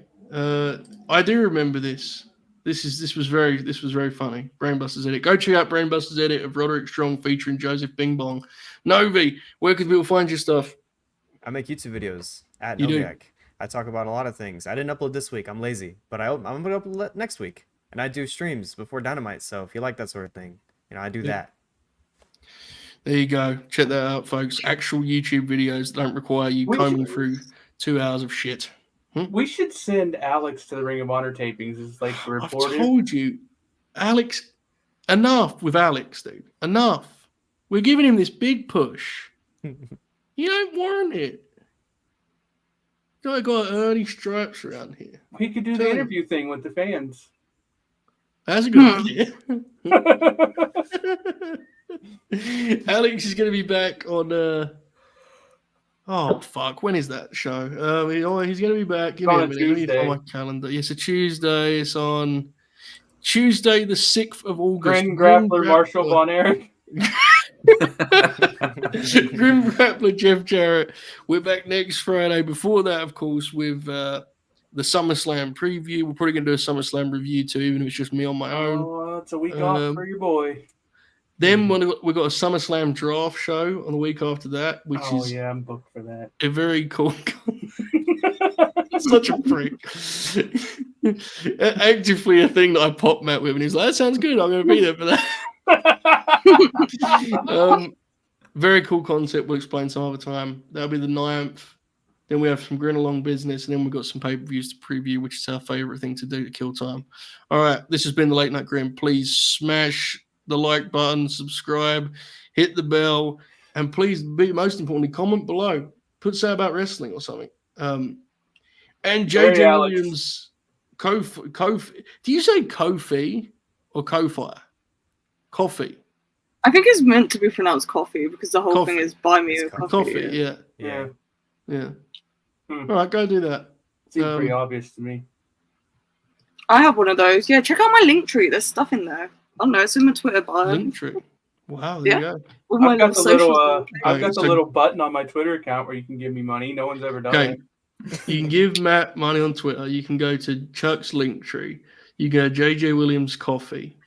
I do remember this. This was very funny. Brainbusters edit. Go check out Brainbusters edit of Roderick Strong featuring Joseph Bing Bong. Novi, where can people find your stuff? I make YouTube videos at You do? Noviak. I talk about a lot of things. I didn't upload this week. I'm lazy, but I'm gonna upload next week. And I do streams before Dynamite. So if you like that sort of thing, I do that. There you go. Check that out, folks. Actual YouTube videos that don't require you combing through 2 hours of shit. We should send Alex to the Ring of Honor tapings as like the I've reporter. told you, Alex, enough with Alex, dude. Enough. We're giving him this big push. You don't warrant it. I got early stripes around here. We could do the interview thing with the fans. That's a good idea. Alex is going to be back on. Oh fuck! When is that show? He's going to be back. Give me a minute. Let me find my calendar. Yes, a Tuesday. It's on Tuesday, the 6th of August. Grin Grappler, Marshall Von Erich. Grim Grappler, Jeff Jarrett. We're back next Friday. Before that, of course, with the SummerSlam preview. We're probably going to do a SummerSlam review too, even if it's just me on my own. Oh, it's a week off for your boy. Then we've got a SummerSlam draft show on the week after that, which is I'm booked for that. a very cool. Such a prick. Actively a thing that I popped Matt with, and he's like, "That sounds good. I'm going to be there for that." Very cool concept. We'll explain some other time. That'll be the 9th. Then we have some Grinalong business, and then we've got some pay-per-views to preview, which is our favorite thing to do to kill time. All right, this has been the Late Night Grin. Please smash the like button, subscribe, hit the bell, and please, most importantly, comment below. Put say about wrestling or something. And JJ Williams, Kofi. Do you say Kofi or Kofi? Coffee. I think it's meant to be pronounced coffee because the whole thing Coffee. is buy me It's a coffee. Coffee, yeah. Yeah. Yeah. Hmm. All right, go do that. Seems pretty obvious to me. I have one of those. Yeah, check out my link tree. There's stuff in there. I don't know. It's in my Twitter bio. Linktree. Wow, there you go. With my I've got the socials little link. I've got the so- little button on my Twitter account where you can give me money. No one's ever done Okay. it. You can give Matt money on Twitter. You can go to Chuck's Linktree. You go JJ Williams Coffee.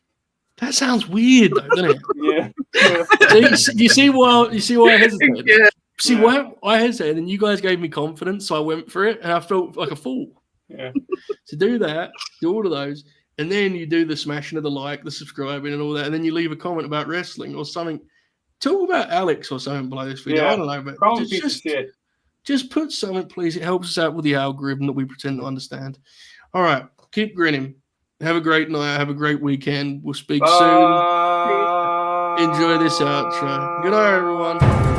That sounds weird, though, doesn't it? Yeah. You see why I hesitated? Yeah. See Yeah. why I hesitated, and you guys gave me confidence, so I went for it, and I felt like a fool. Yeah. To do that, do all of those, and then you do the smashing of the like, the subscribing, and all that, and then you leave a comment about wrestling or something. Talk about Alex or something below this video. Yeah. I don't know, but Call him a piece of shit. just put something, please. It helps us out with the algorithm that we pretend to understand. All right, keep grinning. Have a great night. Have a great weekend. We'll speak soon. Enjoy this outro. Good night, everyone.